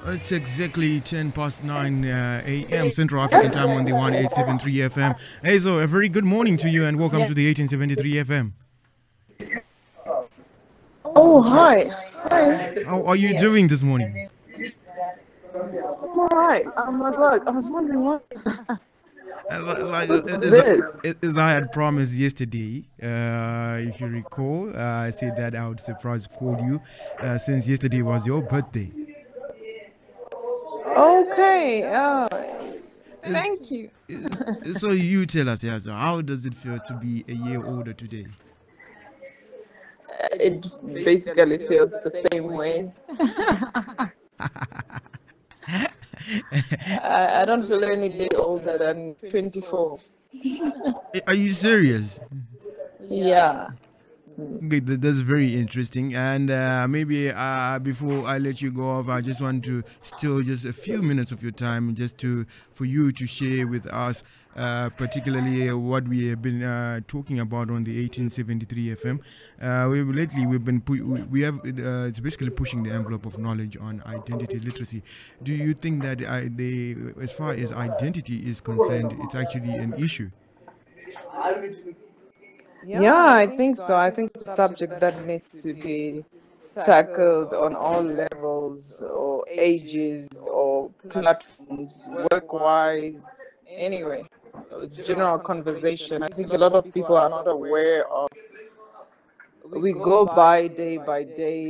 It's exactly 10 past 9 a.m. Central African time on the 1873 FM. Hey, so a very good morning to you and welcome to the 1873 FM. Oh, hi. Hi. How are you doing this morning? I'm all right. I'm at work. I was wondering what. As I had promised yesterday, if you recall, I said that I would surprise call you since yesterday was your birthday. Okay. Thank you. So you tell us, yeah, so how does it feel to be a year older today? It basically feels the same way. I don't feel any day older than 24. Are you serious? Yeah. Okay, that's very interesting. And maybe before I let you go off, I just want to steal just a few minutes of your time, just for you to share with us, particularly what we have been talking about on the 1873 FM. We've been it's basically pushing the envelope of knowledge on identity literacy. Do you think that as far as identity is concerned, it's actually an issue? Yeah, I think so. I think it's a subject that needs to be tackled on all levels or ages or platforms, work-wise, anyway, general conversation. I think a lot of people are not aware of. We go by day,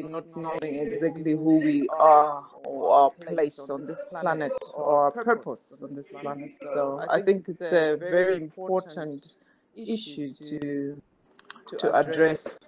not knowing exactly who we are or our place on this planet or our purpose on this planet. So I think it's a very important issue to address.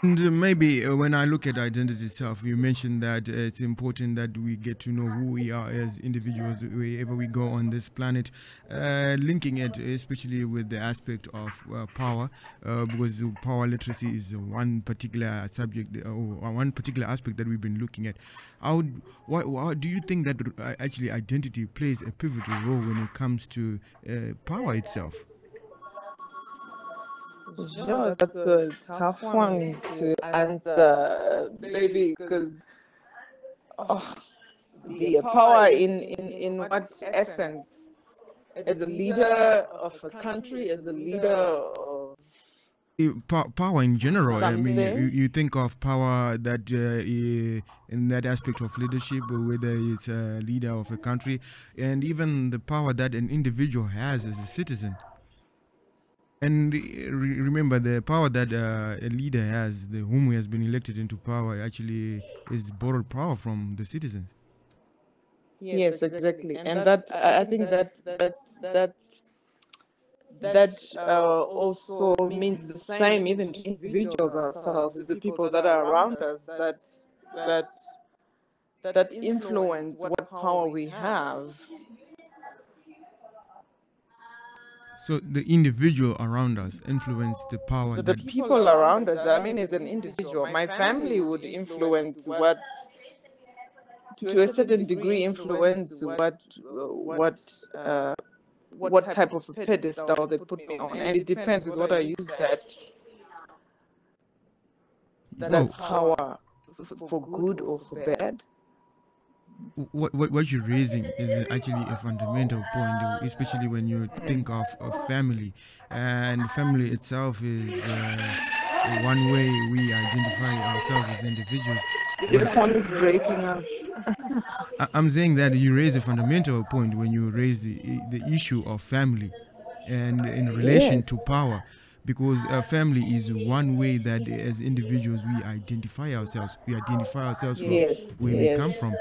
And maybe when I look at identity itself, you mentioned that it's important that we get to know who we are as individuals wherever we go on this planet, linking it especially with the aspect of power, because power literacy is one particular subject or one particular aspect that we've been looking at. How do you think that actually identity plays a pivotal role when it comes to power itself? Sure, that's a tough one to answer, maybe because the power in what essence? As a leader of a country, as a leader of Power in general. I mean, something. you think of power that in that aspect of leadership, whether it's a leader of a country, and even the power that an individual has as a citizen. And remember, the power that a leader has, whom he has been elected into power, actually is borrowed power from the citizens. Yes, exactly. And that I think that also means the same even to individuals ourselves, is the people that are around us that that influence what power we have. So the individual around us influence the power So the that. people around us, I mean, as an individual, my family would influence to a certain degree, influence what type of a pedestal they put me on, and it depends with what I use that power for good or for bad. What you're raising is actually a fundamental point, especially when you think of family, and family itself is one way we identify ourselves as individuals. Your phone is breaking up. I'm saying that you raise a fundamental point when you raise the issue of family and in relation Yes. to power, because family is one way that as individuals we identify ourselves. We identify ourselves from Yes. where we come Yes. from,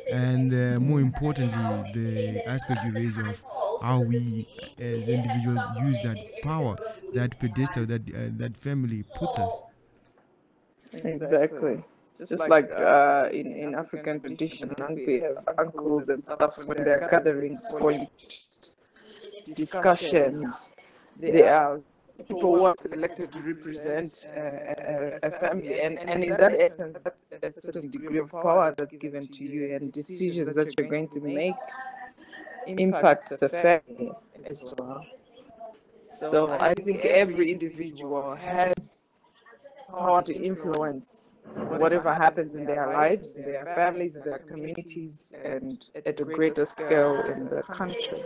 and more importantly, the aspect you raise of how we as individuals use that power, that pedestal that family puts us. Exactly. Just like in African tradition, and we have uncles and stuff when there are gatherings, politics, discussions. There are people who are selected to represent a family, and in that essence, that's a certain degree of power that's given to you, and decisions that you're going to make impact the family as well. So I think every individual has power to influence whatever happens in their lives, in their families, in their communities, and at a greater scale in the country.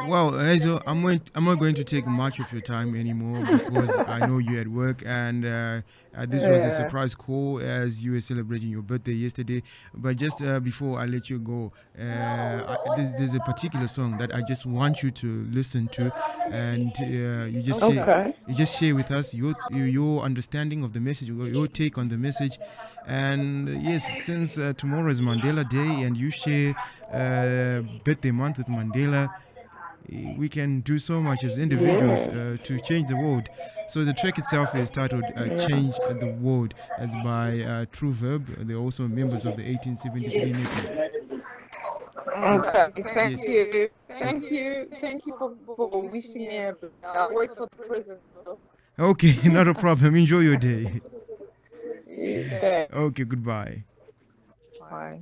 Well, Hazel, I'm not going to take much of your time anymore because I know you're at work, and this was a Yeah. surprise call as you were celebrating your birthday yesterday. But just before I let you go, there's a particular song that I just want you to listen to, and Okay. you just share with us your understanding of the message, your take on the message, and yes, since tomorrow is Mandela Day, and you share birthday month with Mandela, we can do so much as individuals Yeah. to change the world. So the track itself is titled Yeah. Change the World. It's by True Verb. They're also members of the 1873 network. Okay. Thank Yes. you. So, Thank you for wishing me a birthday. I'll wait for the present though. okay, not a problem. Enjoy your day. Yeah. Okay, goodbye. Bye.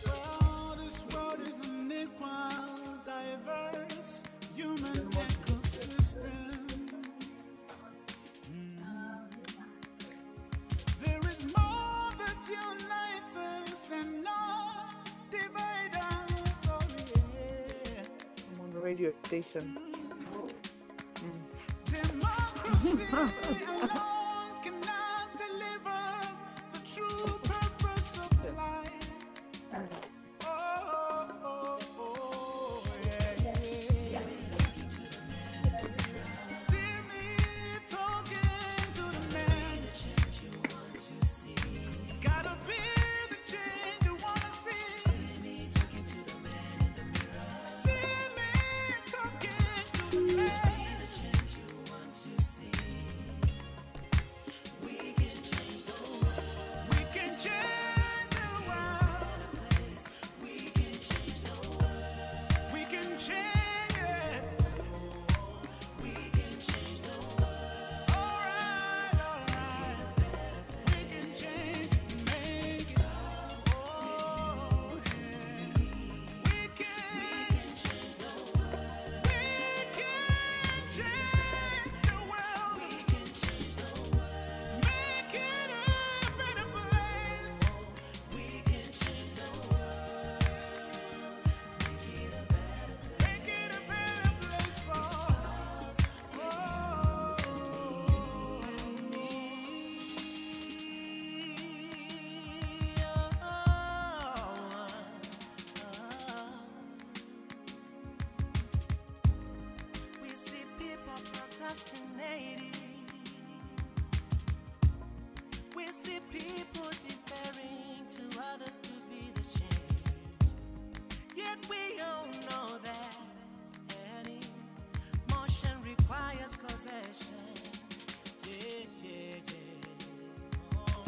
Well, this world is an equal, diverse human ecosystem. There is more that unites us and not divides us. Oh, yeah. I'm on the radio station. Democracy alone cannot deliver the true purpose of life. Yeah. See me talking to the man. Gotta be the change you wanna see. See me talking to the man in the mirror. See me talking to the man. Be the change you want to see. We can change the world. We can change the world. We can change the world. We can change it. We can change the world. Alright, alright. We can change, make it. Oh, yeah. We can change the world. We can change the world. We can change the world. Make it a better place. We can change the world. Make it a better place for us. We see people procrastinating. We see people deferring to others to be the change. Yet we all know that any motion requires causation. Yeah, yeah, yeah. Oh.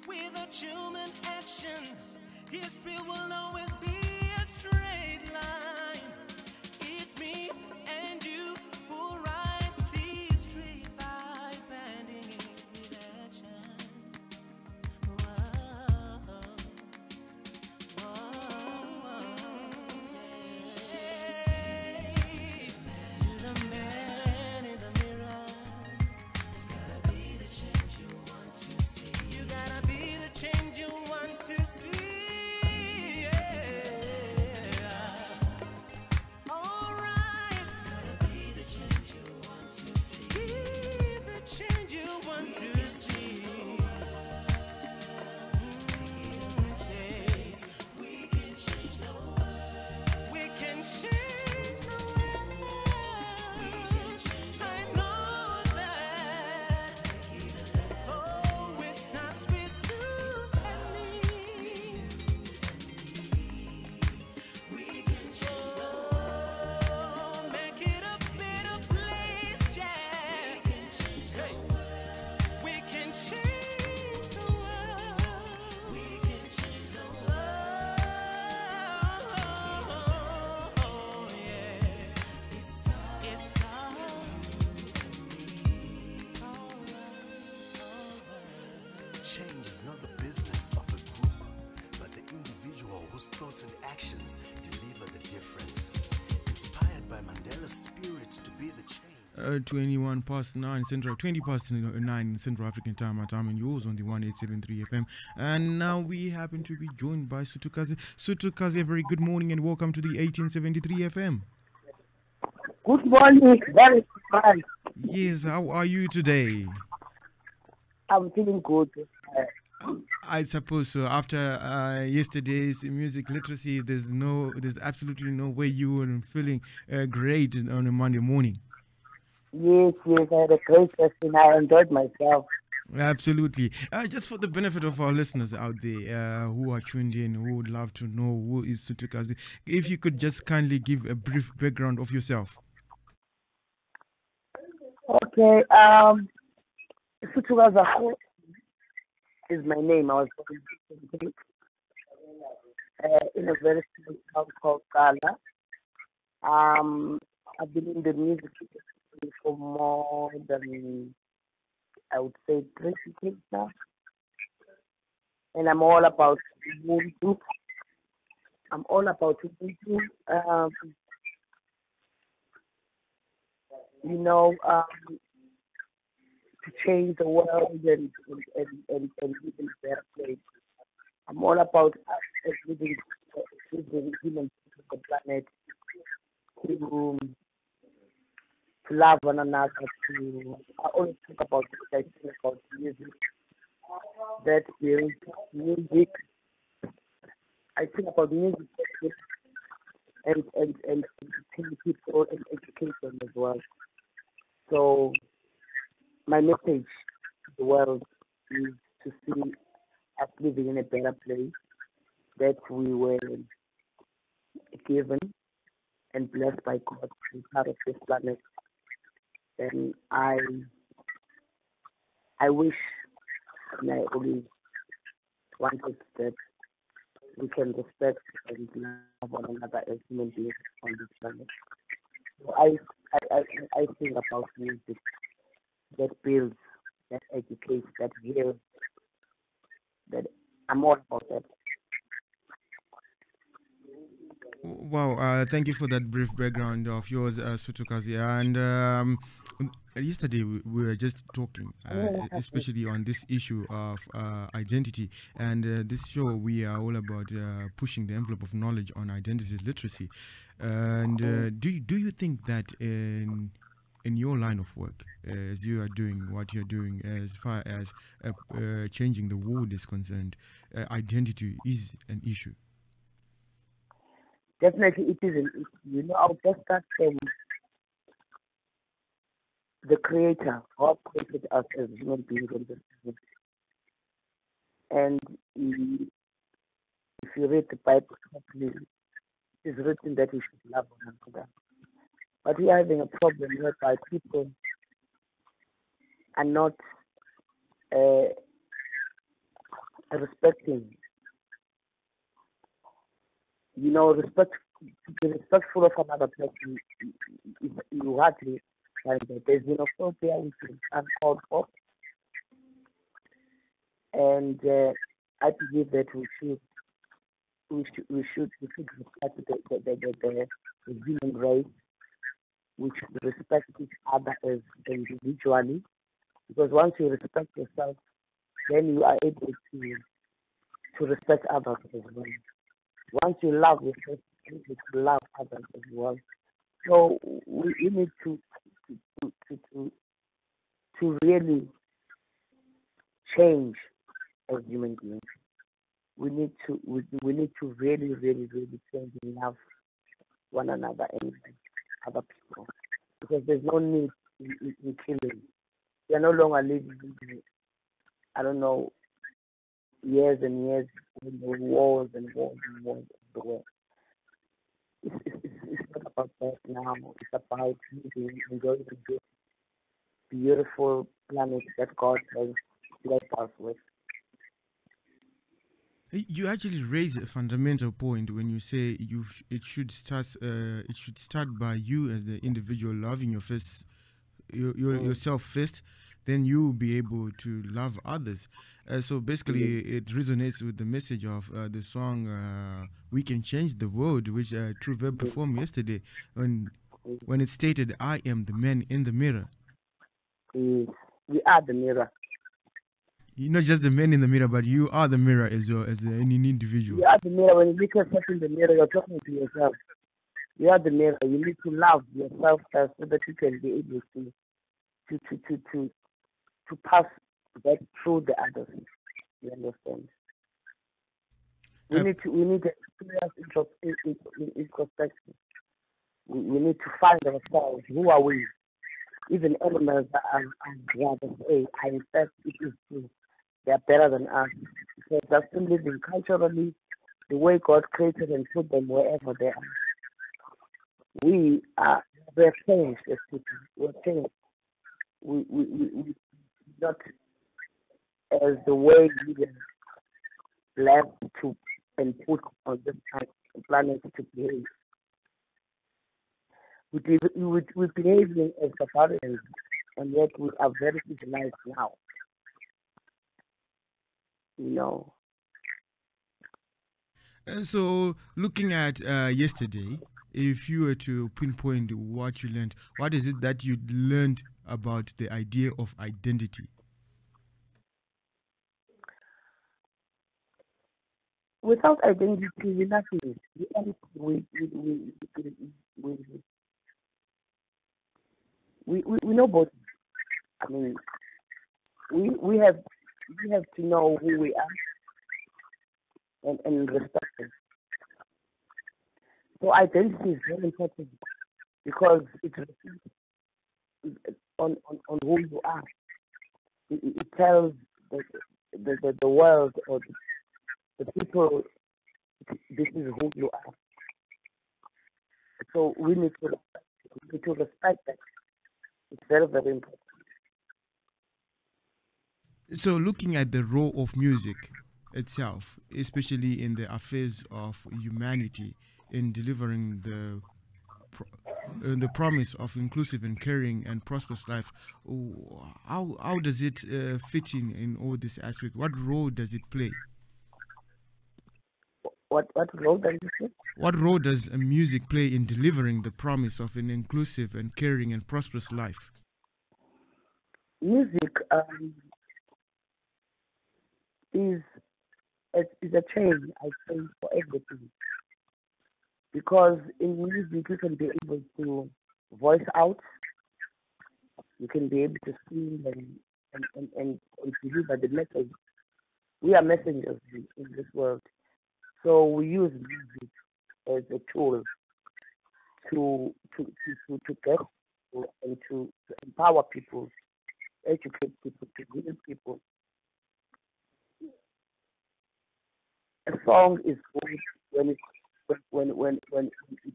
Without human action, history will always be a straight line. It's me and you who write history by bending it with action. Whoa, to the man in the mirror. Gotta be the change you want to see. You gotta be the change you want to see. change is not the business of a group, but the individual whose thoughts and actions deliver the difference. Inspired by Mandela's spirit to be the change. 21 past 9 Central, 20 past 9 Central African time, at time and yours on the 1873 FM. And now we happen to be joined by Sutukazi. Sutukazi, a very good morning and welcome to the 1873 FM. Good morning, very fine. Yes, how are you today? I'm feeling good. I suppose so. After yesterday's music literacy, there's absolutely no way you were feeling great on a Monday morning. Yes, I had a great lesson. I enjoyed myself. Absolutely. Just for the benefit of our listeners out there who are tuned in, who would love to know who is Sutukazi, if you could just kindly give a brief background of yourself. Okay, Sutukazi is my name. I was born in a very small town called Kala. I've been in the music industry for more than, I would say, 3 decades now. And I'm all about Ubuntu. I'm all about Ubuntu. To change the world and live in a better place. I'm all about us as living humans on the planet to love one another. I always talk about this, I think about music. That builds music. I think about music and people and education as well. So my message to the world is to see us living in a better place, that we were given and blessed by God to be part of this planet. And I wish, and I always wanted that we can respect and love one another as human beings on this planet. So I think about music that builds, that educates, that heals, that I'm all about that. Wow, thank you for that brief background of yours, Sutukazi. And yesterday we were just talking, especially on this issue of identity. And this show, we are all about pushing the envelope of knowledge on identity literacy. And do you think that in your line of work, as you are doing what you're doing, as far as changing the world is concerned, identity is an issue? Definitely, it is an issue. I'll just start from the Creator, God created us as human beings on this planet. And if you read the Bible properly, it is written that we should love one another. But we are having a problem whereby people are not respecting. To be respectful of another person, you hardly find that. There's xenophobia, which is uncalled for. And I believe that we should respect the human race. We should respect each other as individually, because once you respect yourself, then you are able to respect others as well. Once you love yourself, you need to love others as well. So we need to really change as human beings. We need to really, really, really change and love one another and other people, because there's no need in killing. We are no longer living in, I don't know, years and years in wars and wars and wars of the world. It's not about that now. It's about living, enjoying the beautiful planet that God has blessed us with. You actually raise a fundamental point when you say it should start by you as the individual loving yourself first, then you will be able to love others. So basically, it resonates with the message of the song "We Can Change the World," which True Verb performed yesterday when it stated, "I am the man in the mirror." We are the mirror. You're not just the man in the mirror, but you are the mirror as well as any individual. You are the mirror. When you look at yourself in the mirror, you're talking to yourself. You are the mirror. You need to love yourself first so that you can be able to to to to, to pass that through the others. You understand? Uh, We need to experience introspection. We need to find ourselves. Who are we? Even animals are rather say, I insist it is true. They are better than us. So they're still living culturally the way God created and put them wherever they are. We're changed as people. We're changed. We not as the way we were left to and put on this planet to behave. We behaving as barbarians, and yet we are very civilized now. You know, so, looking at yesterday, if you were to pinpoint what you learned, what is it that you learned about the idea of identity? without identity, we're nothing. We, we, we know both. I mean, we have to know who we are and respect it. So identity is very important because it reflects on who you are. It tells the world or the people this is who you are. So we need to respect that. It's very, very important. So, looking at the role of music itself, especially in the affairs of humanity, in delivering the promise of inclusive and caring and prosperous life, how does it fit in all this aspect? What role does it play? What role does it play? What role does music play in delivering the promise of an inclusive and caring and prosperous life? Music is is a chain, I think, for everything. Because in music you can be able to voice out, you can be able to sing and deliver the message. We are messengers in this world. So we use music as a tool to get people and to empower people, educate people, to heal people. A song is good when it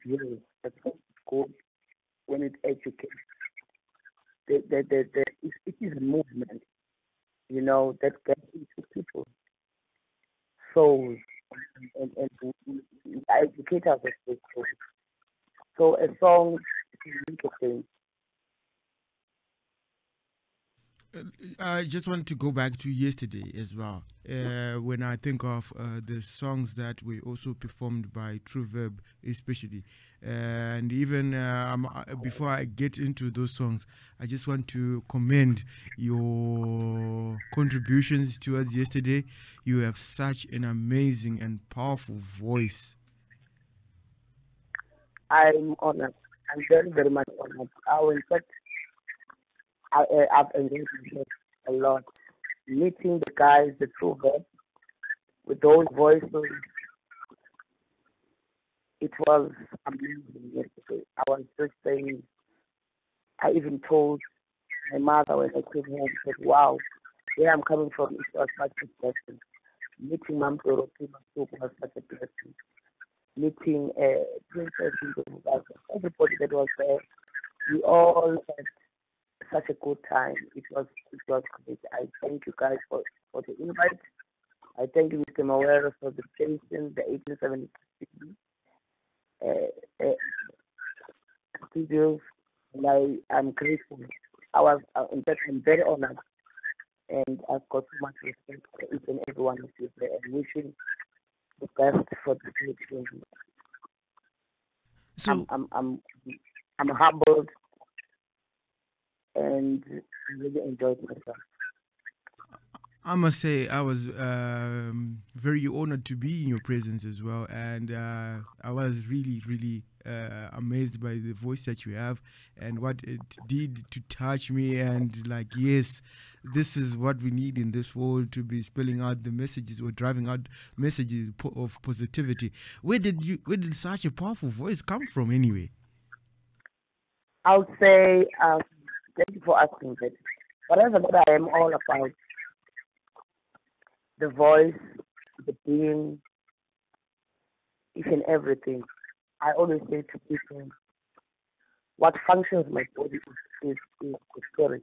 heals. A song is good when it educates. It is a movement, that gets into people's souls and educate us as people. So a song is interesting. I just want to go back to yesterday as well. When I think of the songs that were also performed by True Verb, especially, and even before I get into those songs, I just want to commend your contributions towards yesterday. You have such an amazing and powerful voice. I'm honored. I'm very, very much honored. In fact, I've enjoyed myself a lot. Meeting the guys, the True Verb, with those voices, it was amazing yesterday. I was just saying, I even told my mother when I came home, said, wow, where I'm coming from, it was such a blessing. Meeting Mam Dorothy was such a blessing. Meeting Princess Ndlovu, everybody that was there, we all had such a good time. It was great. I thank you guys for the invite. I thank you, Mr. Mawera, for the station, the 1876 uh, uh, studios, and I'm grateful. In fact, I'm very honored, and I've got so much respect for each and every one of you there, and wishing the best for the future. So, I'm humbled, and I really enjoyed myself. I must say, I was very honored to be in your presence as well, and I was really, really amazed by the voice that you have and what it did to touch me. And like, yes, this is what we need in this world, to be spelling out the messages or driving out messages of positivity. Where did such a powerful voice come from, anyway? I would say, thank you for asking that. Whatever that I am all about, the voice, the being, each and everything. I always say to people, what functions my body is the spirit.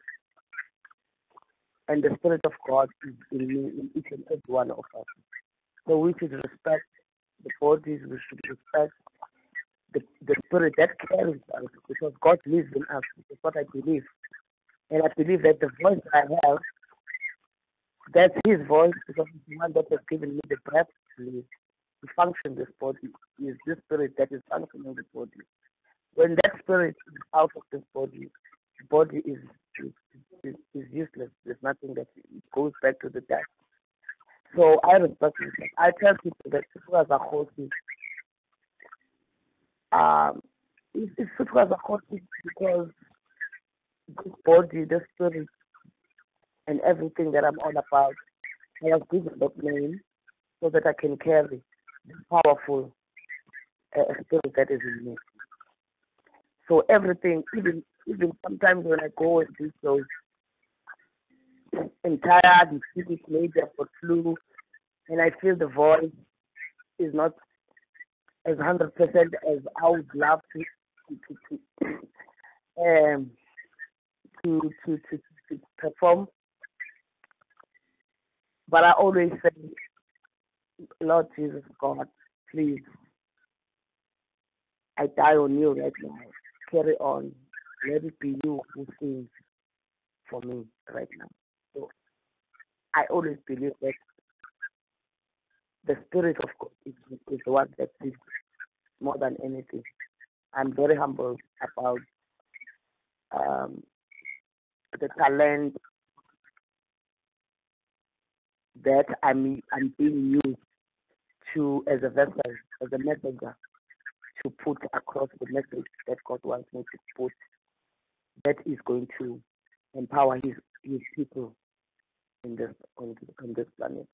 And the spirit of God is in me, in each and every one of us. So we should respect the bodies, we should respect the spirit that carries us, because God lives in us. That's what I believe. And I believe that the voice I have, that's his voice, because it's the one that has given me the breath to live, to function this body. Is this spirit that is functioning the body. When that spirit is out of this body, the body is useless. There's nothing that it goes back to the dust. So I respect it. I tell people that Sifwa Zakhosi, it's Sifwa Zakhosi because this body, the spirit, and everything that I'm all about, I have given that name so that I can carry this powerful spirit that is in me. So everything, even sometimes when I go and do shows, I'm tired, maybe I've got flu, and I feel the voice is not as 100% as I would love to perform. But I always say, Lord Jesus God, please, I die on you right now. Carry on. Let it be you who sings for me right now. So I always believe that the Spirit of God is the one that sings more than anything. I'm very humble about the talent that I'm being used to as a vessel, as a messenger, to put across the message that God wants me to put, that is going to empower his people in this on this planet.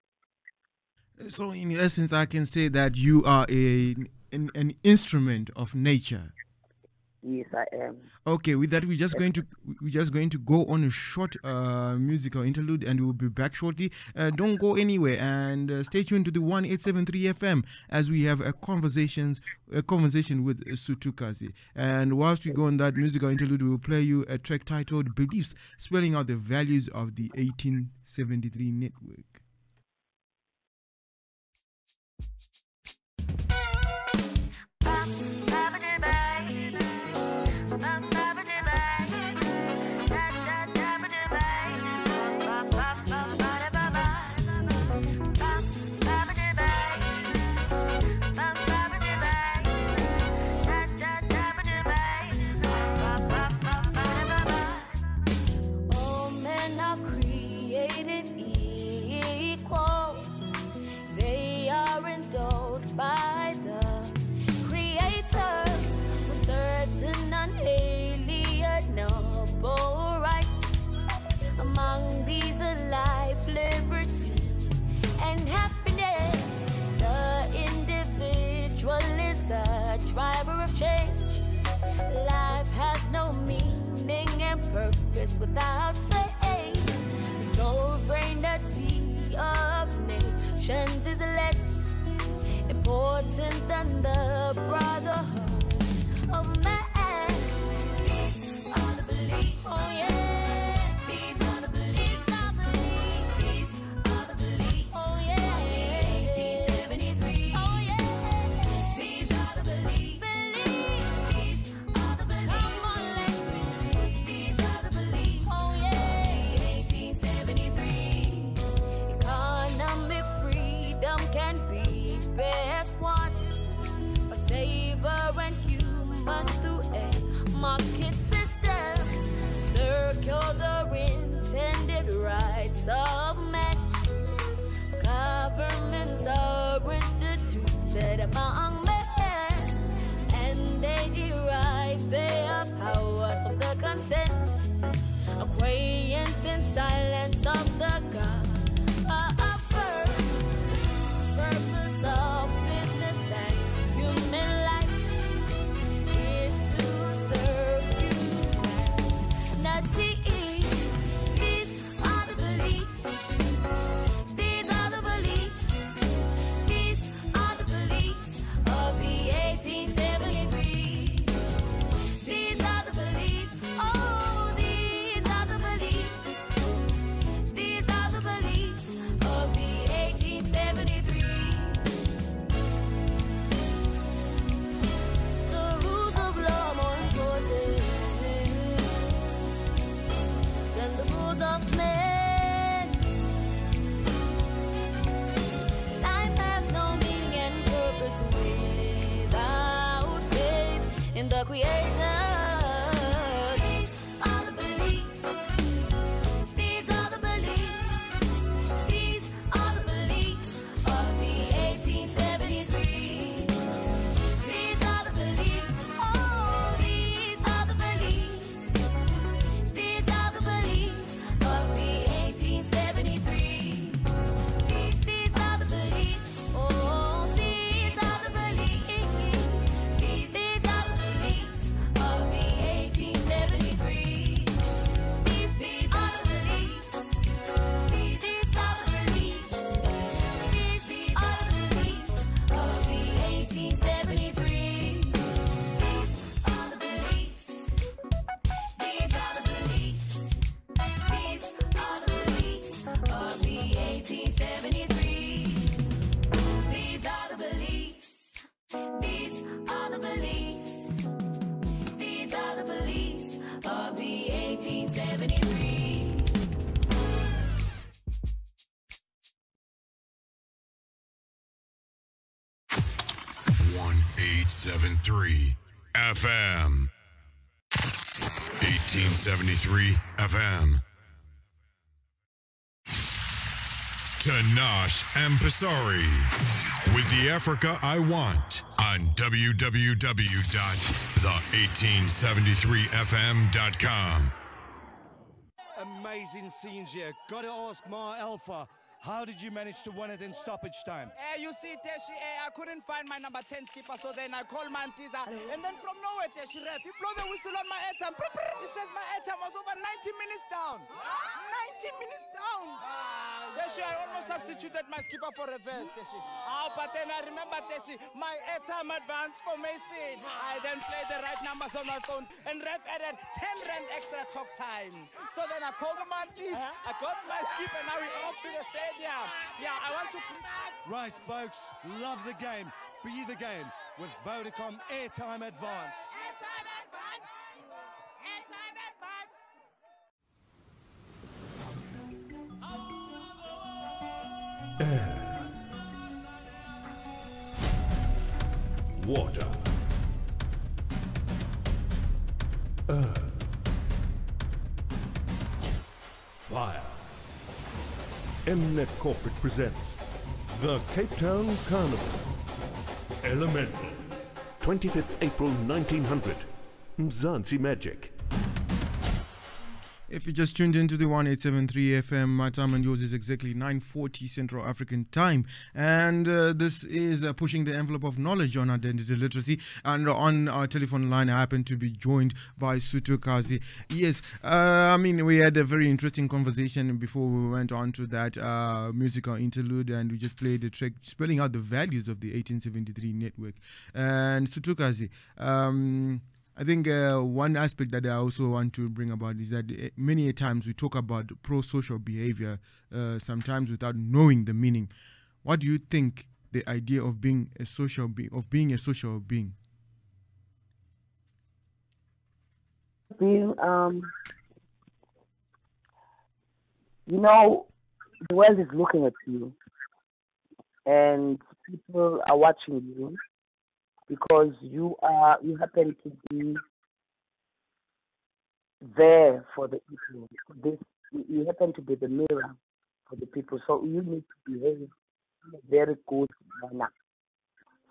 So, in essence, I can say that you are an instrument of nature. Yes, I am. Okay, with that, we're just going to go on a short musical interlude, and we'll be back shortly. Don't go anywhere, and stay tuned to the 1873 FM as we have a conversation with Sutukazi. And whilst we go on that musical interlude, we'll play you a track titled "Beliefs," spelling out the values of the 1873 network. By the Creator with certain unalienable rights. Among these are life, liberty, and happiness. The individual is a driver of change. Life has no meaning and purpose without faith. The sovereignty of nations is less important than the brotherhood of man. These are the beliefs. Oh yeah. These are the beliefs. These are the beliefs. Oh yeah. 1873. Oh yeah. These are the beliefs. These are the beliefs. Come on, let's believe. These are the beliefs. Creator. These are the beliefs. These are the beliefs. These are the beliefs of the 1873. These are the beliefs. Oh, these are the beliefs. These are the beliefs of the 1873. These are the beliefs. Oh, these are the beliefs. These are the beliefs of the 1873. These are the beliefs. These are the beliefs. These are the beliefs of the 1873. These are the beliefs. These are the beliefs. These are the beliefs of the 1873. These are the beliefs. These are the beliefs. These are the beliefs of the 1873. 1873 FM. 1873 FM. Tanash Ampasari with the Africa I Want on www.the1873fm.com. Amazing scenes here. Gotta ask Ma Alpha, how did you manage to win it in stoppage time? You see, Teshi, I couldn't find my number 10 skipper, so then I called Mantiza. And then from nowhere, Teshi ref, he blew the whistle on my airtime. He says my airtime was over 90 minutes down. 90 minutes down. Teshi, I almost substituted my skipper for reverse, Teshi. But then I remember, Teshi, my airtime advance formation. I then played the right numbers on my phone, and ref added 10 rand extra talk time. So then I called the Mantis, I got my skipper, now we're off to the stadium. Yeah, I want to... Right, folks, love the game. Be the game with Vodacom Airtime Advance. Airtime advance! Airtime advance! Water, earth, fire. Mnet Corporate presents the Cape Town Carnival. Elemental, 25th April 1900, Mzansi Magic. If you just tuned into the 1873 FM, my time and yours is exactly 9:40 Central African Time. And this is pushing the envelope of knowledge on identity literacy. And on our telephone line, I happen to be joined by Sutukazi. Yes, I mean, we had a very interesting conversation before we went on to that musical interlude, and we just played the track spelling out the values of the 1873 network. And Sutukazi, I think one aspect that I also want to bring about is that many times we talk about pro-social behavior, sometimes without knowing the meaning. What do you think the idea of being a social being? Being, you know, the world is looking at you, and people are watching you. Because you happen to be there for the people. You happen to be the mirror for the people. So you need to behave in a very good manner.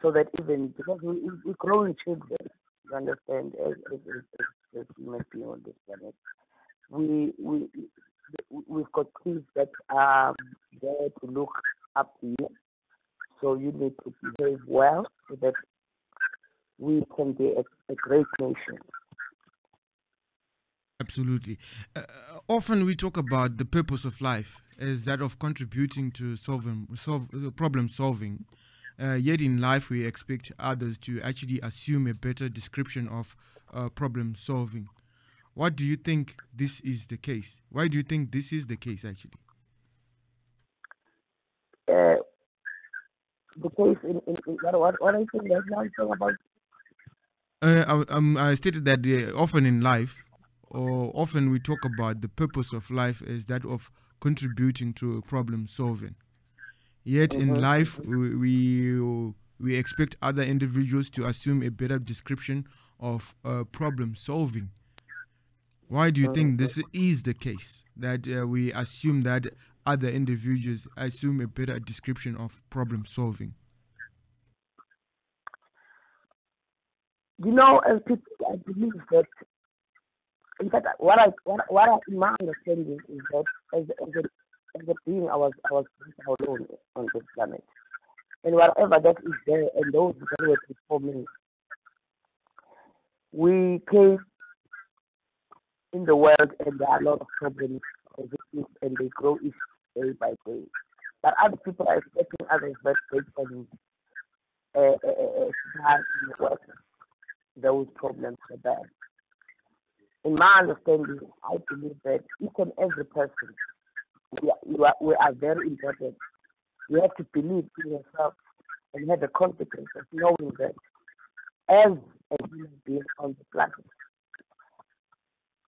So that even, because we're growing children, you understand, as human beings on this planet, we've got kids that are there to look up to you. So you need to behave well so that we can be a great nation. Absolutely. Often we talk about the purpose of life as that of contributing to problem solving. Yet in life we expect others to actually assume a better description of problem solving. What do you think this is the case? Why do you think this is the case actually? The case in what I think right now is about. I stated that often in life, or often we talk about the purpose of life as that of contributing to problem solving. Yet in life, we expect other individuals to assume a better description of problem solving. Why do you think this is the case? That we assume that other individuals assume a better description of problem solving? You know, as people, I believe that, in fact, in my understanding is that as a being, I was alone on this planet. And whatever that is there, and those that were before me, we came in the world, and there are a lot of problems existing, and they grow each day by day. But other people are expecting others that they can start in the work. Those problems are there. In my understanding, I believe that each and every person, we are very important. You have to believe in yourself and have the confidence of knowing that as a human being on the planet,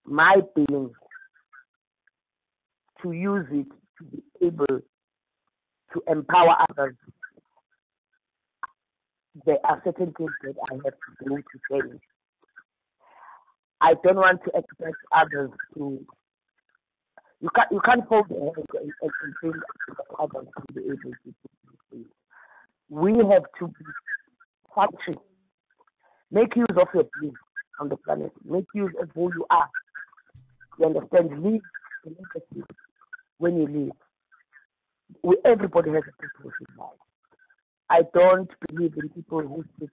my being, to use it to be able to empower others, there are certain things that I have to do to change. I don't want to expect others to. You can't hold their hands and think that others to be able to do things. We have to be function. Make use of your being on the planet. Make use of who you are. You understand? Leave the legacy when you leave. Everybody has a purpose in life. I don't believe in people who sit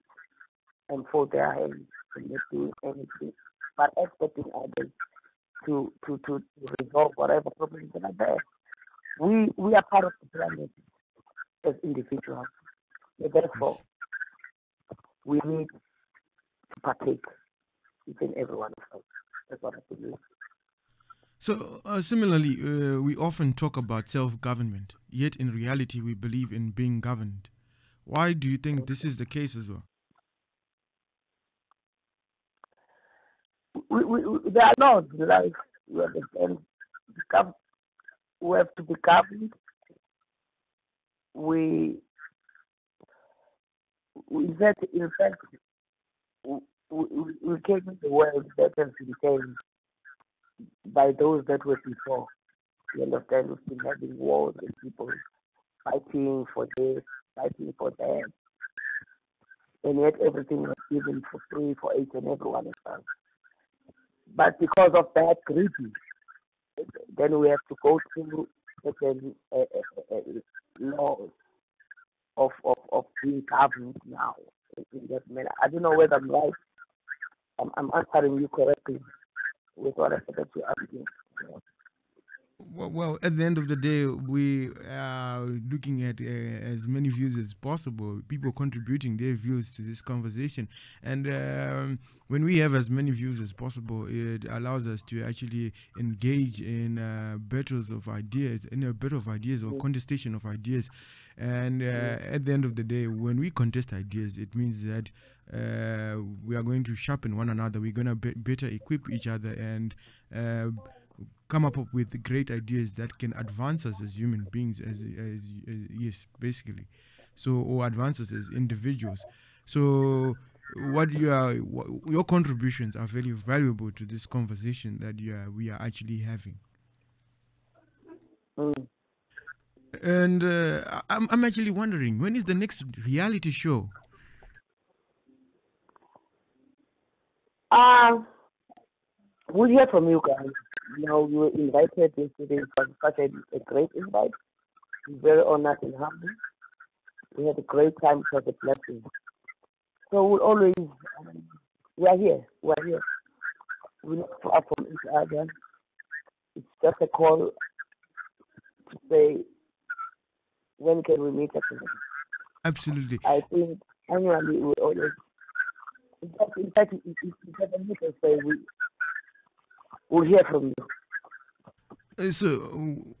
and fold their hands and not doing anything, but expecting others to resolve whatever problems that are there. We are part of the planet as individuals. And therefore, we need to partake, each and every one of us. That's what I believe. So, similarly, we often talk about self-government, yet in reality we believe in being governed. Why do you think this is the case as well? There are laws in life. You understand? We have to be governed. In fact, we came in the world that has been changed by those that were before. You understand? We've been having wars and people fighting for this, fighting for that. And yet everything was given for free for each and every one of us. But because of that greedy, then we have to go through certain laws of being governed now in that manner. I don't know whether I'm right. I'm answering you correctly with what I said that you're asking. Well, at the end of the day, we are looking at as many views as possible, people contributing their views to this conversation. And when we have as many views as possible, it allows us to actually engage in battles of ideas, in a battle of ideas or contestation of ideas. And at the end of the day, when we contest ideas, it means that we are going to sharpen one another. We're going to better equip each other and come up with great ideas that can advance us as human beings, yes, basically. So, or advance us as individuals. So, your contributions are very valuable to this conversation that we are actually having. And I'm actually wondering, when is the next reality show? We'll hear from you guys. You know, you were invited yesterday. It was such a great invite. We're very honored and humble. We had a great time. It was a blessing. So we'll always, we are here. We're not far from each other. It's just a call to say, when can we meet again? Absolutely. I think annually we always, in fact, if you can meet us, say we'll hear from you. So,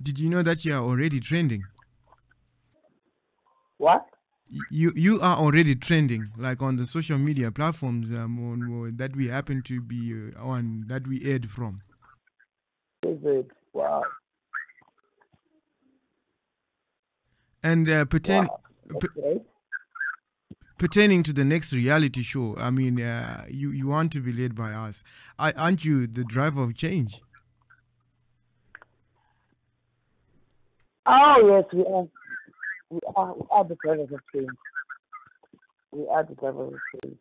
did you know that you are already trending? What? You are already trending, like on the social media platforms that we happen to be on, that we aired from. Is it? Wow. And pertaining to the next reality show, I mean, you want to be led by us. Aren't you the driver of change? Oh yes, we are. We are the drivers of change. We are the drivers of change.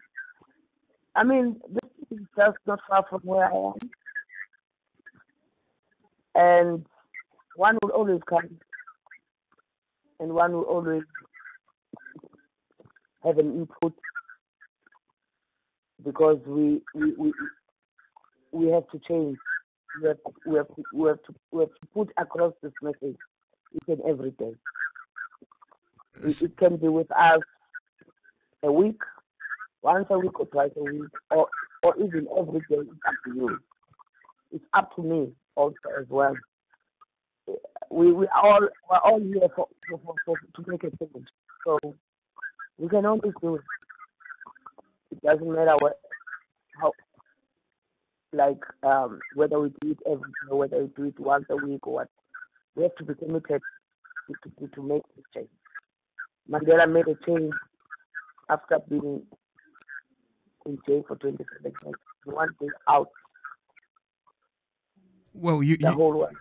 I mean, this is just not far from where I am, and one will always come, and one will always have an input because we have to change. We have to put across this message each and every day. It can be with us a week, once a week or twice a week, or even every day. It's up to you. It's up to me also as well. We're all here to make a change. So we can always do it. It doesn't matter how whether we do it every day, whether we do it once a week or what. We have to be committed to make this change. Mandela made a change after being in jail for 27 years. One day out, Well, the whole world.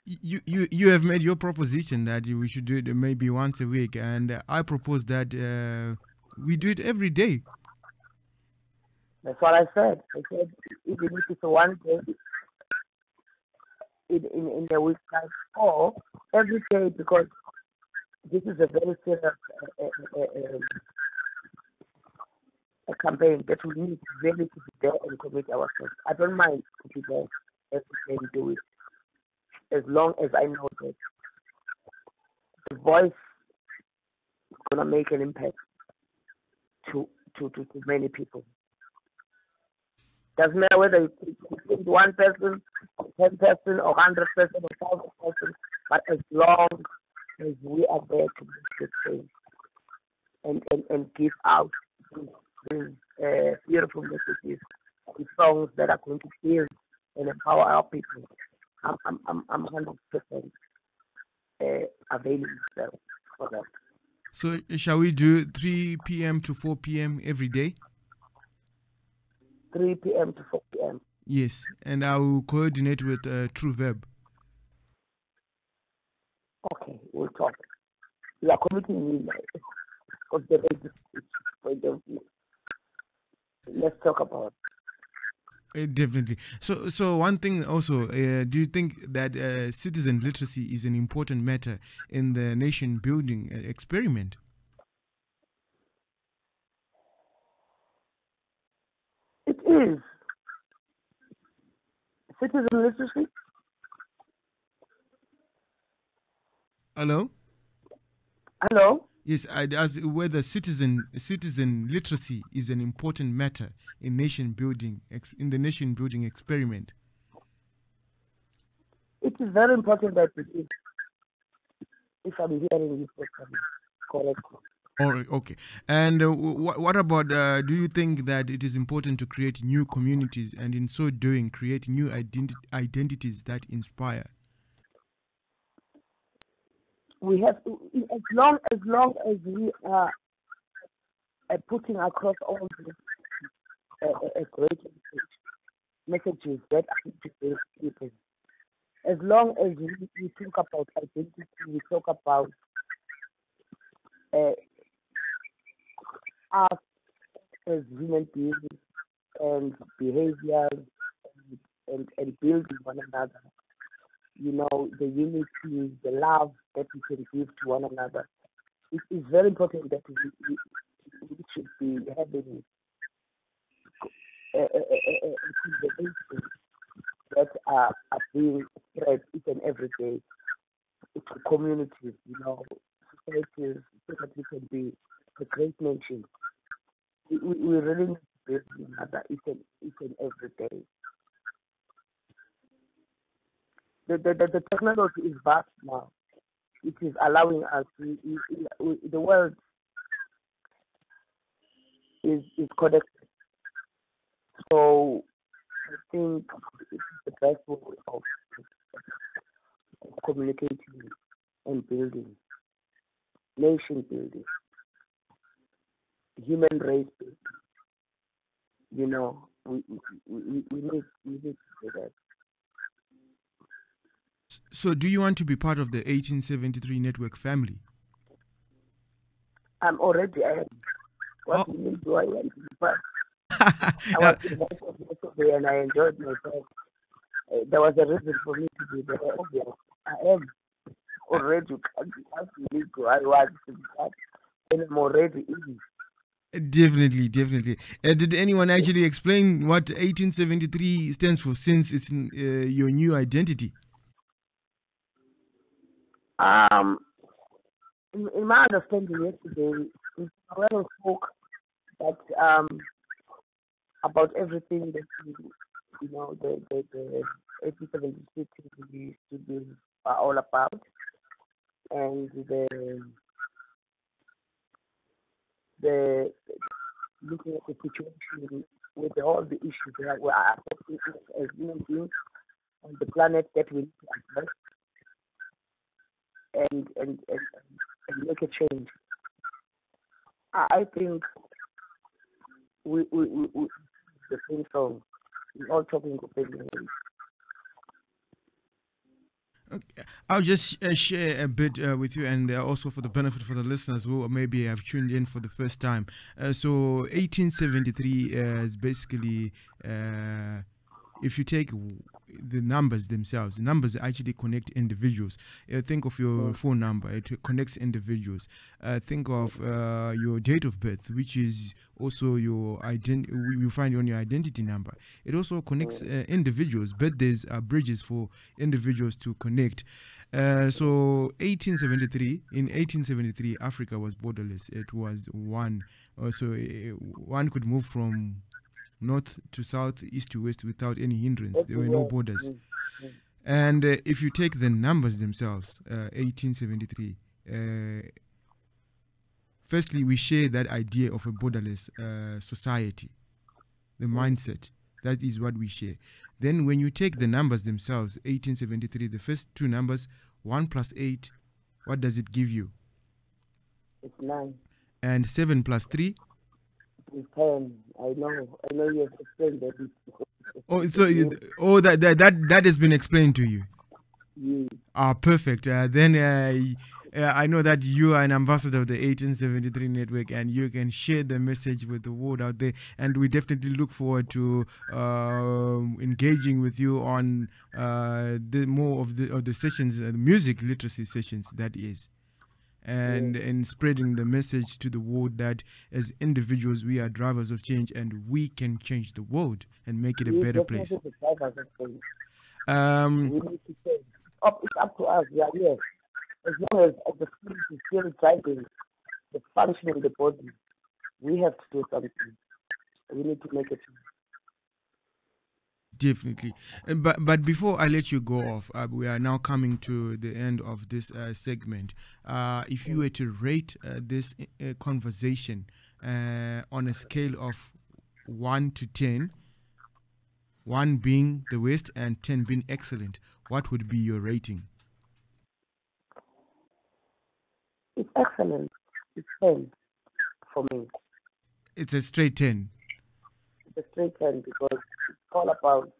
you have made your proposition that we should do it maybe once a week, and I propose that we do it every day. That's what I said. I said even if it's one day in a week's time or every day, because this is a very serious a campaign that we need really to be there and commit ourselves. I don't mind to be there every day and do it, as long as I know that the voice is gonna make an impact to many people. Doesn't matter whether it's one person, 10 person, or 100 person, or 1,000 person, but as long as we are there to make the change and give out these beautiful messages and songs that are going to heal and empower our people, I'm 100% available for that. So shall we do 3 p.m. to 4 p.m. every day? 3 p.m. to 4 p.m. Yes, and I will coordinate with True Verb. Okay, we'll talk. You are committing me now. Because there is this point of view. Let's talk about it. Definitely. So one thing also, do you think that citizen literacy is an important matter in the nation building experiment? It is. Citizen literacy. Hello? Hello? Yes, I asked whether citizen literacy is an important matter in nation building in the nation building experiment. It is very important that it is. If I'm hearing you correctly. Okay. And what about, do you think that it is important to create new communities and in so doing create new identities that inspire? We have to, as long as we are putting across all the great messages that are to build people. As long as we talk about identity, we talk about us as human beings and behaviors and building one another. You know, the unity, the love that we can give to one another. It is very important that we should be having conversations that are being spread each and every day to communities, you know, societies, so that we can be a great nation. We really need to build one another each and every day. The technology is vast now. It is allowing us, the world is connected. So I think it's the best way of communicating and building, nation building. human race. You know, we need to do that. So, do you want to be part of the 1873 Network family? I'm already am. What Oh. mean do I want to be part? I was invited yesterday and I enjoyed myself. There was a reason for me to be there. Obvious. I am already. You can't ask me to. I want to be part, and I'm already in. Definitely, definitely. Did anyone actually explain what 1873 stands for, since it's your new identity? In my understanding yesterday, Noel spoke that about everything that you know the 1876 studios are all about, and the looking at the situation with all the issues that were affecting us as human beings on the planet that we need to address and make a change. I think we the same song. We're all talking the same language. Okay. I'll just share a bit with you, and also for the benefit for the listeners who maybe have tuned in for the first time. So 1873 is basically, if you take the numbers themselves, the numbers actually connect individuals. Think of your phone number, it connects individuals. Think of your date of birth, which is also your identity. You find on your identity number. It also connects individuals. Birthdays are bridges for individuals to connect. So 1873, in 1873, Africa was borderless. It was one. So one could move from north to south, east to west without any hindrance. There were no borders. And if you take the numbers themselves, 1873, firstly, we share that idea of a borderless society, the mindset. That is what we share. Then when you take the numbers themselves, 1873, the first two numbers, 1 plus 8, what does it give you? It's 9. And 7 plus 3? It's 10. I know you have explained that. Oh, so that has been explained to you. Yes. Ah, perfect. Then I know that you are an ambassador of the 1873 network, and you can share the message with the world out there. And we definitely look forward to engaging with you on the more of the sessions, music literacy sessions. That is. And spreading the message to the world that as individuals we are drivers of change, and we can change the world and make it a better place. We need to change. It's up to us. We are here. As long as the spirit is still driving the function of the body, we have to do something. We need to make a change. Definitely. But before I let you go off, we are now coming to the end of this segment. If you were to rate this conversation on a scale of 1 to 10, 1 being the worst and 10 being excellent, what would be your rating? It's excellent. It's 10 for me. It's a straight 10. It's a straight 10 because it's all about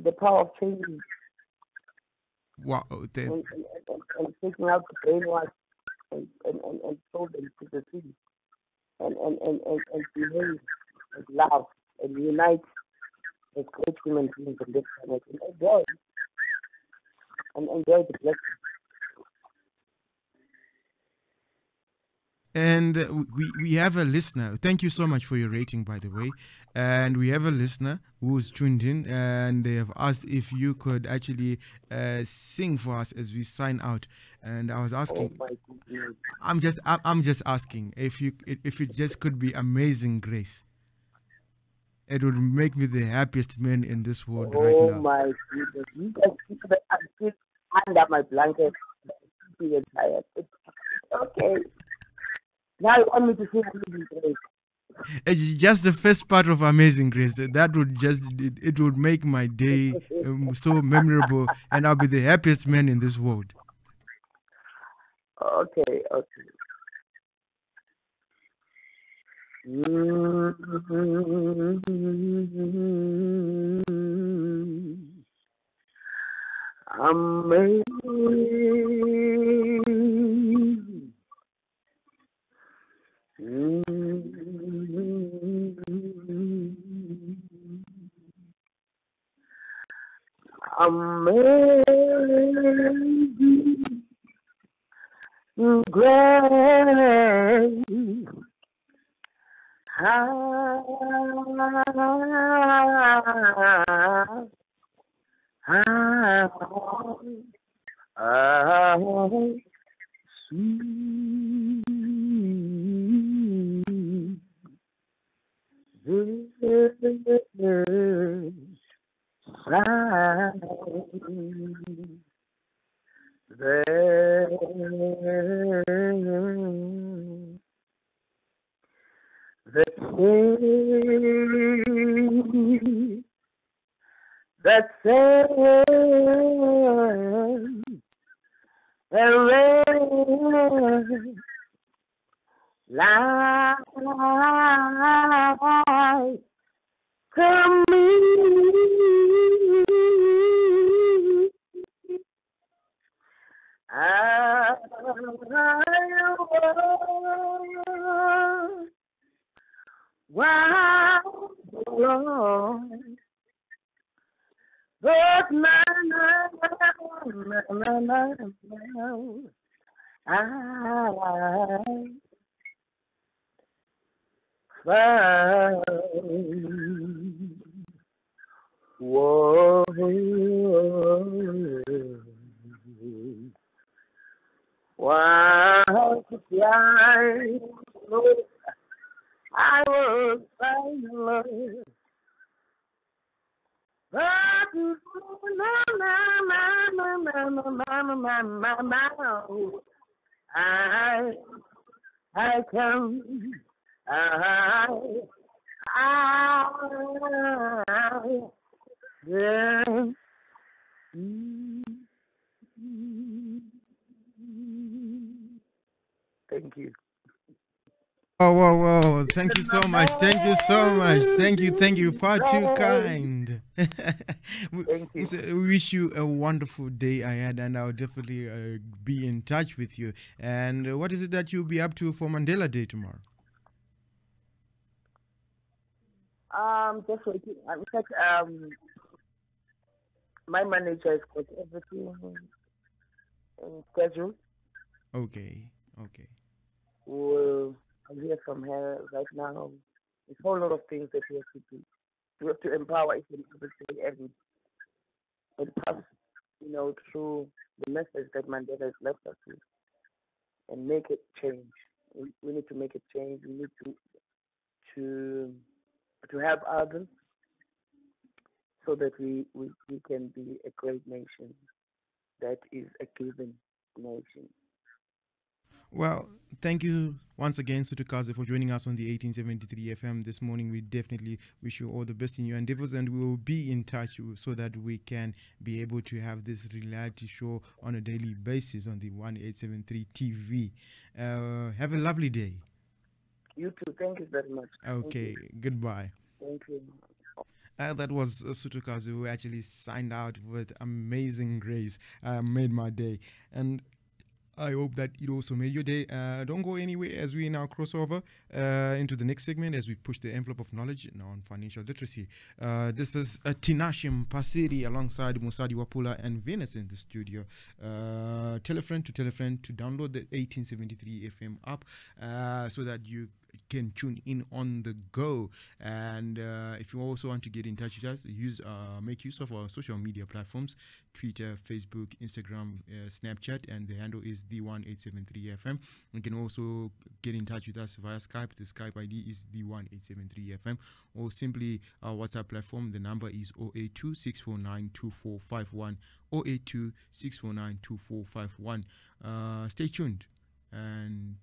the power of change. Wow. And taking out the brainwash and throw them to the sea. And behave and love and unite as great human beings on this planet and enjoy the blessing. And we have a listener. Thank you so much for your rating, by the way. And we have a listener who's tuned in, and they have asked if you could actually sing for us as we sign out. And I was asking, I'm just asking if it just could be Amazing Grace. It would make me the happiest man in this world right now. Oh my goodness! You guys think that I'm still under my blanket. I'm tired. Okay. Now you want me to sing Amazing Grace? It's just the first part of Amazing Grace. That would it would make my day so memorable, and I'll be the happiest man in this world. Okay. Amazing. Amazing grace, how sweet the sound that says life to me. I wow, Lord, but I found whoa. Wow, I was silent, but I come, yeah. Thank you. Oh, whoa, whoa. Thank you so much. Thank you so much. Thank you. Far too kind. Thank you. So we wish you a wonderful day ahead, and I'll definitely be in touch with you. And what is it that you'll be up to for Mandela Day tomorrow? Just waiting. In fact, my manager has got everything in schedule. Okay. Well, I'll hear from her right now. There's a whole lot of things that we have to do. We have to empower each and every day and pass, through the message that Mandela has left us with, and make it change. We need to make it change. We need to have others so that we can be a great nation that is a given nation. Well, thank you once again, Sutukaze, for joining us on the 1873 FM this morning. We definitely wish you all the best in your endeavors, and we will be in touch so that we can be able to have this reality show on a daily basis on the 1873 TV. Have a lovely day. You too. Thank you very much. Okay, goodbye. Thank you. That was Sutukaze, who actually signed out with Amazing Grace. Made my day. And I hope that it also made your day. Don't go anywhere as we now cross over into the next segment as we push the envelope of knowledge now on financial literacy. This is Tinashe Mpasiri alongside Musadi Wapula and Venus in the studio. Tell a friend to download the 1873 FM app so that you can tune in on the go. And if you also want to get in touch with us, make use of our social media platforms: Twitter, Facebook, Instagram, Snapchat, and the handle is the1873FM. You can also get in touch with us via Skype. The Skype ID is the1873FM, or simply our WhatsApp platform. The number is 082-649-2451, 082-649-2451. Stay tuned and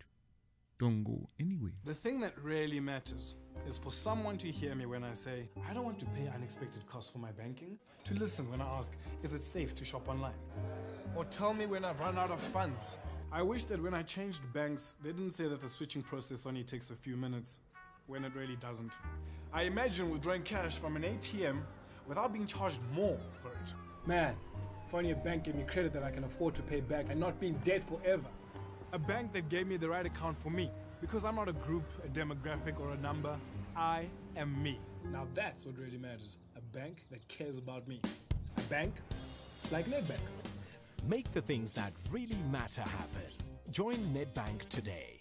don't go anywhere. The thing that really matters is for someone to hear me when I say, I don't want to pay unexpected costs for my banking, to listen when I ask, is it safe to shop online? Or tell me when I've run out of funds. I wish that when I changed banks, they didn't say that the switching process only takes a few minutes. when it really doesn't. I imagine withdrawing cash from an ATM without being charged more for it. Man, if only a bank gave me credit that I can afford to pay back and not be in debt forever. A bank that gave me the right account for me. Because I'm not a group, a demographic, or a number. I am me. Now that's what really matters. A bank that cares about me. A bank like Nedbank. Make the things that really matter happen. Join Nedbank today.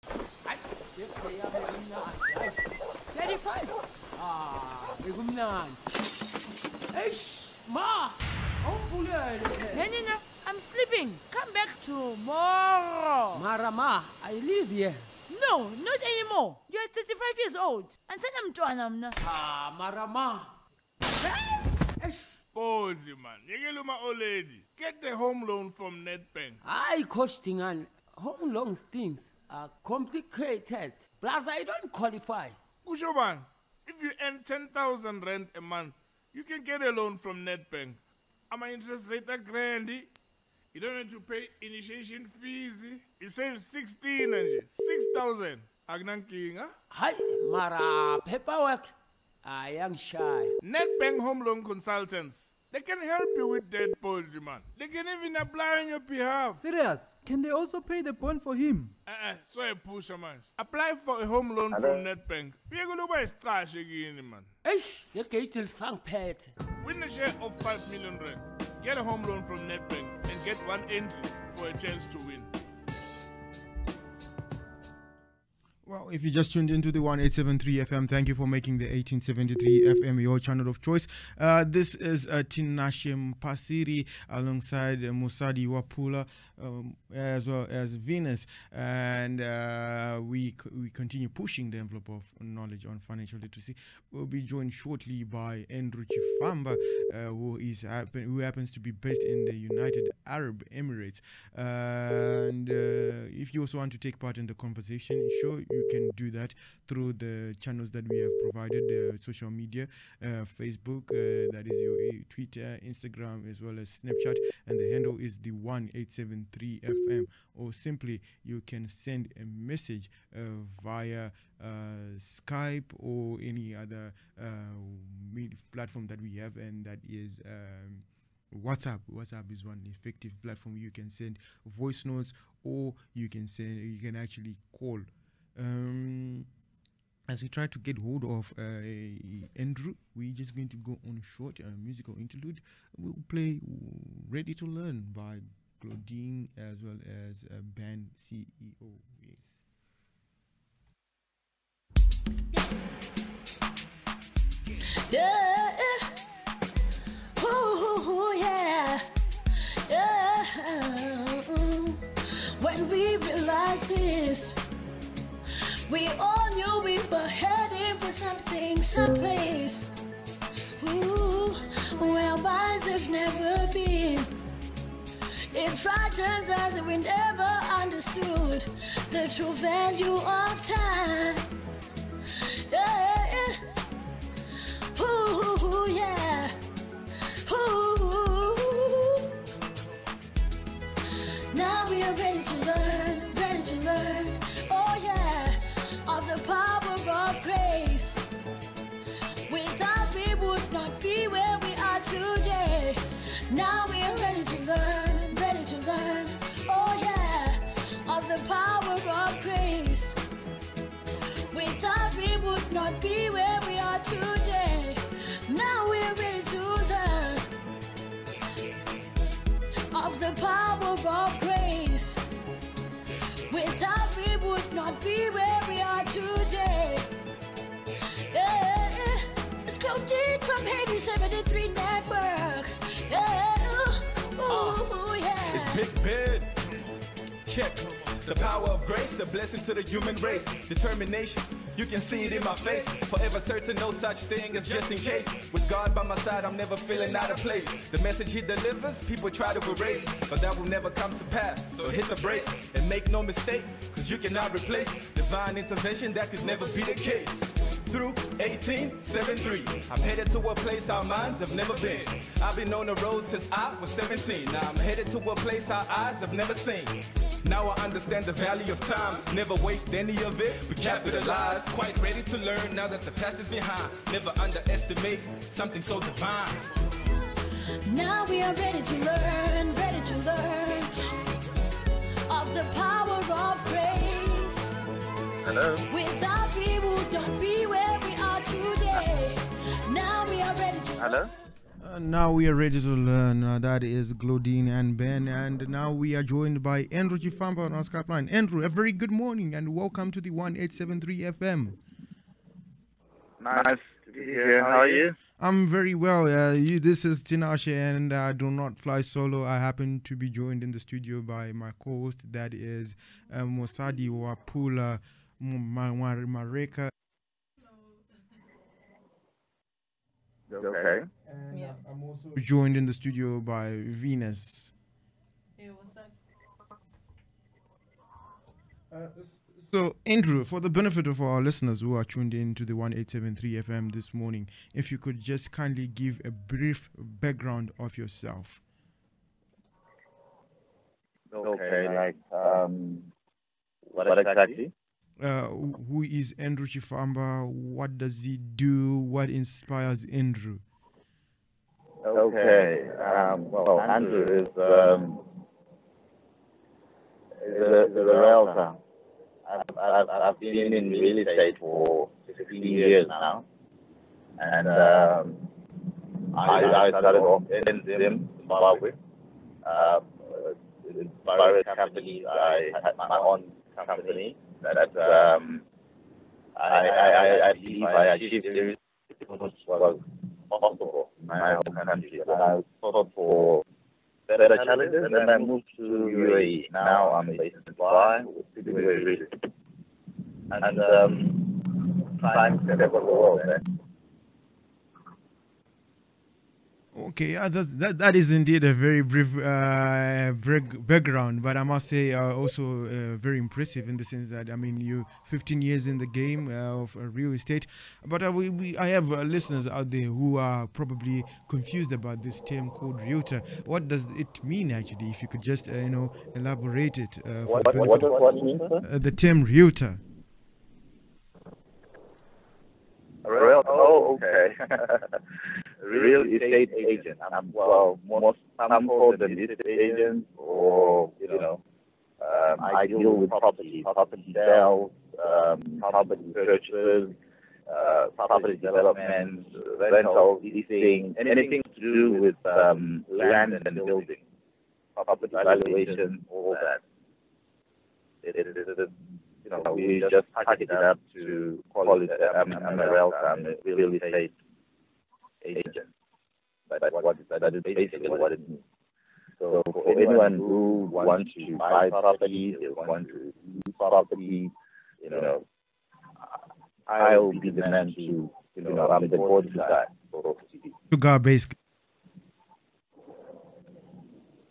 35. Bekumnandi. Eish, ma. Nina, I'm sleeping. Come back tomorrow. Mara ma, I live here. No, not anymore. You're 35 years old. And then I'm Joanna. Mara ma. Boldly, man. Yegeluma old lady. Get the home loan from Nedbank. I costing on home loan things are complicated. Plus, I don't qualify. Ushoban, if you earn 10,000 rand a month, you can get a loan from Nedbank. My interest rate are grandy. You don't need to pay initiation fees. It saves 16 and 6,000. Agnan King, huh? Hi, Mara paperwork. I am shy. Nedbank Home Loan Consultants. They can help you with that poultry, man. They can even apply on your behalf. Serious? Can they also pay the bond for him? So a pusher, man. Apply for a home loan from Nedbank. We're going to buy trash again, man. Eish, the gate is pet. Win a share of 5 million rand. Get a home loan from Nedbank and get one entry for a chance to win. Well, if you just tuned into the 1873 FM, thank you for making the 1873 FM your channel of choice. This is Tinashe Mpasiri alongside Musadi Wapula, as well as Venus, and we continue pushing the envelope of knowledge on financial literacy. We'll be joined shortly by Andrew Chifamba, who happens to be based in the United Arab Emirates. And if you also want to take part in the conversation, sure, you can do that through the channels that we have provided, social media, Facebook, that is your Twitter, Instagram, as well as Snapchat, and the handle is the 1873 FM, or simply you can send a message via Skype or any other platform that we have, and that is WhatsApp. WhatsApp is one effective platform. You can send voice notes, or you can actually call. As we try to get hold of Andrew, we're just going to go on a short musical interlude. We'll play Ready to Learn by Claudine, as well as band CEO. Yeah. Ooh, yeah. Yeah. When we realized this, we all knew we were heading for something, someplace. Ooh, where wise have never been. It frightens us that we never understood the true value of time. Yeah. Ooh, yeah. Ooh. Now we are ready to learn, oh yeah, of the power of grace. Without we would not be where we are today. Now we are ready to learn, oh yeah, of the power of grace. Without we would not be where we are today. Now we are ready to learn of the power of grace. Without we would not be where we are today. Yeah. It's Claudine from Haiti 73 Network. Yeah. Ooh, yeah. It's Big Bid. Check. The power of grace, a blessing to the human race. Determination, you can see it in my face. Forever certain, no such thing as just in case. With God by my side, I'm never feeling out of place. The message he delivers, people try to erase, but that will never come to pass. So hit the brakes and make no mistake, cause you cannot replace divine intervention. That could never be the case. Through 1873, I'm headed to a place our minds have never been. I've been on the road since I was 17. Now I'm headed to a place our eyes have never seen. Now I understand the value of time. Never waste any of it, but capitalize. Quite ready to learn now that the past is behind. Never underestimate something so divine. Now we are ready to learn of the power of grace. Hello. Without we would not be where we are today. Now we are ready to Hello. Now we are ready to learn. That is Glodine and Ben, and now we are joined by Andrew Chifamba on our Skype line. Andrew, a very good morning and welcome to the 1873 FM. Nice to be here. How are you? I'm very well. This is Tinashe, and I do not fly solo. I happen to be joined in the studio by my co-host, that is Mosadi Wapula Mareka. Okay. And I'm also joined in the studio by Venus. Hey, what's up? So, Andrew, for the benefit of our listeners who are tuned in to the 1873 FM this morning, if you could just kindly give a brief background of yourself. Okay, like, what exactly? Who is Andrew Chifamba? What does he do? What inspires Andrew? Okay, well, Andrew is a realtor. I've been in real estate for 16 years now, and I started off in Zimbabwe. In various companies, I had my own company that I believe I achieved everything was possible in my own country. And I sought for better challenges, and then I moved to UAE. Now I'm based in Dubai with UAE Real Estate. And trying to step over the world, man. Okay, that is indeed a very brief background, but I must say also very impressive in the sense that, I mean, you 15 years in the game of real estate, but I have listeners out there who are probably confused about this term called realtor. What does it mean actually? If you could just elaborate it. What does what mean, sir? The term realtor. Oh, okay. Real estate agent. Well, some call them estate agents, or I deal with property sales, property purchases, property development, rental, leasing, anything to do with land and building, property valuation, all that. We just package it up to call it I'm a realtor, I'm a real estate agent. But that is basically what it means. So for anyone who wants to buy properties, they want to use property, I'll be the man to, I'm the go-to guy. To go basically.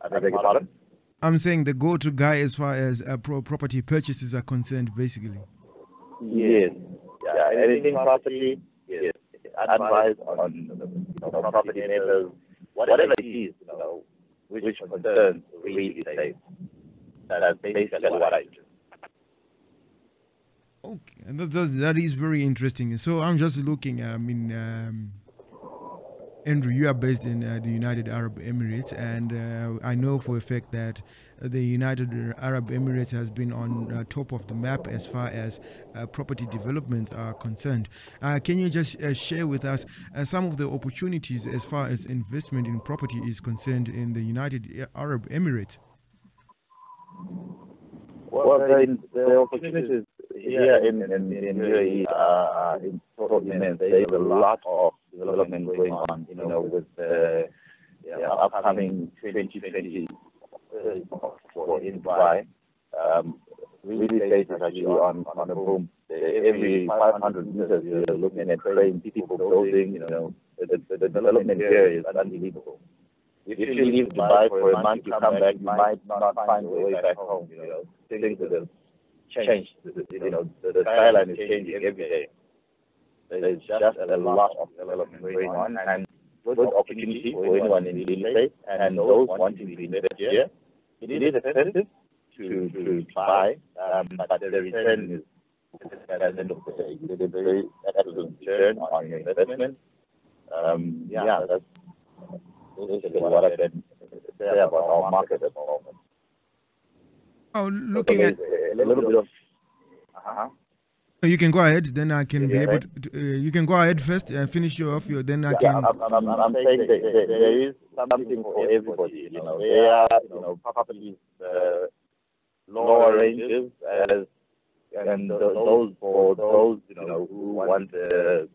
I beg your pardon? I'm saying the go-to guy as far as property purchases are concerned, basically. Yes. Yeah, anything property, yes. Advice on property matters, whatever it is, which concerns real estate. That's basically what I do. Okay, and that is very interesting. So I'm just looking, Andrew, you are based in the United Arab Emirates, and I know for a fact that the United Arab Emirates has been on top of the map as far as property developments are concerned. Can you just share with us some of the opportunities as far as investment in property is concerned in the United Arab Emirates? Well, the opportunities here in UAE are in total immense. There is a lot of development going on, with the upcoming 2020 in Dubai. Real estate is actually on the boom. Every 500 meters, you're looking at trains, people building, the development here is unbelievable. If you leave Dubai for a month, you come back, you might not find your way back home. Things have changed. The skyline is changing every day. There's just a lot of development going on, and good opportunity for anyone in real estate and those wanting to invest here. It is expensive to buy, but the return is at the end of the day. It's a very excellent return on your investment. That's basically what I can say about our market at the moment. Oh, looking at a little bit of. You can go ahead. Then I can be able to. You can go ahead first and finish you off. Then I can. I'm saying that there is something for everybody. There are properties lower ranges and those for those who want to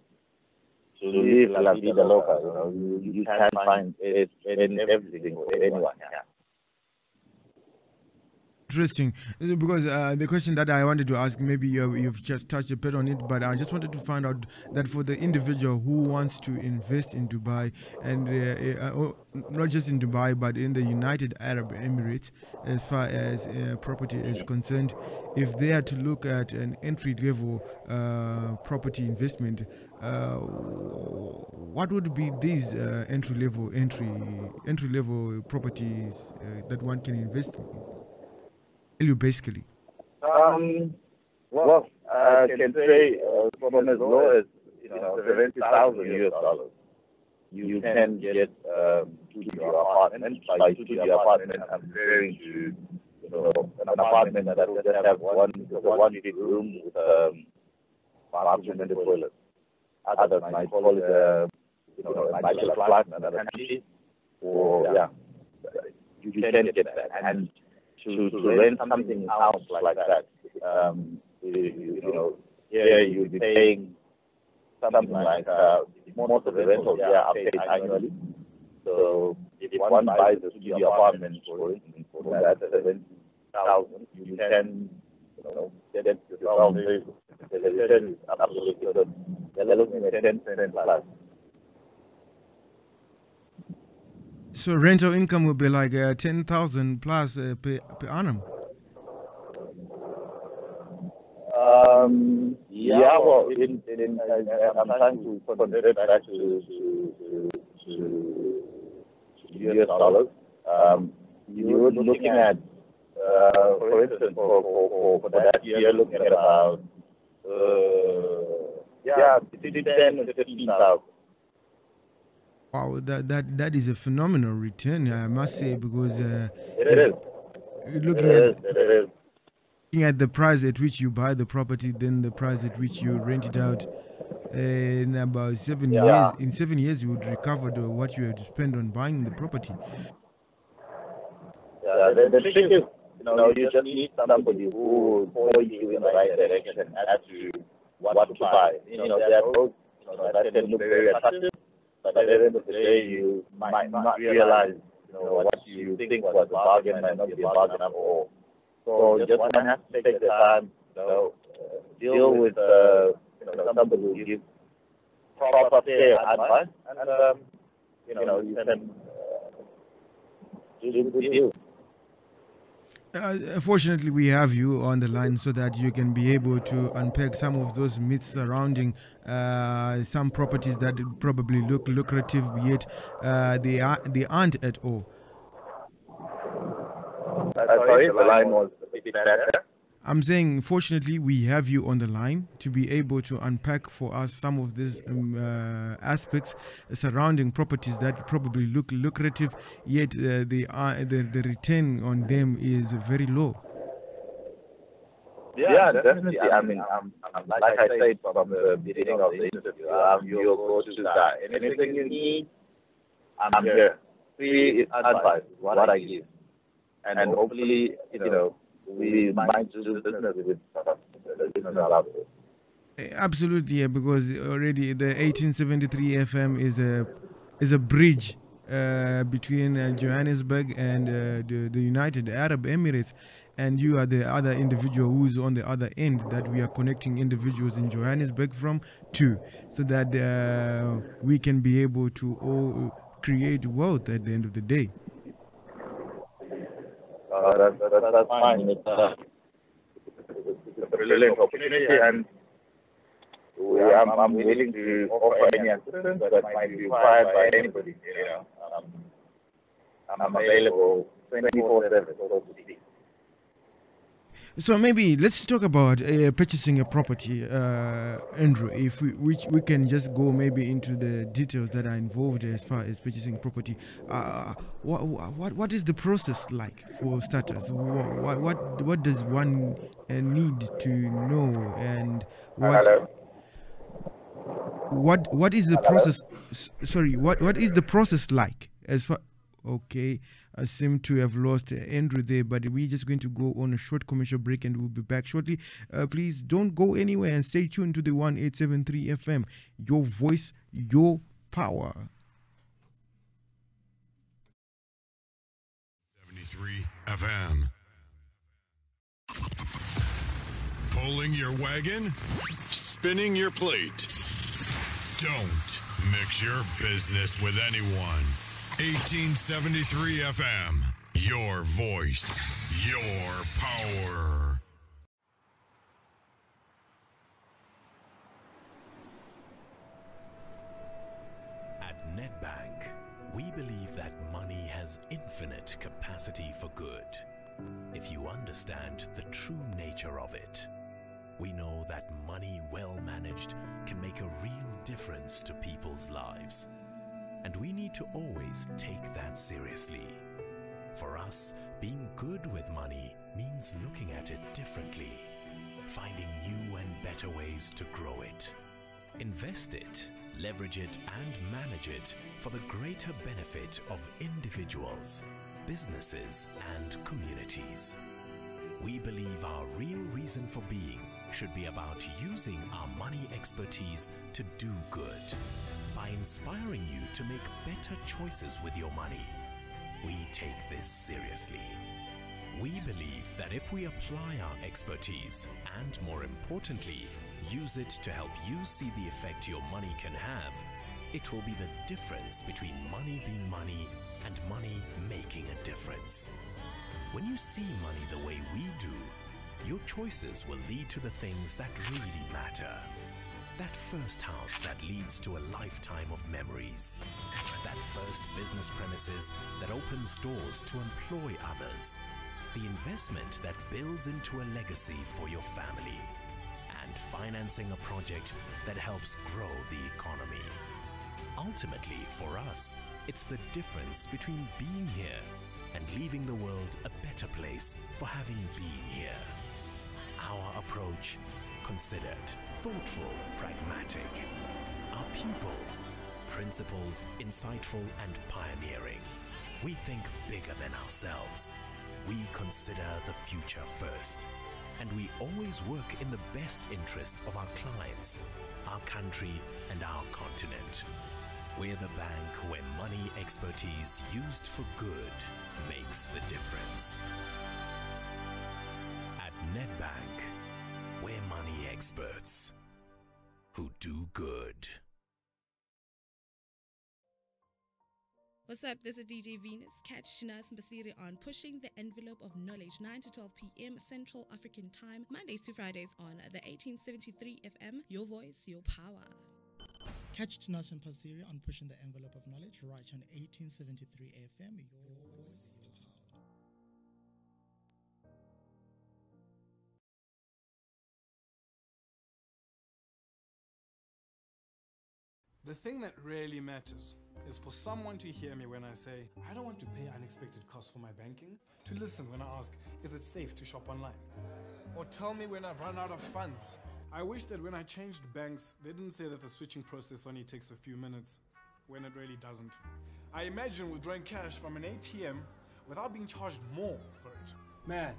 live la vida loca. You can find it in everything for anyone. Yeah. Interesting, because the question that I wanted to ask, maybe you've just touched a bit on it, but I just wanted to find out that for the individual who wants to invest in Dubai, and not just in Dubai, but in the United Arab Emirates, as far as property is concerned, if they are to look at an entry-level property investment, what would be these entry-level properties that one can invest in? Basically. Well, I can say from as low as $70,000 you can get studio apartment. By studio apartment, I'm referring to an apartment that will just have one big room with a bathroom and a toilet. Others might call it a bachelor flat in another country, or you can get that. And to rent something else like that, here you'll be paying something like most of the rentals here are paid annually. So if one buys a studio apartment, for instance, for that $70,000, you can get yourself the return is absolutely good. They're looking at 10% plus. So rental income will be like 10,000 plus per annum. Well, I'm trying to convert it back to US dollars. You were looking at, for instance, for that year, looking at about between 10 and 15,000. Wow, that is a phenomenal return, I must say, because looking at the price at which you buy the property, then the price at which you rent it out, in about 7 years, in 7 years you would recover what you had spent on buying the property. The trick is, you just need somebody who will point you in the right direction as to what to buy. There are those that can look very attractive, but at the end of the day, you might not realize, what you think was a bargain might not be a bargain at all. So you just want to have to take the time, deal with somebody who gives proper fair advice, and you can do the deal. Fortunately, we have you on the line so that you can be able to unpack some of those myths surrounding some properties that probably look lucrative, yet they aren't at all. Sorry, the line was a bit better. I'm saying, fortunately, we have you on the line to be able to unpack for us some of these aspects surrounding properties that probably look lucrative, yet the return on them is very low. Yeah, definitely. I mean, like I said from the beginning of the interview, I'm your go-to guy. Anything you need, I'm here. Free advice is what I give. And hopefully, we might do business with business out there. Absolutely, because already the 1873 FM is a bridge between Johannesburg and the United Arab Emirates, and you are the other individual who's on the other end that we are connecting individuals in Johannesburg from to, so that we can be able to all create wealth at the end of the day. That's fine. It's a brilliant opportunity, and I'm willing to offer any assistance that might be required by anybody. I'm available 24/7, so to speak. So maybe let's talk about purchasing a property, Andrew. If we can just go maybe into the details that are involved as far as purchasing property. What is the process like for starters? What does one need to know, and what is the process? Sorry, what is the process like as far? Okay, I seem to have lost Andrew there, but we're just going to go on a short commercial break and we'll be back shortly. Please don't go anywhere and stay tuned to the 1873 FM. Your voice, your power. 73 FM. Pulling your wagon, spinning your plate. Don't mix your business with anyone. 1873 FM. Your voice, your power. At Nedbank, we believe that money has infinite capacity for good. If you understand the true nature of it, we know that money well managed can make a real difference to people's lives. And we need to always take that seriously. For us, being good with money means looking at it differently, finding new and better ways to grow it. Invest it, leverage it, and manage it for the greater benefit of individuals, businesses, and communities. We believe our real reason for being should be about using our money expertise to do good, by inspiring you to make better choices with your money. We take this seriously. We believe that if we apply our expertise, and more importantly, use it to help you see the effect your money can have, it will be the difference between money being money and money making a difference. When you see money the way we do, your choices will lead to the things that really matter. That first house that leads to a lifetime of memories. That first business premises that opens doors to employ others. The investment that builds into a legacy for your family. And financing a project that helps grow the economy. Ultimately, for us, it's the difference between being here and leaving the world a better place for having been here. Our approach, considered, thoughtful, pragmatic. Our people, principled, insightful, and pioneering. We think bigger than ourselves. We consider the future first. And we always work in the best interests of our clients, our country, and our continent. We're the bank where money expertise used for good makes the difference. At Nedbank, we're money experts who do good. What's up? This is DJ Venus. Catch Shinas Mbasiri on Pushing the Envelope of Knowledge, 9 to 12 p.m. Central African Time, Mondays to Fridays on the 1873 FM. Your voice, your power. Catch Tinashe Mpasiri on Pushing the Envelope of Knowledge right on 1873 FM. Your voice, your power. The thing that really matters is for someone to hear me when I say, I don't want to pay unexpected costs for my banking, to listen when I ask, is it safe to shop online? Or tell me when I've run out of funds. I wish that when I changed banks, they didn't say that the switching process only takes a few minutes, when it really doesn't. I imagine withdrawing cash from an ATM without being charged more for it. Man,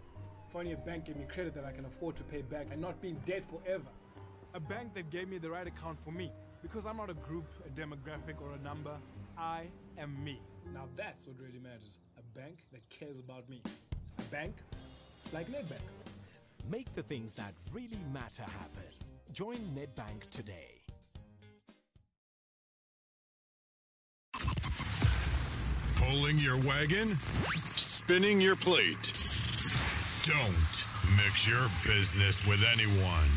if only a bank gave me credit that I can afford to pay back and not be in debt forever. A bank that gave me the right account for me. Because I'm not a group, a demographic, or a number. I am me. Now that's what really matters. A bank that cares about me. A bank like Nedbank. Make the things that really matter happen. Join Nedbank today. Pulling your wagon, spinning your plate. Don't mix your business with anyone.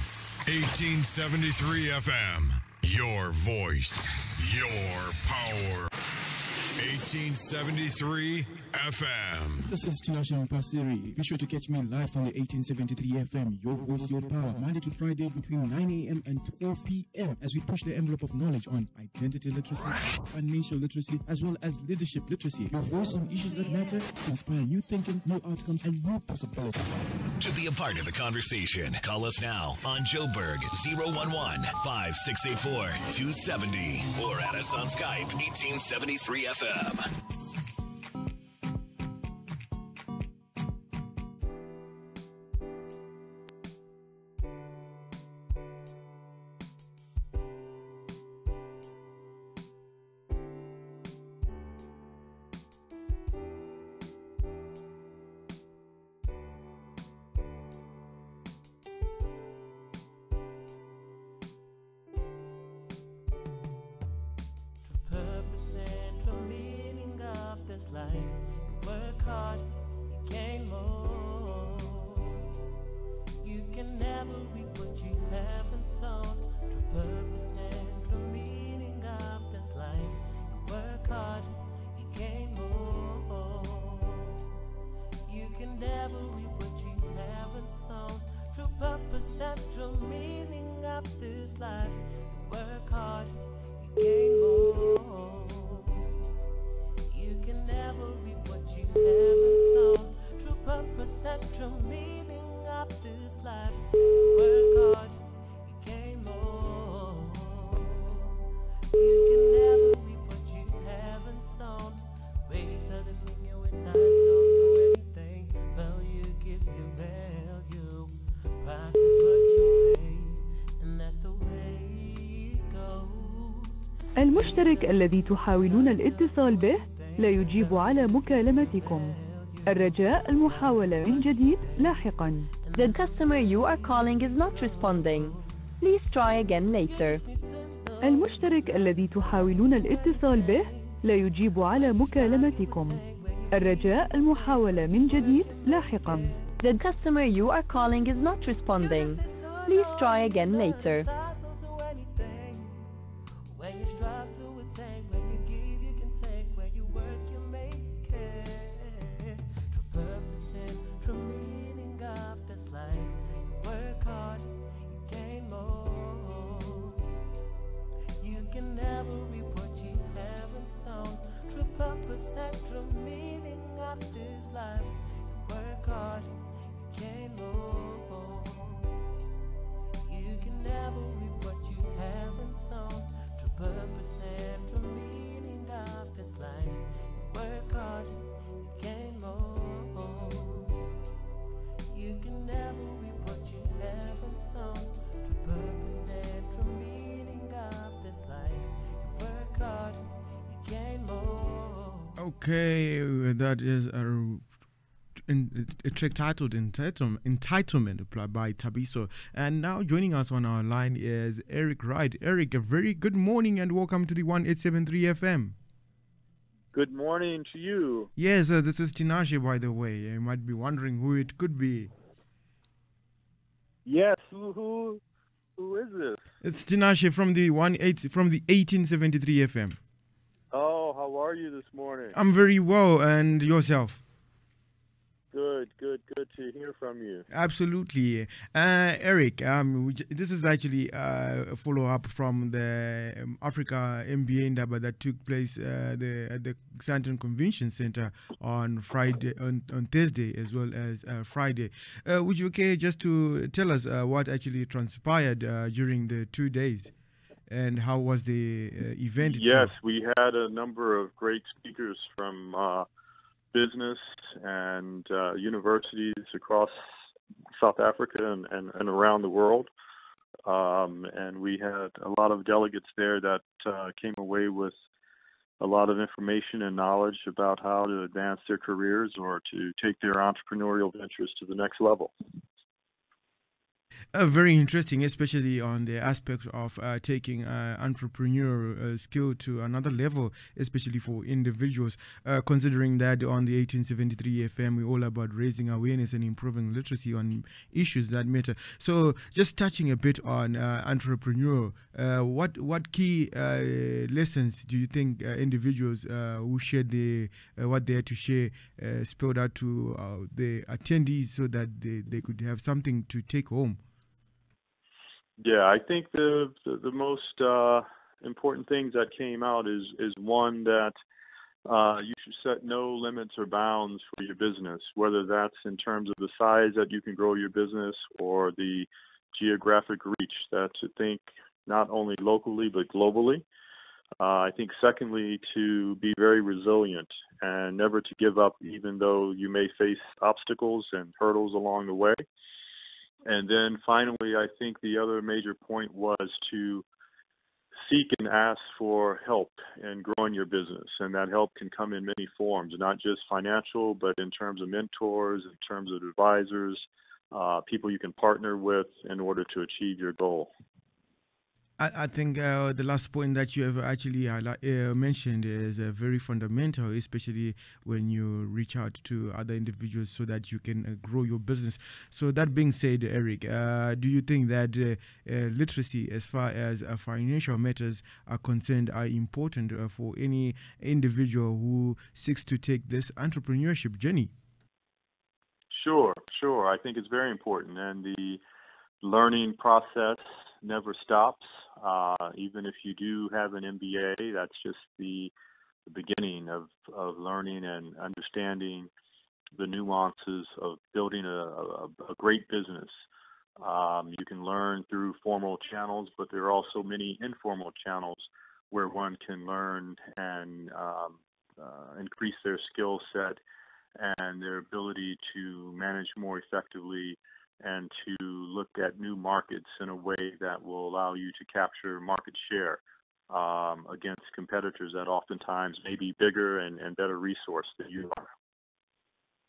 1873 FM. Your voice, your power. 1873 FM. This is Tinashe Mpasiri. Be sure to catch me live on the 1873 FM, your voice, your power, Monday to Friday between 9 a.m. and 12 p.m. as we push the envelope of knowledge on identity literacy, financial literacy, as well as leadership literacy. Your voice on issues that matter to inspire new thinking, new outcomes, and new possibilities. To be a part of the conversation, call us now on Joburg 011-5684-270 or add us on Skype 1873 FM. Purpose and the meaning of this life. You work hard, you gain more. You can never reap what you haven't sown. The purpose and the meaning of this life. You work hard, you gain more. You can never reap what you haven't sown. The purpose and the meaning of this life. You work hard, you gain more. You can never reap what you haven't sown. True purpose and true meaning of this life. You work hard, you gain more. You can never reap what you haven't sown. Race doesn't mean you're entitled to anything. Value gives you value. Price is what you pay, and that's the way it goes. المشترك الذي تحاولون الاتصال به لا يجيب على مكالمتكم. الرجاء المحاولة من جديد لاحقا. The customer you are calling is not responding. Please try again later. المشترك الذي تحاولون الاتصال به لا يجيب على مكالمتكم. الرجاء المحاولة من جديد لاحقا. The customer you are calling is not responding. Please try again later. When you strive to attain, when you give, you can take. When you work, you make it. True purpose and true meaning of this life. You work hard, you gain more. You can never reap what you haven't sown. True purpose and true meaning of this life. You work hard, you gain more. You can never reap what you haven't sown. Purpose and the meaning of this life. You work hard, you gain more. You can never reap what you haven't sown. The purpose and the meaning of this life. You work hard, you gain more. Okay, that is a track titled Entitlement by Tabiso. And now joining us on our line is Eric Wright. Eric, a very good morning and welcome to the 1873 FM. Good morning to you. Yes, this is Tinashe, by the way. You might be wondering who it could be. Yes, who is this? It's Tinashe from the 1873 FM. Oh, how are you this morning? I'm very well, and yourself? Good to hear from you. Absolutely. Eric, this is actually a follow-up from the Africa MBA Indaba that took place at the Sandton Convention Center on Friday, on Thursday as well as Friday. Would you okay just to tell us what actually transpired during the 2 days? And how was the event itself? Yes, we had a number of great speakers from business and universities across South Africa and around the world. And we had a lot of delegates there that came away with a lot of information and knowledge about how to advance their careers or to take their entrepreneurial ventures to the next level. Very interesting, especially on the aspect of taking entrepreneur skill to another level, especially for individuals. Considering that on the 1873 FM, we're all about raising awareness and improving literacy on issues that matter. So, just touching a bit on entrepreneur, what key lessons do you think individuals who share what they had to share spelled out to the attendees so that they could have something to take home? Yeah, I think the most important things that came out is one that you should set no limits or bounds for your business, whether that's in terms of the size that you can grow your business or the geographic reach. That to think not only locally but globally. I think secondly, to be very resilient and never to give up even though you may face obstacles and hurdles along the way. And then finally, I think the other major point was to seek and ask for help in growing your business. And that help can come in many forms, not just financial, but in terms of mentors, in terms of advisors, people you can partner with in order to achieve your goal. I think the last point that you have actually mentioned is very fundamental, especially when you reach out to other individuals so that you can grow your business. So that being said, Eric, do you think that literacy as far as financial matters are concerned are important for any individual who seeks to take this entrepreneurship journey? Sure. I think it's very important. And the learning process never stops. Even if you do have an MBA, that's just the beginning of learning and understanding the nuances of building a great business. You can learn through formal channels, but there are also many informal channels where one can learn and increase their skill set and their ability to manage more effectively and to look at new markets in a way that will allow you to capture market share against competitors that oftentimes may be bigger and better resourced than you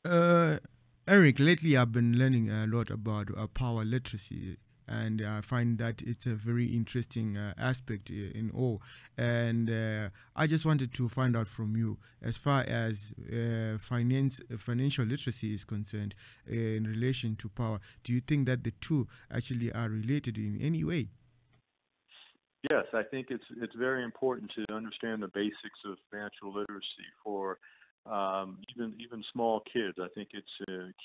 are. Eric, lately I've been learning a lot about power literacy, and I find that it's a very interesting aspect in all. And I just wanted to find out from you, as far as financial literacy is concerned, in relation to power, do you think that the two actually are related in any way? Yes, I think it's very important to understand the basics of financial literacy for even small kids. I think it's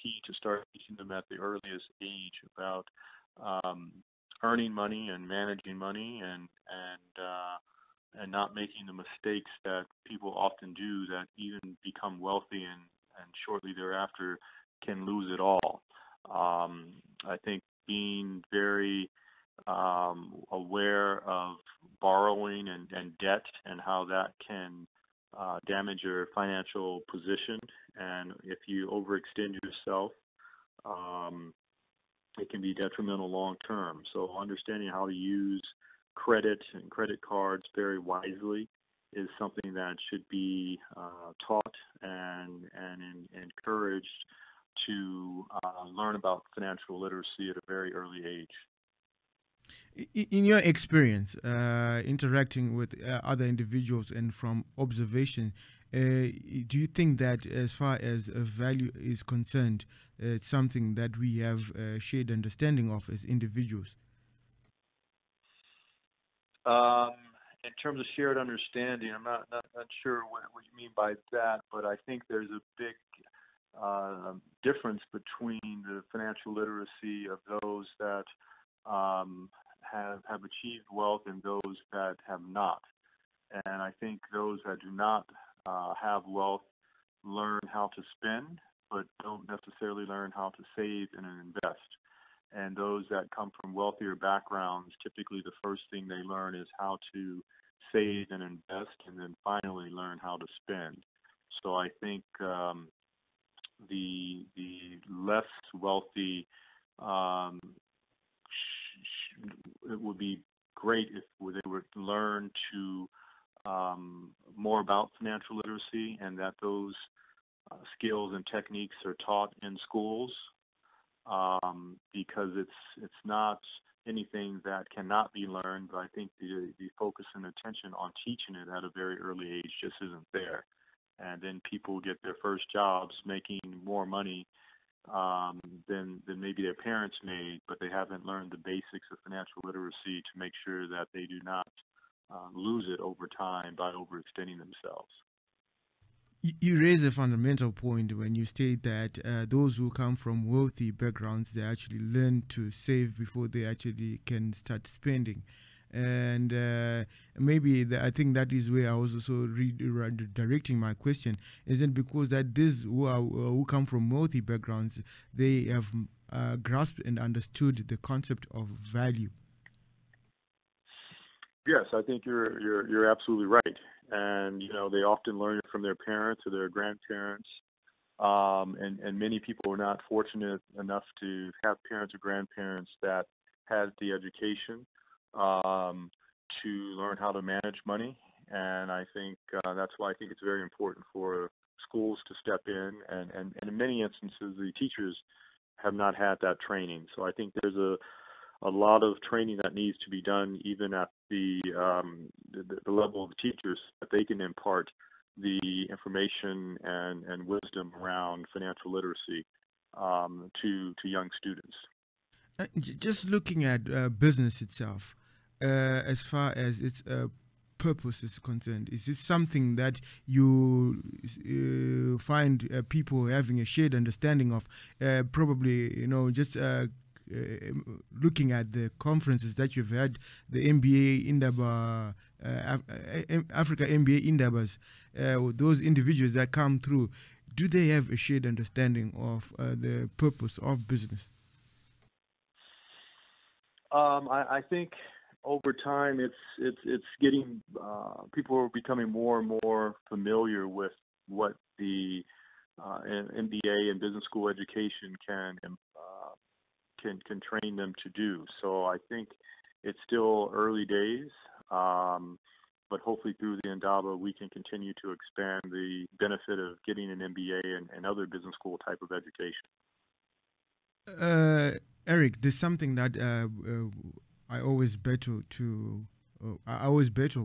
key to start teaching them at the earliest age about earning money and managing money and not making the mistakes that people often do that even become wealthy and shortly thereafter can lose it all. I think being very aware of borrowing and debt and how that can damage your financial position, and if you overextend yourself, it can be detrimental long term. So understanding how to use credit and credit cards very wisely is something that should be taught and encouraged to learn about financial literacy at a very early age. In your experience, interacting with other individuals and from observation, do you think that as far as value is concerned, it's something that we have a shared understanding of as individuals? In terms of shared understanding, I'm not sure what you mean by that, but I think there's a big difference between the financial literacy of those that have achieved wealth and those that have not. And I think those that do not have wealth learn how to spend, but don't necessarily learn how to save and invest. And those that come from wealthier backgrounds, typically the first thing they learn is how to save and invest, and then finally learn how to spend. So I think the less wealthy, it would be great if they would learn to more about financial literacy, and that those skills and techniques are taught in schools. because it's not anything that cannot be learned, but I think the focus and attention on teaching it at a very early age just isn't there. And then people get their first jobs making more money than maybe their parents made, but they haven't learned the basics of financial literacy to make sure that they do not lose it over time by overextending themselves. You raise a fundamental point when you state that those who come from wealthy backgrounds, they actually learn to save before they actually can start spending. And maybe I think that is where I was also directing my question. Is it because that these who come from wealthy backgrounds, they have grasped and understood the concept of value? Yes, I think you're absolutely right. And they often learn it from their parents or their grandparents. And many people are not fortunate enough to have parents or grandparents that had the education to learn how to manage money. And I think that's why I think it's very important for schools to step in. And in many instances, the teachers have not had that training. So I think there's a lot of training that needs to be done even at the level of the teachers, that they can impart the information and wisdom around financial literacy to young students. Just looking at business itself, as far as its purpose is concerned, is it something that you find people having a shared understanding of? Probably, just looking at the conferences that you've had, the MBA Indaba, Africa MBA Indabas, those individuals that come through, do they have a shared understanding of the purpose of business? I think over time it's getting people are becoming more and more familiar with what the MBA and business school education can train them to do. So I think it's still early days, but hopefully through the Indaba we can continue to expand the benefit of getting an MBA and other business school type of education. Eric, there's something that I always battle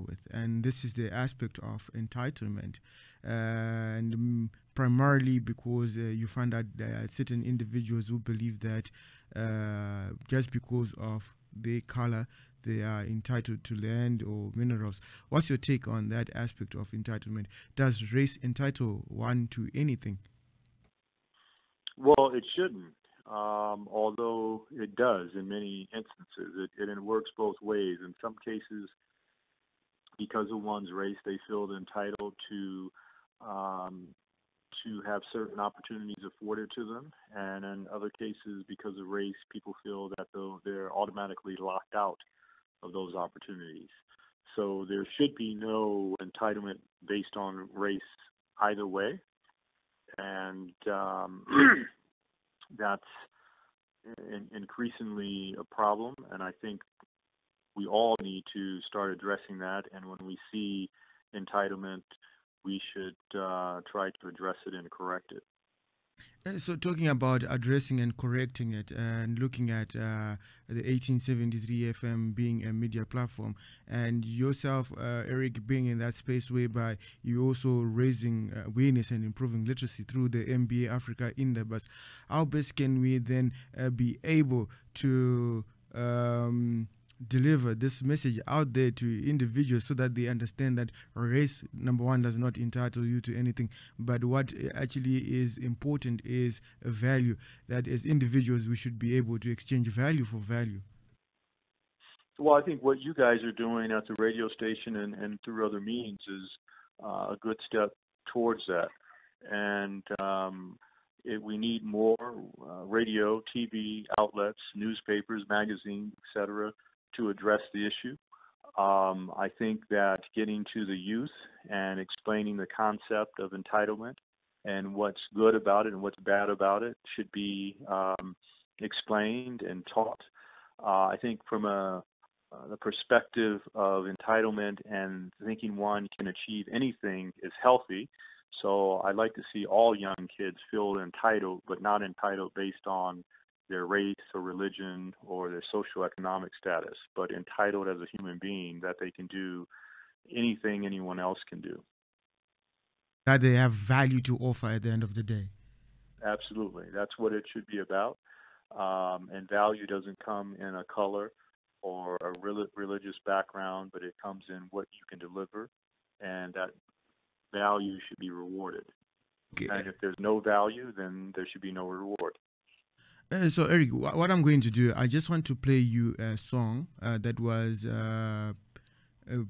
with, and this is the aspect of entitlement, and primarily because you find that there are certain individuals who believe that just because of their color they are entitled to land or minerals. What's your take on that aspect of entitlement? Does race entitle one to anything? Well, it shouldn't. Although it does in many instances. It works both ways. In some cases, because of one's race, they feel entitled to have certain opportunities afforded to them. And in other cases, because of race, people feel that they're automatically locked out of those opportunities. So there should be no entitlement based on race either way. And that's increasingly a problem, and I think we all need to start addressing that. And when we see entitlement, we should try to address it and correct it. So talking about addressing and correcting it, and looking at the 1873 FM being a media platform, and yourself, Eric, being in that space whereby you also raising awareness and improving literacy through the MBA Africa Indabas, how best can we then be able to deliver this message out there to individuals so that they understand that race, number one, does not entitle you to anything, but what actually is important is a value, that as individuals we should be able to exchange value for value? Well, I think what you guys are doing at the radio station and through other means is a good step towards that. And we need more radio, TV outlets, newspapers, magazines, etc., to address the issue. I think that getting to the youth and explaining the concept of entitlement and what's good about it and what's bad about it should be explained and taught. I think from the perspective of entitlement and thinking one can achieve anything is healthy. So I'd like to see all young kids feel entitled, but not entitled based on their race or religion or their socioeconomic status, but entitled as a human being that they can do anything anyone else can do. That they have value to offer at the end of the day. Absolutely. That's what it should be about. And value doesn't come in a color or a religious background, but it comes in what you can deliver, and that value should be rewarded. Okay. And if there's no value, then there should be no reward. So, Eric, what I'm going to do, I just want to play you a song that was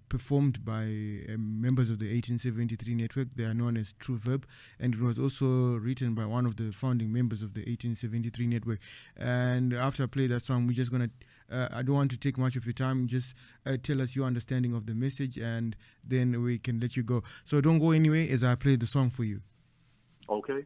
performed by members of the 1873 network. They are known as True Verb, and it was also written by one of the founding members of the 1873 network. And after I play that song, we're just going to, I don't want to take much of your time, just tell us your understanding of the message, and then we can let you go. So don't go anywhere as I play the song for you. Okay.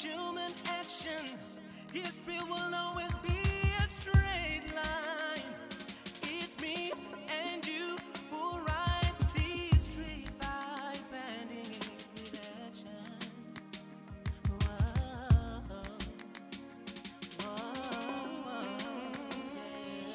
Human action, history will always be a straight line. It's me and you who write history by bending it with action. Whoa, whoa, whoa, yeah.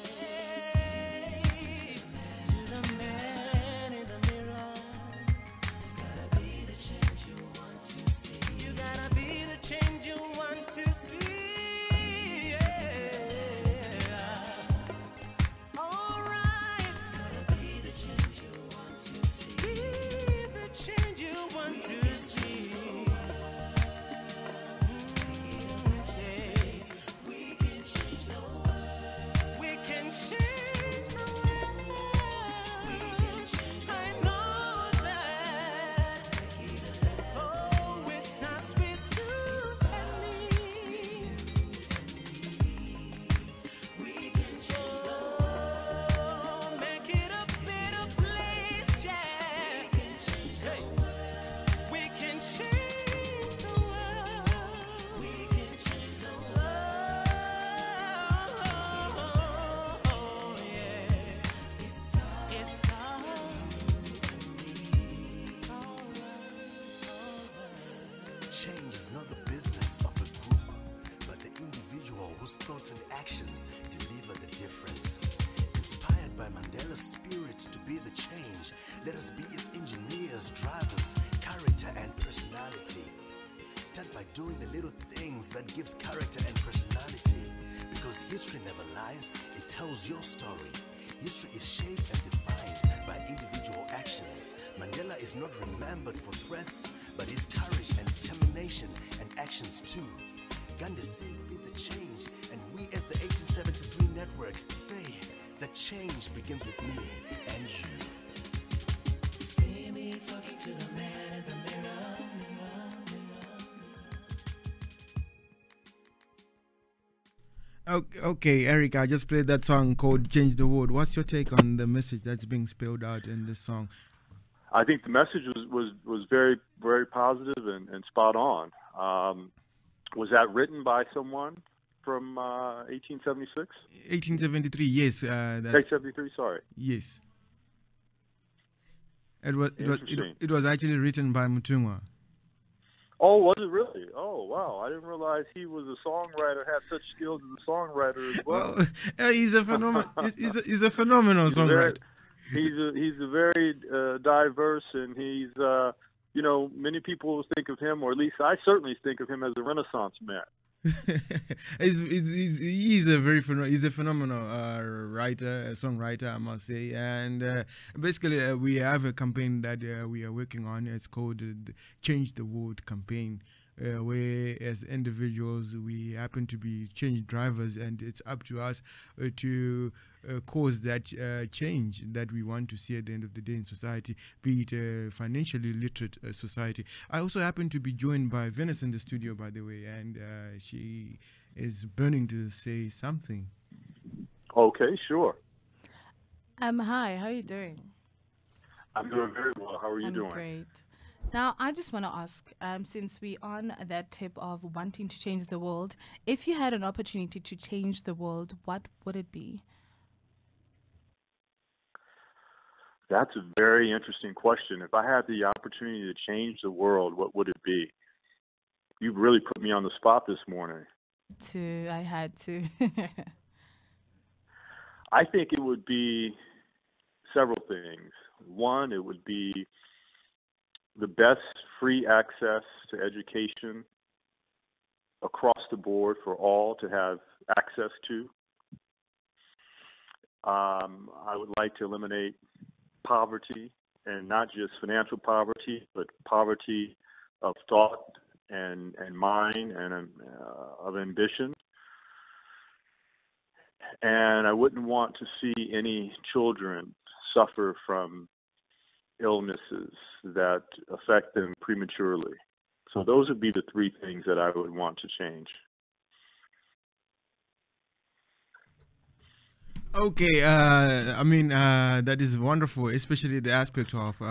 not the business of a group, but the individual whose thoughts and actions deliver the difference. Inspired by Mandela's spirit to be the change, let us be his engineers, drivers, character and personality. Start by doing the little things that gives character and personality, because history never lies, it tells your story. History is shaped and defined by individual actions. Mandela is not remembered for threats, but his courage and determination and actions too. Gandhi said, be the change, and we as the 1873 network say, the change begins with me and you. See me talking to the man in the mirror, Okay, Eric, I just played that song called Change the World. What's your take on the message that's being spelled out in this song? I think the message was very, very positive and spot on. Was that written by someone from 1876? 1873, yes. That's 1873, sorry. Yes. It was actually written by Mutumwa. Oh, was it really? Oh, wow. I didn't realize he was a songwriter, had such skills as a songwriter as well. He's a phenomenal he's a phenomenal songwriter. He's a very diverse, and he's, many people think of him, or at least I certainly think of him as a Renaissance man. He's a phenomenal writer, a songwriter, I must say. And basically, we have a campaign that we are working on. It's called the Change the World campaign, where as individuals we happen to be change drivers, and it's up to us to cause that change that we want to see at the end of the day in society, be it a financially literate society. I also happen to be joined by Venice in the studio, by the way, and she is burning to say something. Okay, sure. Hi, how are you doing? I'm doing very well. How are you doing? Great. Now, I just want to ask, since we're on that tip of wanting to change the world, if you had an opportunity to change the world, what would it be? That's a very interesting question. If I had the opportunity to change the world, what would it be? You really put me on the spot this morning. I had to. I think it would be several things. One, it would be the best free access to education across the board for all to have access to. I would like to eliminate poverty, and not just financial poverty, but poverty of thought and mind and of ambition. And I wouldn't want to see any children suffer from illnesses that affect them prematurely. So those would be the three things that I would want to change. Okay, that is wonderful, especially the aspect of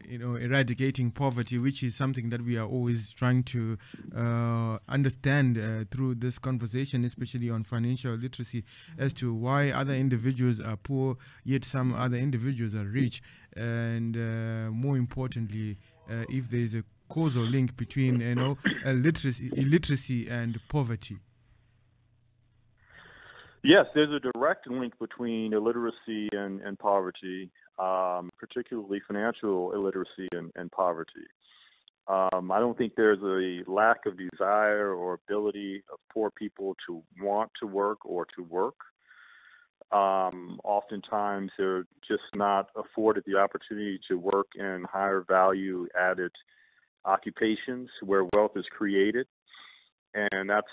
eradicating poverty, which is something that we are always trying to understand through this conversation, especially on financial literacy, as to why other individuals are poor, yet some other individuals are rich, and more importantly, if there is a causal link between illiteracy and poverty. Yes, there's a direct link between illiteracy and poverty, particularly financial illiteracy and poverty. I don't think there's a lack of desire or ability of poor people to want to work or to work. Oftentimes, they're just not afforded the opportunity to work in higher value added occupations where wealth is created. And that's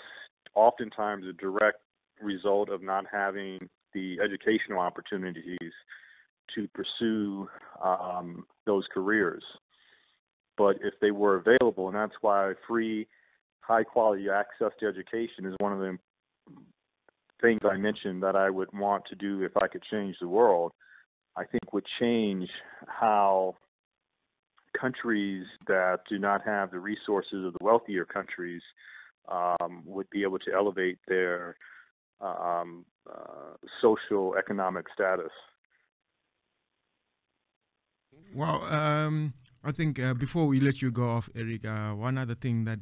oftentimes a direct result of not having the educational opportunities to pursue those careers. But if they were available, and that's why free, high-quality access to education is one of the things I mentioned that I would want to do if I could change the world, I think would change how countries that do not have the resources of the wealthier countries would be able to elevate their social economic status. Well, I think before we let you go off, Eric, one other thing that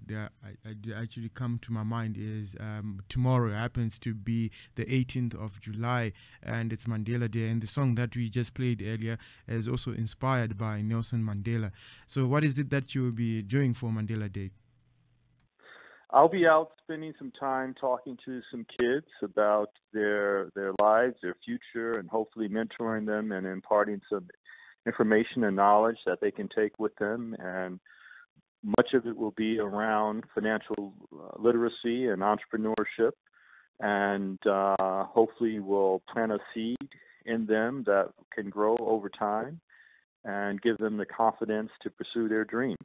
actually come to my mind is tomorrow happens to be the 18th of July, and it's Mandela Day. And the song that we just played earlier is also inspired by Nelson Mandela. So what is it that you will be doing for Mandela Day? I'll be out spending some time talking to some kids about their lives, their future, and hopefully mentoring them and imparting some information and knowledge that they can take with them. And much of it will be around financial literacy and entrepreneurship. And hopefully we'll plant a seed in them that can grow over time and give them the confidence to pursue their dreams.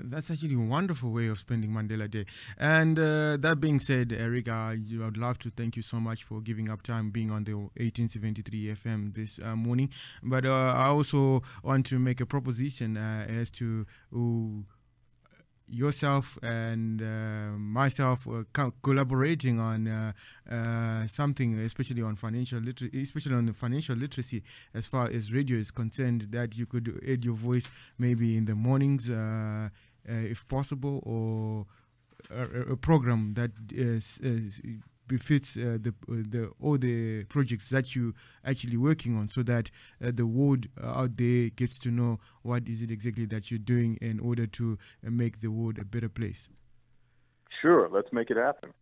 That's actually a wonderful way of spending Mandela Day. And that being said, Eric, I would love to thank you so much for giving up time being on the 1873 FM this morning. But I also want to make a proposition as to yourself and myself collaborating on something, especially on financial literacy, especially on the financial literacy as far as radio is concerned, that you could add your voice maybe in the mornings if possible, or a program that befits all the projects that you actually working on, so that the world out there gets to know what is it exactly that you're doing in order to make the world a better place. Sure, let's make it happen.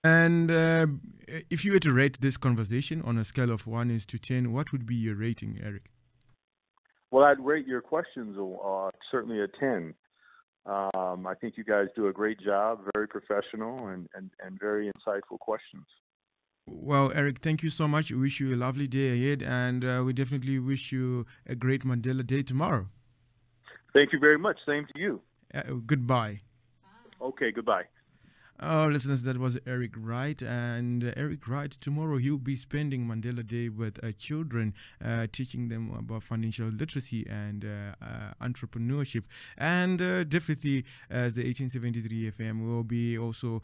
And if you were to rate this conversation on a scale of 1 to 10, what would be your rating, Eric? Well, I'd rate your questions certainly a 10. I think you guys do a great job, very professional and very insightful questions. Well, Eric, thank you so much. We wish you a lovely day ahead, and we definitely wish you a great Mandela Day tomorrow. Thank you very much. Same to you. Goodbye. Okay, goodbye. Listeners, that was Eric Wright. And Eric Wright, tomorrow he'll be spending Mandela Day with children, teaching them about financial literacy and entrepreneurship. And definitely, as the 1873 FM, will be also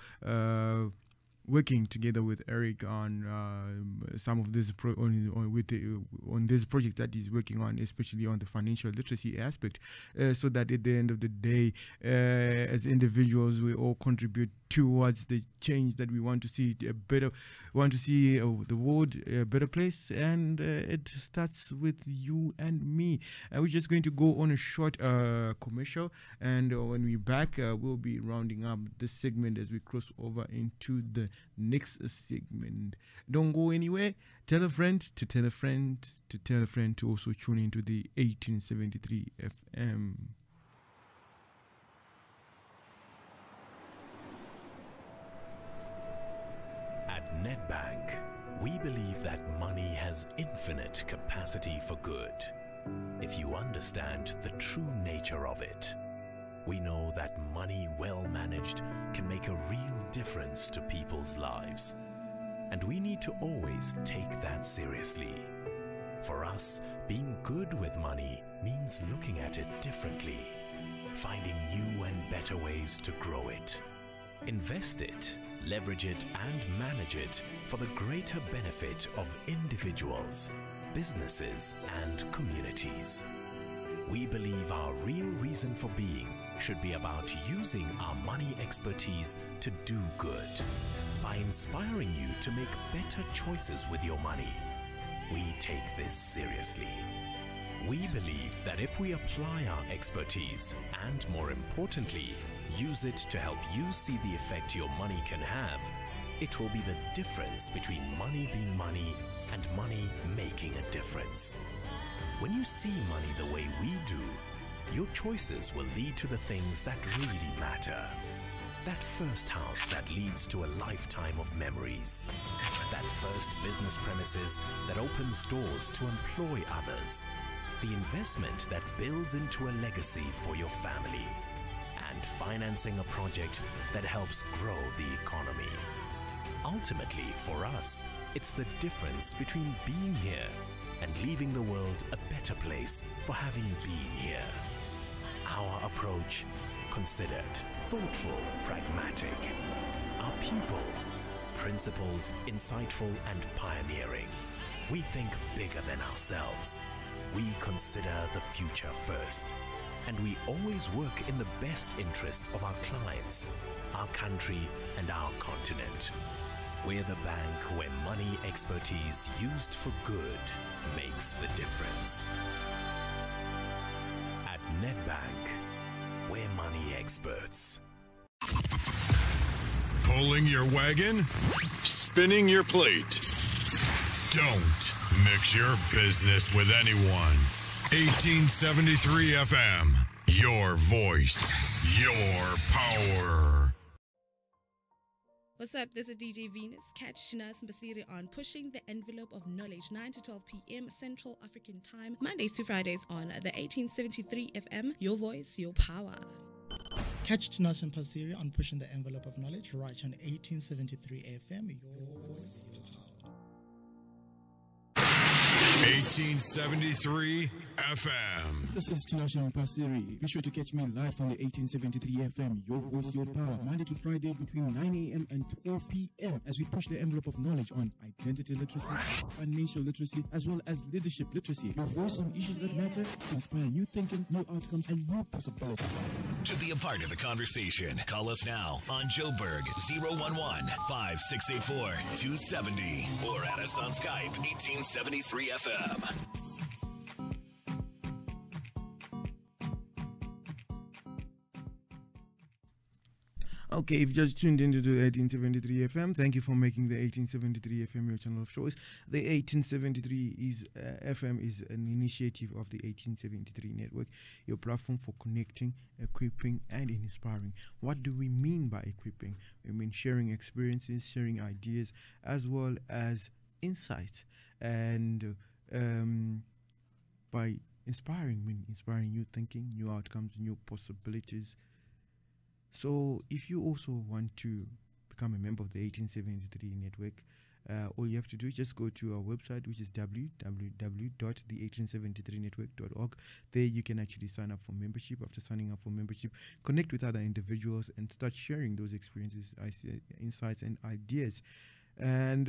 working together with Eric on some of this on this project that he's working on, especially on the financial literacy aspect, so that at the end of the day, as individuals, we all contribute towards the change that we want to see. The world a better place, and it starts with you and me. We're just going to go on a short commercial, and when we're back, we'll be rounding up this segment as we cross over into the next segment. Don't go anywhere. Tell a friend to tell a friend to tell a friend to also tune into the 1873 FM. At Nedbank, we believe that money has infinite capacity for good. If you understand the true nature of it, we know that money well managed can make a real difference to people's lives. And we need to always take that seriously. For us, being good with money means looking at it differently, finding new and better ways to grow it. Invest it, leverage it, and manage it for the greater benefit of individuals, businesses, and communities. We believe our real reason for being should be about using our money expertise to do good. By inspiring you to make better choices with your money, we take this seriously. We believe that if we apply our expertise, and more importantly, use it to help you see the effect your money can have, it will be the difference between money being money and money making a difference. When you see money the way we do, your choices will lead to the things that really matter. That first house that leads to a lifetime of memories. That first business premises that opens doors to employ others. The investment that builds into a legacy for your family. And financing a project that helps grow the economy. Ultimately, for us, it's the difference between being here and leaving the world a better place for having been here. Our approach, considered, thoughtful, pragmatic. Our people, principled, insightful, and pioneering. We think bigger than ourselves. We consider the future first. And we always work in the best interests of our clients, our country, and our continent. We're the bank where money expertise used for good makes the difference. At Nedbank, we're money experts. Pulling your wagon? Spinning your plate? Don't mix your business with anyone. 1873 FM, your voice, your power. What's up? This is DJ Venus. Catch Shinas Mbasiri on Pushing the Envelope of Knowledge, 9 to 12 p.m. Central African Time, Mondays to Fridays on the 1873 FM, your voice, your power. Catch Tinas and Pasiri on Pushing the Envelope of Knowledge right on 1873 FM, your voice, your power. 1873 FM. This is Tinashe Pasiri. Be sure to catch me live on the 1873 FM, your voice, your power, Monday to Friday between 9 a.m. and 12 p.m. as we push the envelope of knowledge on identity literacy, financial literacy, as well as leadership literacy. Your voice on issues that matter to inspire new thinking, new outcomes, and new possibilities. To be a part of the conversation, call us now on Joburg 011-5684-270 or add us on Skype 1873 FM. Okay, if you just tuned into the 1873 FM, thank you for making the 1873 FM your channel of choice. The 1873 FM is an initiative of the 1873 network, your platform for connecting, equipping, and inspiring. What do we mean by equipping? We mean sharing experiences, sharing ideas, as well as insights, and by inspiring new thinking, new outcomes, new possibilities. So if you also want to become a member of the 1873 network, all you have to do is just go to our website, which is www.the1873network.org. There you can actually sign up for membership. After signing up for membership, connect with other individuals and start sharing those experiences, insights, and ideas. And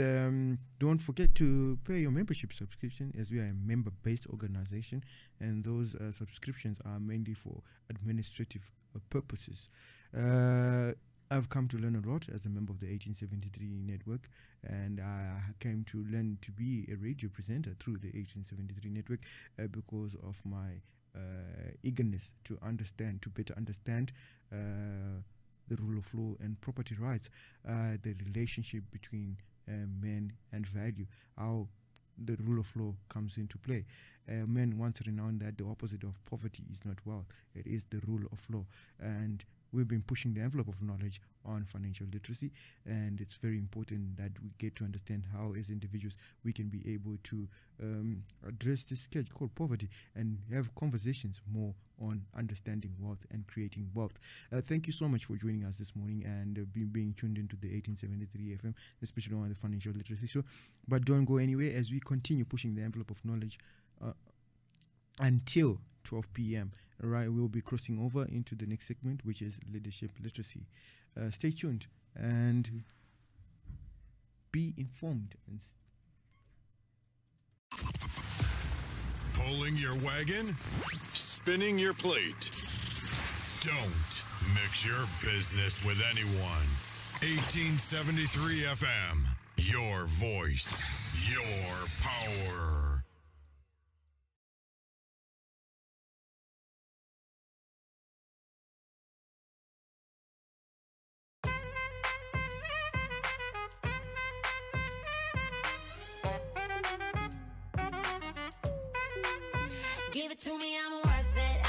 don't forget to pay your membership subscription, as we are a member-based organization, and those subscriptions are mainly for administrative purposes. I've come to learn a lot as a member of the 1873 network, and I came to learn to be a radio presenter through the 1873 network because of my eagerness to better understand the rule of law and property rights, the relationship between men and value, how the rule of law comes into play. Men once renowned that the opposite of poverty is not wealth, it is the rule of law. And we've been pushing the envelope of knowledge on financial literacy, and it's very important that we get to understand how, as individuals, we can be able to address this scourge called poverty and have conversations more on understanding wealth and creating wealth. Thank you so much for joining us this morning and being tuned into the 1873 FM, especially on the financial literacy show. But don't go anywhere as we continue pushing the envelope of knowledge until 12 p.m. Right, we'll be crossing over into the next segment, which is leadership literacy. Stay tuned and be informed. Pulling your wagon? Spinning your plate? Don't mix your business with anyone. 1873 FM, your voice, your power. Give it to me, I'm worth it.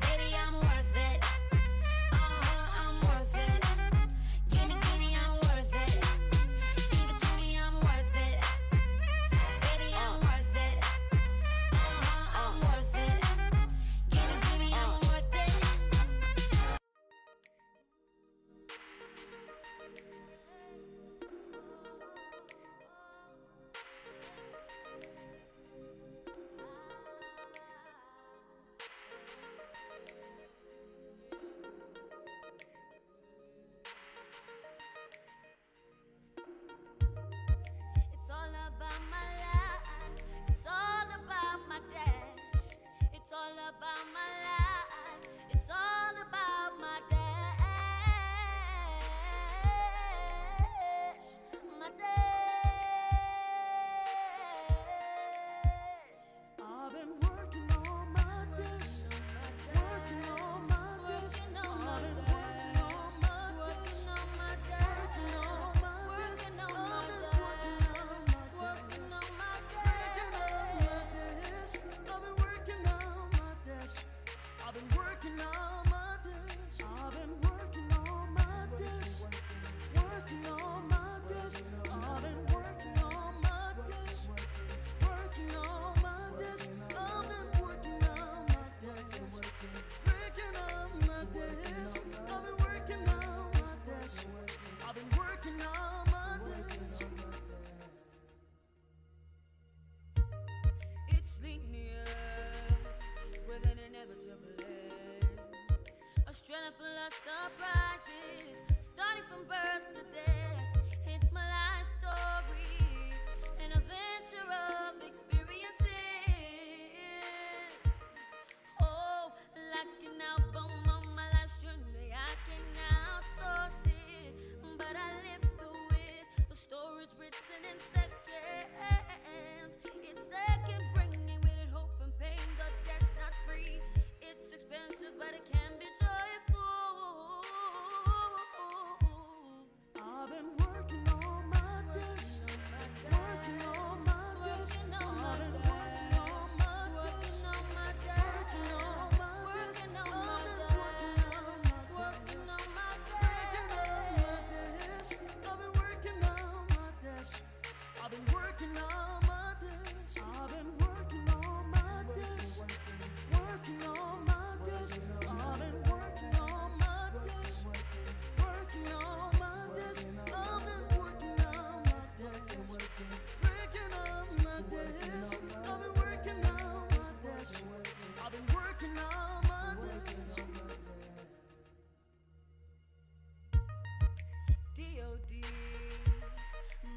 Baby, I'm worth it. I'm worth it. Give me, I'm worth it. Give it to me, I'm worth it. Baby, I'm worth it. I'm worth it. Give me, I'm worth it. It's all about my life. life full of surprises, starting from birth to death. It's my life story, an adventure of experiences. Oh, like an album of my life's journey, I can outsource it, but I live through it. The story's written in seconds. It's second bringing with it hope and pain. The debt's not free. It's expensive, but it can be joyful. I've been working on my days, working on my days. I've been working on my days, working on my days. I've been working on my days, I've been working on my days. I've been working on my days, I've been working on my days, working on my days. I've been working on my days, working on my days. I've been working on my days, working on my days. I've been working on my days, I've been working on my days. DOD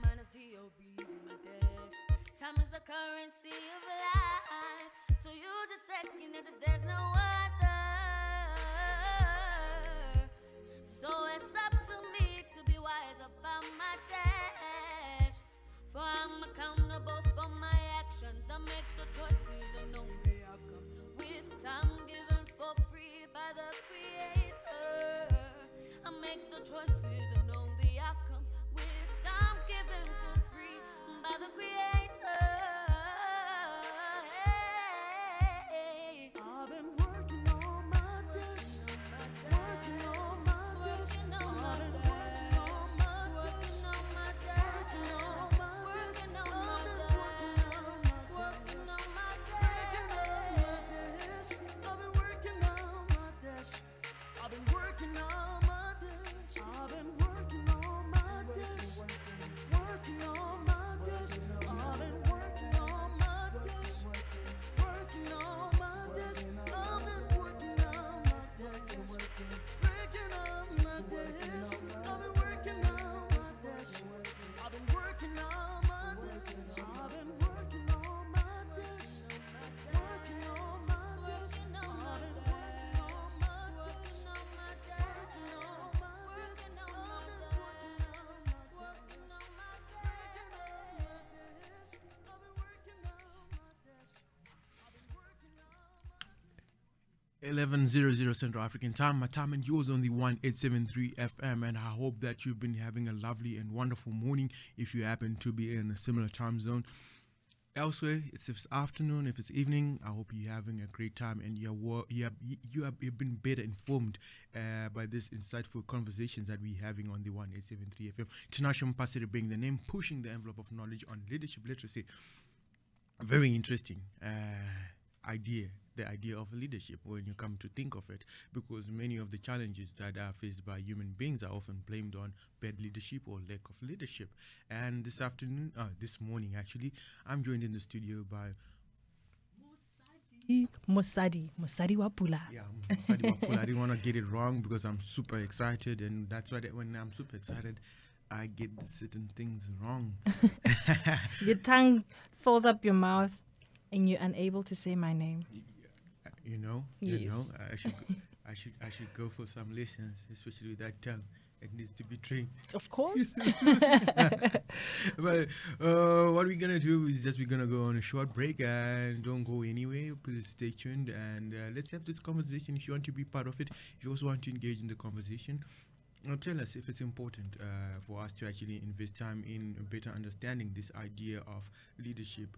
minus DOB's in my dash. Time is the currency of life, so use a second as if there's no other. So it's up to me to be wise about my dash, for I'm accountable for my actions. I make the choices and know the outcomes, with time given for free by the Creator. I make the choices and know the outcomes, with time given for free by the Creator. Hey. I've been working on my days, working on my days. I've been working on my days, working on my days. I've been working on my days, I've been working on my days. I've been working on my days, I've been working on my days, working on my days. I've been working on my days, working on my days. I've been working on my days, working on my days. I've been working on my days, I've been working on my days. I've been working on my days, working on my days. I've been working on my days, working on my days. I've been working on my days, I've been working on my days. 11:00 Central African Time. My time and yours on the 1873 FM, and I hope that you've been having a lovely and wonderful morning if you happen to be in a similar time zone. Elsewhere, if it's afternoon, if it's evening, I hope you're having a great time and you've been better informed by this insightful conversations that we're having on the 1873 FM. Tinashe Mpasire being the name, pushing the envelope of knowledge on leadership literacy. Very interesting idea, the idea of leadership when you come to think of it, because many of the challenges that are faced by human beings are often blamed on bad leadership or lack of leadership. And this morning actually, I'm joined in the studio by Musadi Wapula. Yeah, Musadi Wapula. I didn't want to get it wrong because I'm super excited, and that's why when I'm super excited, I get certain things wrong. Your tongue fills up your mouth and you're unable to say my name. You know, Yes. I should go for some lessons, especially with that tongue. It needs to be trained. Of course. But what we're gonna do is we're gonna go on a short break, and don't go anywhere. Please stay tuned, and let's have this conversation. If you want to be part of it, if you also want to engage in the conversation, tell us if it's important for us to actually invest time in better understanding this idea of leadership,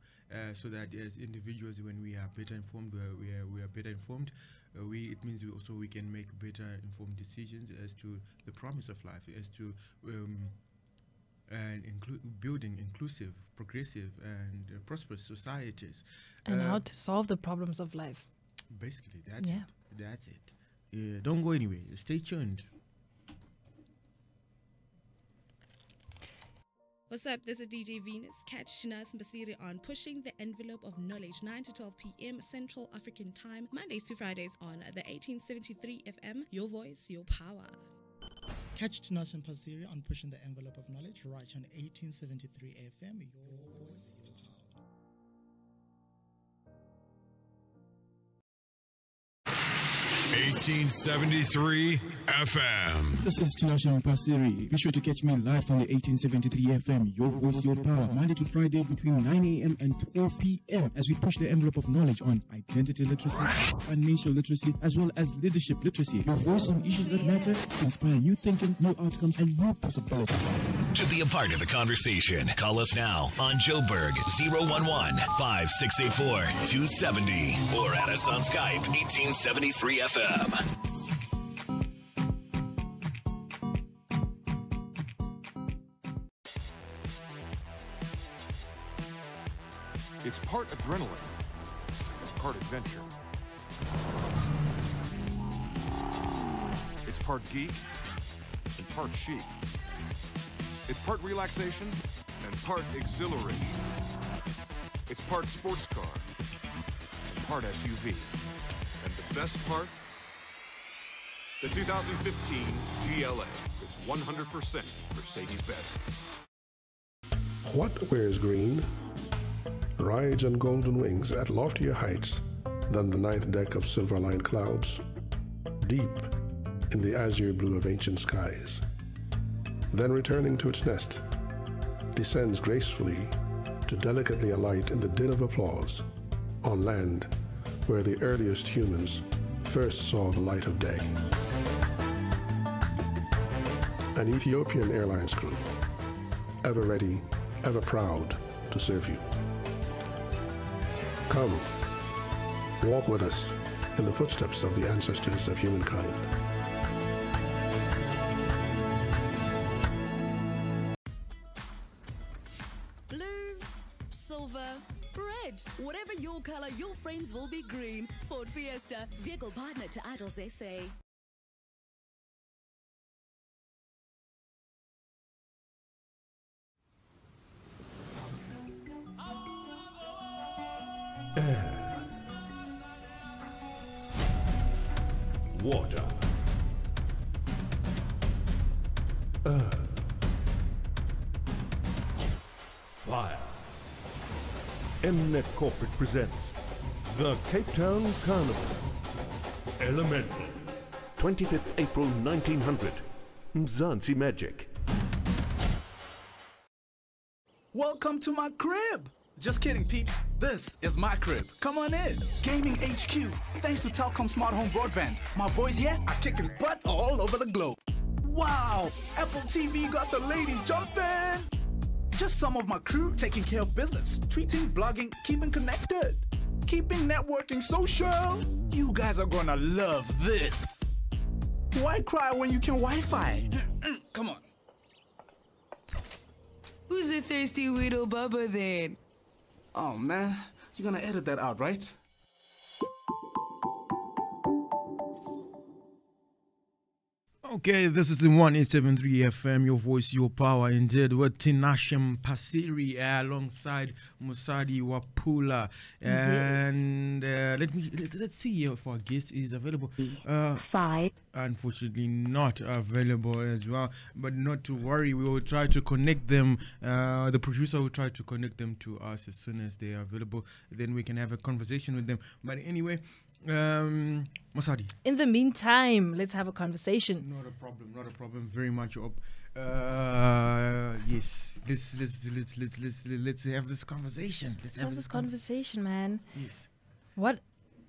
so that as individuals, when we are better informed, we are better informed. It means we can make better informed decisions as to the promise of life, as to building inclusive, progressive, and prosperous societies, and how to solve the problems of life. Basically, that's it. That's it. Don't go anywhere. Stay tuned. What's up? This is DJ Venus. Catch Shinas Mbasiri on Pushing the Envelope of Knowledge, 9 to 12 p.m. Central African Time, Mondays to Fridays on the 1873 FM. Your voice, your power. Catch Tinashe and Pasiri on Pushing the Envelope of Knowledge right on 1873 FM. Your voice, your power. 1873 FM. This is Tinashe Pasiri. Be sure to catch me live on the 1873 FM, Your Voice, Your Power, Monday to Friday between 9 a.m. and 12 p.m. as we push the envelope of knowledge on identity literacy, financial literacy, as well as leadership literacy. Your voice on issues that matter to inspire new thinking, new outcomes, and new possibilities. To be a part of the conversation, call us now on Joburg 011-5684-270 or add us on Skype 1873 FM. It's part adrenaline, part adventure. It's part geek and part chic. It's part relaxation and part exhilaration. It's part sports car and part SUV. And the best part? The 2015 GLA is 100% Mercedes-Benz. What wears green rides on golden wings at loftier heights than the ninth deck of silver-lined clouds, deep in the azure blue of ancient skies. Then returning to its nest, descends gracefully to delicately alight in the din of applause on land where the earliest humans first saw the light of day. An Ethiopian Airlines crew, ever ready, ever proud to serve you. Come, walk with us in the footsteps of the ancestors of humankind. Blue, silver, red. Whatever your color, your friends will be green. Ford Fiesta, vehicle partner to Idols SA. Air, water, earth, fire. Mnet Corporate presents the Cape Town Carnival. Elemental, 25th April 1900, Mzansi Magic. Welcome to my crib. Just kidding, peeps. This is my crib. Come on in. Gaming HQ. Thanks to Telkom Smart Home Broadband. My boys here are kicking butt all over the globe. Wow! Apple TV got the ladies jumping. Just some of my crew taking care of business, tweeting, blogging, keeping connected, keeping networking social. You guys are gonna love this. Why cry when you can Wi-Fi? Come on. Who's a thirsty widow bubba then? Oh man, you're gonna edit that out, right? Okay, this is the 1873 FM, your voice, your power. Indeed, with Tinashe Pasiri alongside Musadi Wapula. And let's see if our guest is available. 5. Unfortunately, not available as well. But not to worry, we will try to connect them. The producer will try to connect them to us as soon as they are available. Then we can have a conversation with them. But anyway, Masadi. In the meantime, let's have a conversation. Not a problem. Very much up. Yes. Let's have this conversation. Let's have this conversation, man. Yes. What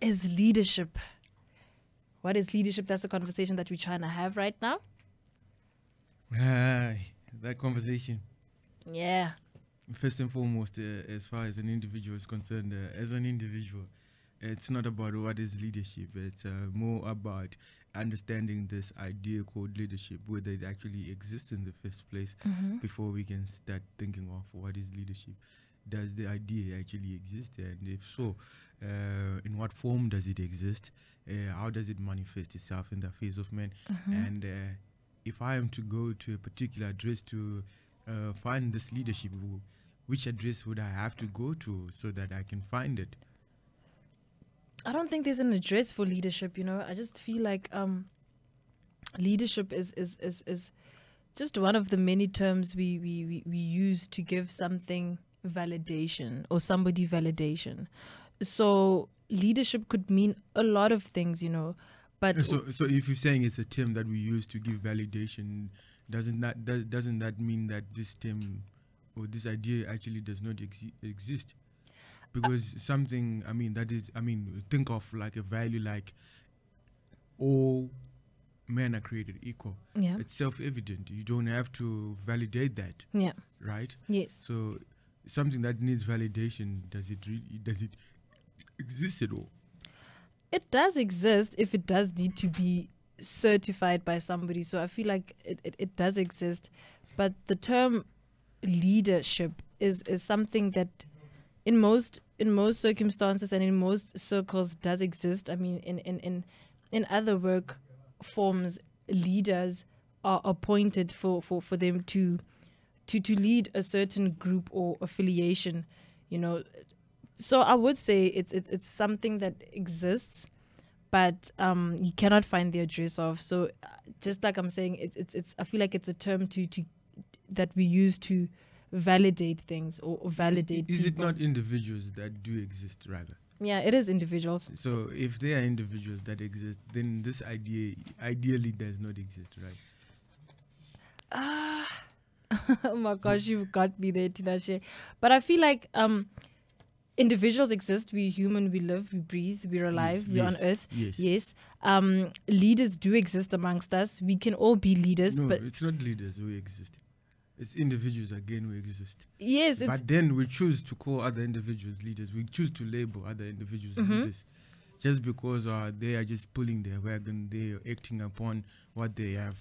is leadership? What is leadership? That's the conversation that we're trying to have right now. That conversation. Yeah. First and foremost, as far as an individual is concerned, as an individual, it's not about what is leadership. It's more about understanding this idea called leadership, whether it actually exists in the first place, before we can start thinking of what is leadership. Does the idea actually exist? And if so, in what form does it exist? How does it manifest itself in the face of men? And if I am to go to a particular address to find this leadership? Which address would I have to go to so that I can find it? I don't think there's an address for leadership, you know. I just feel like leadership is just one of the many terms we use to give something validation or somebody validation. So leadership could mean a lot of things, you know. But so if you're saying it's a term that we use to give validation, doesn't that mean that this term or this idea actually does not exist? Because something, think of like a value like all men are created equal. Yeah. It's self-evident. You don't have to validate that. Yeah. Right? Yes. So something that needs validation, does it exist at all? It does exist if it does need to be certified by somebody. So I feel like it does exist. But the term leadership is something that in most circumstances and in most circles does exist. I mean, in other work forms, leaders are appointed for them to lead a certain group or affiliation, you know. So I would say it's something that exists, but you cannot find the address of. So just like I'm saying, it's I feel like it's a term that we use to validate things or validate. Is people. it not individuals that do exist rather? Yeah, it is individuals. So if they are individuals that exist, then this idea ideally does not exist, right? Oh my gosh, you've got me there, Tinashe. But I feel like individuals exist. We're human. We live. We breathe. We're alive. We're on Earth. Yes. Leaders do exist amongst us. We can all be leaders. No, but it's not leaders who exist. It's individuals again who exist. Yes. But then we choose to call other individuals leaders. We choose to label other individuals leaders. Just because they are just pulling their wagon, they are acting upon what they have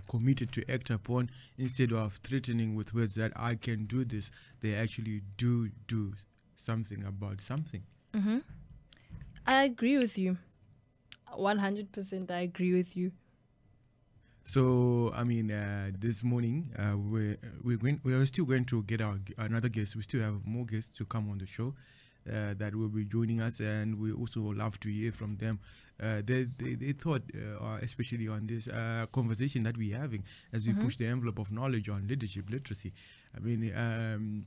committed to act upon, instead of threatening with words that I can do this, they actually do something about something. I agree with you. 100% I agree with you. So, I mean, this morning, we are still going to get another guest. We still have more guests to come on the show. That will be joining us, and we also love to hear from them. They thought, especially on this conversation that we're having as we push the envelope of knowledge on leadership literacy. I mean,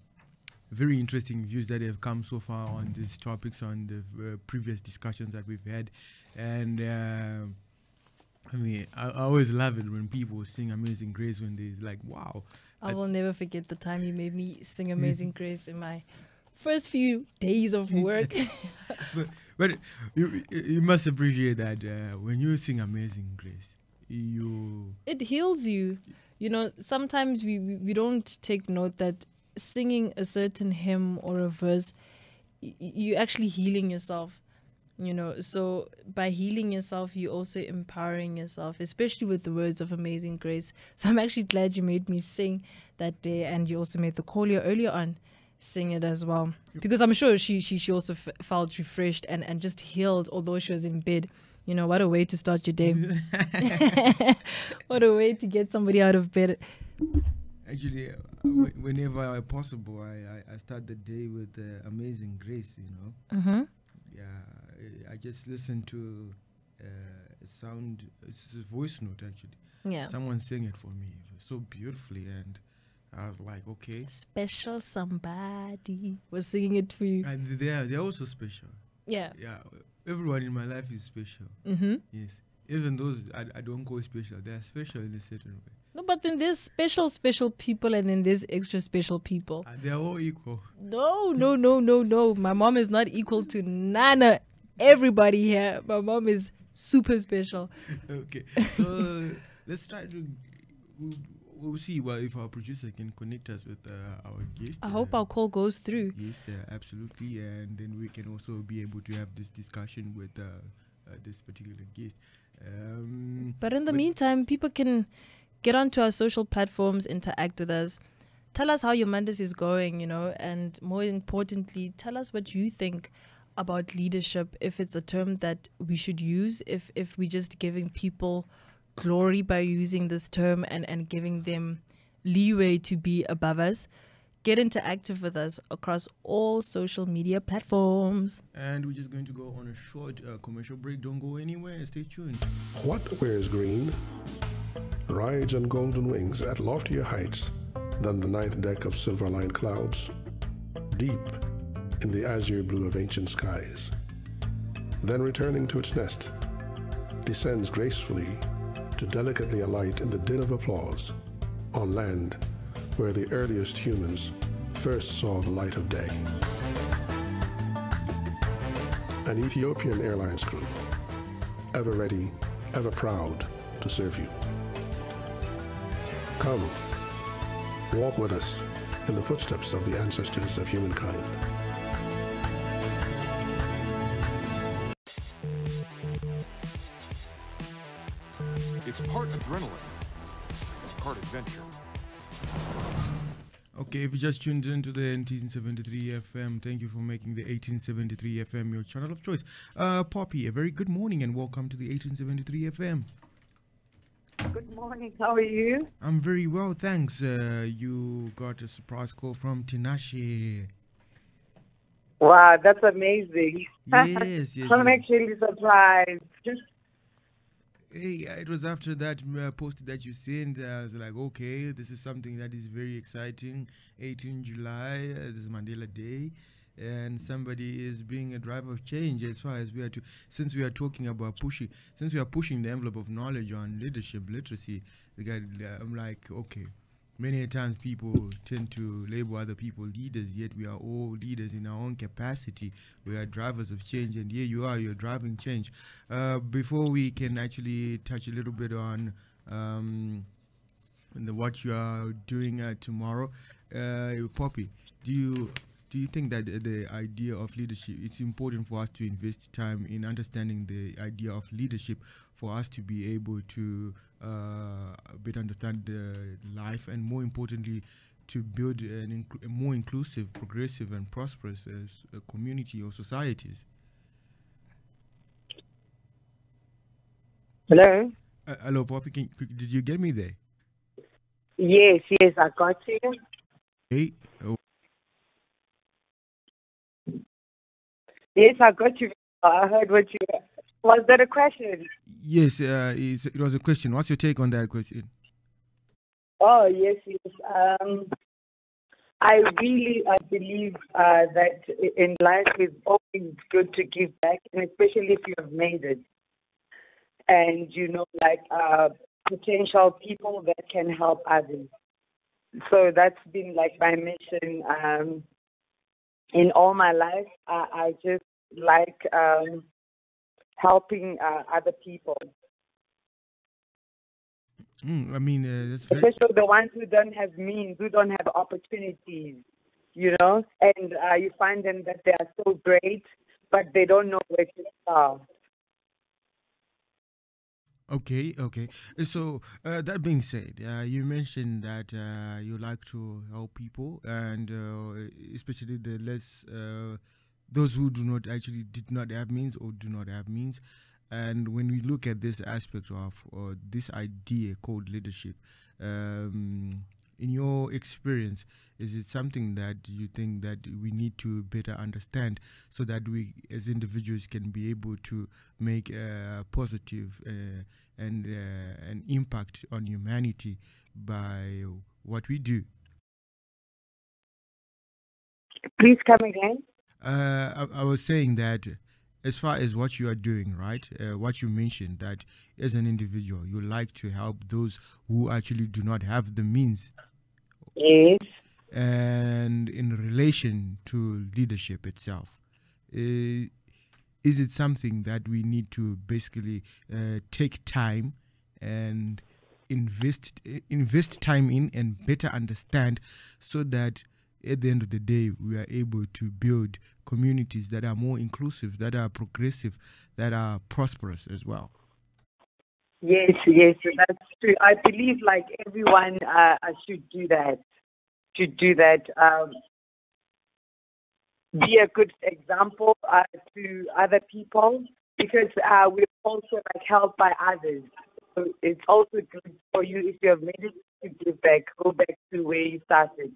very interesting views that have come so far on these topics, on the previous discussions that we've had. And I mean, I always love it when people sing Amazing Grace, when they're like, wow. I will never forget the time you made me sing Amazing Grace in my first few days of work. but you must appreciate that when you sing Amazing Grace, it heals you. You know, sometimes we don't take note that singing a certain hymn or a verse, you're actually healing yourself. You know, so by healing yourself, you're also empowering yourself, especially with the words of Amazing Grace. So I'm actually glad you made me sing that day, and you also made the caller earlier on sing it as well, because I'm sure she also felt refreshed and just healed, although she was in bed. You know, what a way to start your day. What a way to get somebody out of bed. Actually, whenever possible, I start the day with Amazing Grace, you know. Yeah, I just listen to it's a voice note actually. Yeah. Someone sang it for me so beautifully, and I was like, okay. Special somebody was singing it for you. And they're also special. Yeah. Yeah. Everyone in my life is special. Yes. Even those I don't call special, they're special in a certain way. No, but then there's special people, and then there's extra special people. They're all equal. No. My mom is not equal to Nana. Everybody here. My mom is super special. Okay. So let's try to... We'll see if our producer can connect us with our guest. I hope our call goes through. Yes, absolutely. And then we can also be able to have this discussion with this particular guest. But in the meantime, people can get onto our social platforms, interact with us. Tell us how your Mondays is going, you know, and more importantly, tell us what you think about leadership, if it's a term that we should use, if we're just giving people glory by using this term and giving them leeway to be above us. Get interactive with us across all social media platforms. And we're just going to go on a short commercial break. Don't go anywhere. Stay tuned. What wears green rides on golden wings at loftier heights than the ninth deck of silver-lined clouds, deep in the azure blue of ancient skies. Then returning to its nest, descends gracefully to delicately alight in the din of applause on land where the earliest humans first saw the light of day. An Ethiopian Airlines crew, ever ready, ever proud to serve you. Come, walk with us in the footsteps of the ancestors of humankind. It's part adrenaline, part adventure. Okay, if you just tuned into the 1873 FM, thank you for making the 1873 FM your channel of choice. Poppy, a very good morning and welcome to the 1873 FM. Good morning, how are you? I'm very well, thanks. You got a surprise call from Tinashe. Wow, that's amazing. Yes, yes. I'm actually surprised. Hey, it was after that post that you sent. I was like, okay, this is something that is very exciting. 18 July, this is Mandela Day, and somebody is being a driver of change as far as we are since we are talking about pushing the envelope of knowledge on leadership, literacy. I'm like, okay. Many times people tend to label other people leaders, yet we are all leaders in our own capacity. We are drivers of change, and here you are, you're driving change. Before we can actually touch a little bit on what you are doing tomorrow, Poppy, do you think that the idea of leadership, it's important for us to invest time in understanding the idea of leadership for us to be able to better understand the life, and more importantly, to build a more inclusive, progressive, and prosperous community or societies? Hello? Hello, Poppy. Did you get me there? Yes, I got you. Hey. Oh. Yes, I got you. I heard what you... Was that a question? Yes, it was a question. What's your take on that question? Oh, yes. I believe that in life it's always good to give back, and especially if you have made it. And, potential people that can help others. So that's been like my mission in all my life. I just like helping other people. That's especially the ones who don't have means, who don't have opportunities, and you find them that they are so great, but they don't know where to start. Okay. So that being said, you mentioned that you like to help people, and especially the less, those who did not have means or do not have means. And when we look at this aspect of this idea called leadership, in your experience, is it something that you think that we need to better understand so that we as individuals can be able to make a positive and an impact on humanity by what we do? Please come again. I was saying that as far as what you are doing, right, what you mentioned, that as an individual, you like to help those who actually do not have the means. Yes. And in relation to leadership itself, is it something that we need to basically take time and invest time in and better understand, so that at the end of the day we are able to build communities that are more inclusive, that are progressive, that are prosperous as well? Yes, that's true. I believe like everyone should do that. Be a good example to other people, because we're also like helped by others. it's also good for you if you have made it to give back, go back to where you started.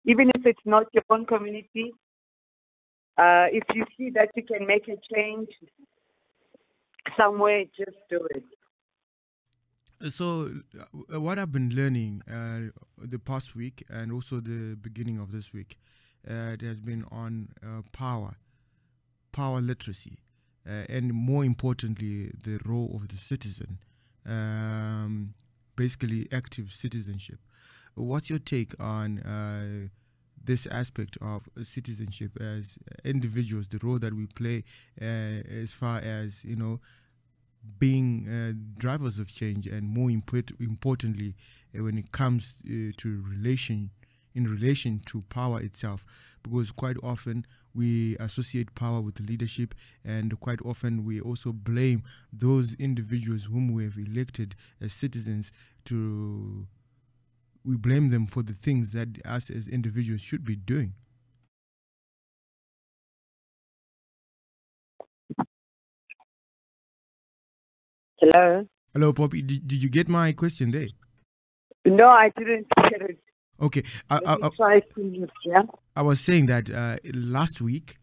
Even if it's not your own community, if you see that you can make a change somewhere, just do it. So, what I've been learning the past week and also the beginning of this week, it has been on power literacy, and more importantly, the role of the citizen, basically active citizenship. What's your take on this aspect of citizenship as individuals, the role that we play as far as, being drivers of change, and more importantly, when it comes to in relation to power itself, because quite often we associate power with leadership, and quite often we also blame those individuals whom we have elected as citizens we blame them for the things that us as individuals should be doing. Hello? Hello, Poppy. Did you get my question there? No, I didn't get it. Okay. I was saying that last week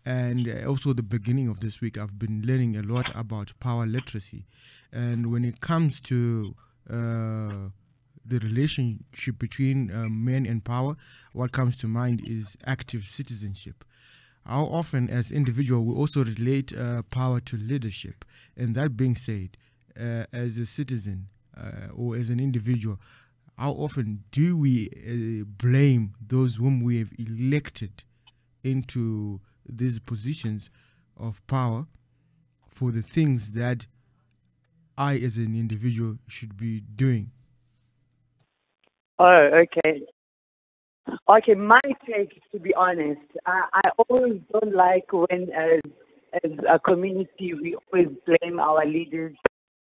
and also the beginning of this week, I've been learning a lot about power literacy. And when it comes to the relationship between men and power, what comes to mind is active citizenship. How often as individual we also relate power to leadership. And that being said, as a citizen or as an individual, how often do we blame those whom we have elected into these positions of power for the things that I as an individual should be doing? Oh, okay. Okay, my take, to be honest, I always don't like when, as a community, we always blame our leaders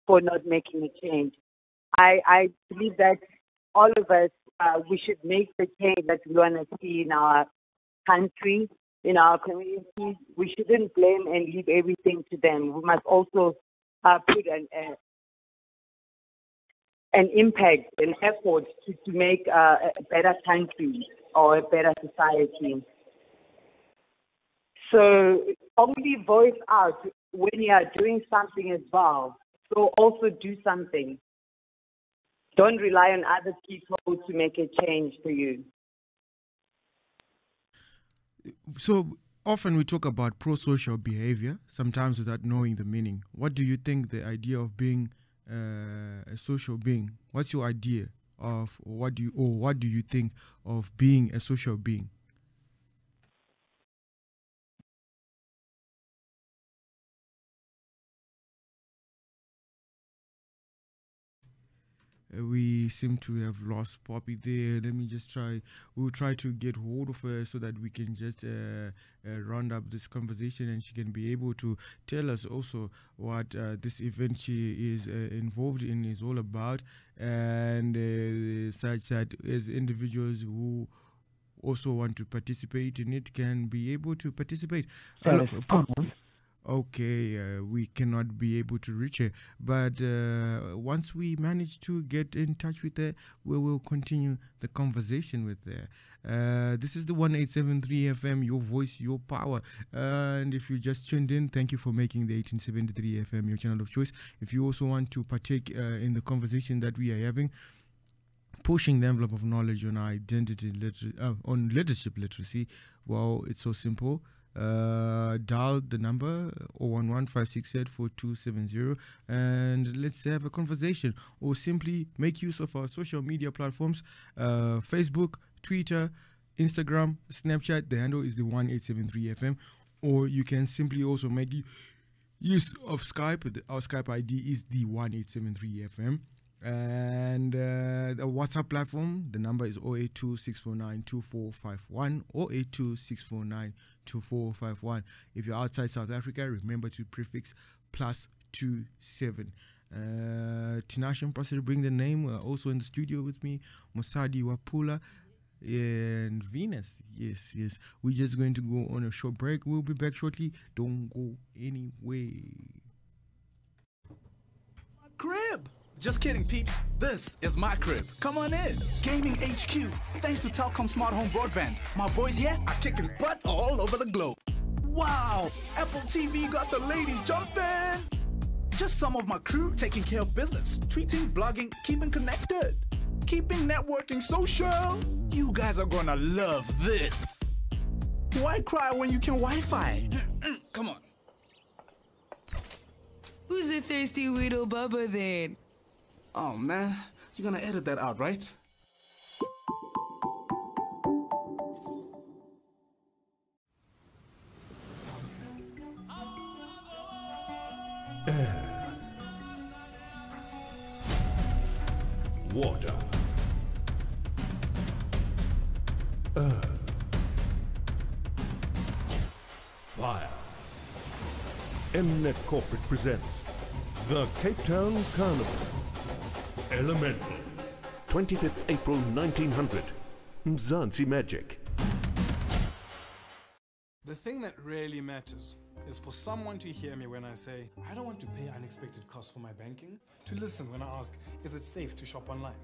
for not making a change. I believe that all of us, we should make the change that we want to see in our country, in our communities. We shouldn't blame and leave everything to them. We must also put an impact, an effort to make a better country or a better society. So only voice out when you are doing something as well. So also do something. Don't rely on other people to make a change for you. So often we talk about pro-social behavior, sometimes without knowing the meaning. What do you think the idea of being a social being? What's your idea of what do you think of being a social being? We seem to have lost Poppy there. Let me just try. We'll try to get hold of her so that we can just round up this conversation, and she can be able to tell us also what this event she is involved in is all about, and such that as individuals who also want to participate in it can be able to participate. Okay, we cannot be able to reach her, but once we manage to get in touch with her, we will continue the conversation with her. This is the 1873 FM, your voice, your power. And if you just tuned in, thank you for making the 1873 FM your channel of choice. If you also want to partake in the conversation that we are having, pushing the envelope of knowledge on on leadership literacy, well, it's so simple. Dial the number 011-568-4270 and let's have a conversation, or simply make use of our social media platforms, Facebook, Twitter, Instagram, Snapchat. The handle is the 1873 FM, or you can simply also make use of Skype. Our Skype ID is the 1873 FM. And the WhatsApp platform, the number is 082-649-2451, 082-649-2451. If you're outside South Africa, remember to prefix +27. Tinashe and Pastor bring the name. Also in the studio with me, Mosadi Wapula and Venus. Yes. We're just going to go on a short break. We'll be back shortly. Don't go anywhere. Crib. Just kidding, peeps. This is my crib. Come on in. Gaming HQ. Thanks to Telkom Smart Home Broadband. My boys here are kicking butt all over the globe. Wow! Apple TV got the ladies jumping. Just some of my crew taking care of business, tweeting, blogging, keeping connected, keeping networking social. You guys are gonna love this. Why cry when you can Wi-Fi? Come on. Who's a thirsty widow bubba then? Oh man, you're gonna edit that out, right? Air, water, earth, fire. Mnet Corporate presents the Cape Town Carnival. Elemental. 25th April 1900. Mzansi Magic. The thing that really matters is for someone to hear me when I say, I don't want to pay unexpected costs for my banking, to listen when I ask, is it safe to shop online?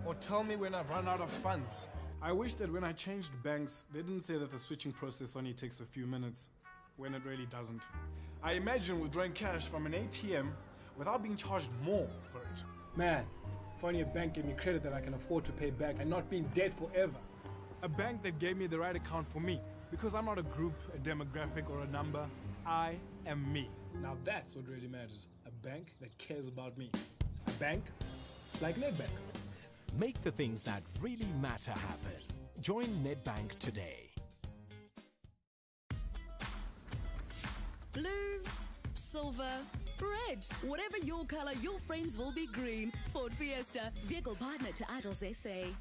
Or tell me when I've run out of funds. I wish that when I changed banks, they didn't say that the switching process only takes a few minutes, when it really doesn't. I imagine withdrawing cash from an ATM without being charged more for it. Man, if only a bank gave me credit that I can afford to pay back and not be in debt forever. A bank that gave me the right account for me, because I'm not a group, a demographic, or a number. I am me. Now that's what really matters. A bank that cares about me. A bank like Nedbank. Make the things that really matter happen. Join Nedbank today. Blue, silver, red. Whatever your color, your frames will be green. Ford Fiesta, vehicle partner to Idols SA.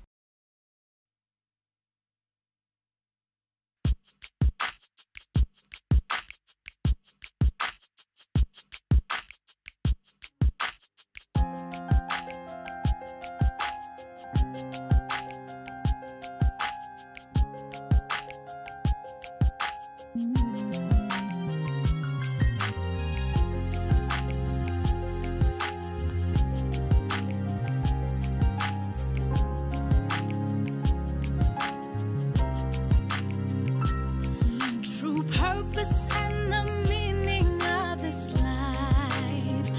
True purpose and the meaning of this life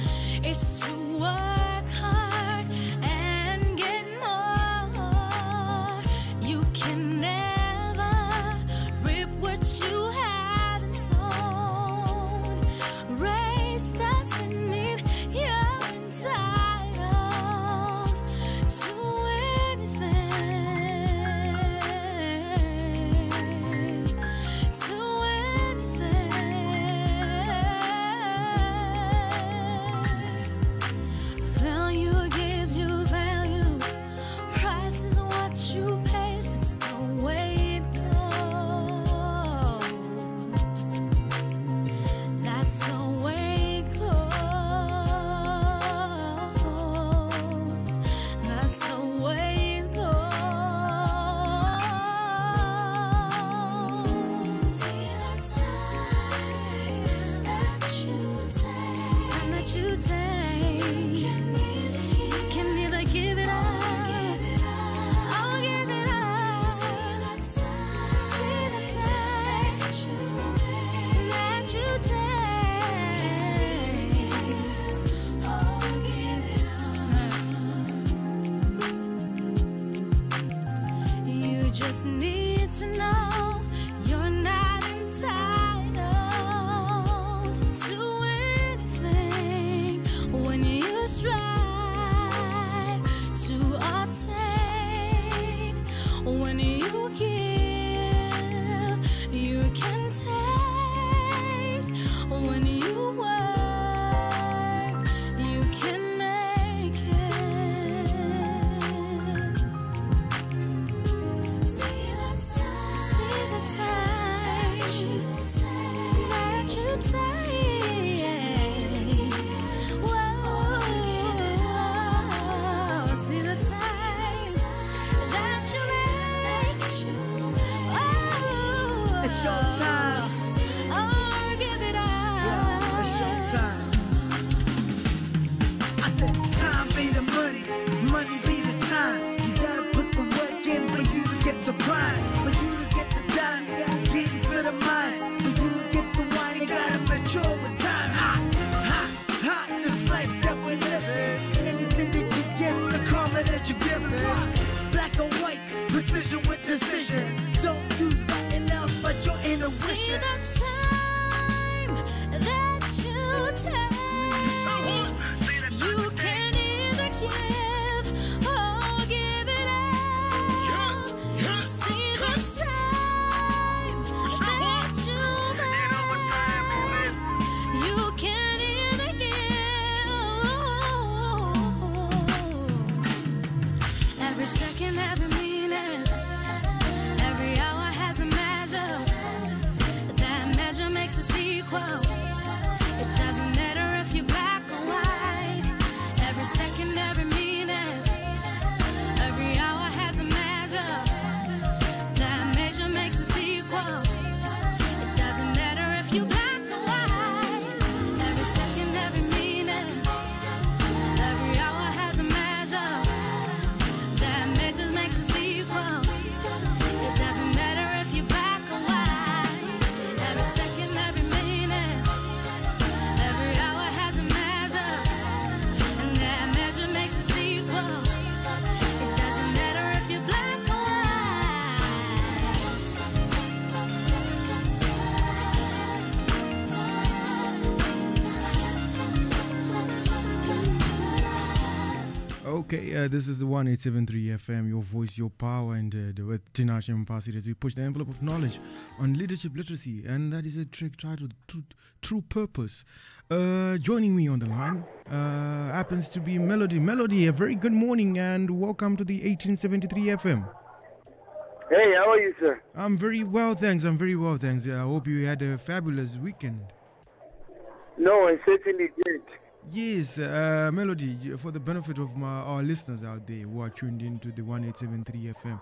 is to work hard and get more. You can never rip what you haven't sown. Race doesn't mean you're entitled to anything. To value gives you value. Price is what you pay. That's the way it goes. That's the way it goes. That's the way it goes. See the time that you take. Time that you take. You can either give it up or give it up. See the time that you take or give it up. You just need to know you're not entitled to anything when you strive to attain. When you give, you can take. When you work, you can make it. See the time that you take. Whoa, see the time that you make. Oh, It's your time. Oh, give it up. Yeah, it's your time. I said, time, baby. Okay, this is the 1873 FM, your voice, your power, and with Tinashe Mpasi as we push the envelope of knowledge on leadership literacy, and that is a track titled True Purpose. Joining me on the line happens to be Melody. Melody, a very good morning and welcome to the 1873 FM. Hey, how are you, sir? I'm very well, thanks. I hope you had a fabulous weekend. No, I certainly did. Yes, Melody, for the benefit of our listeners out there who are tuned into the 1873 FM,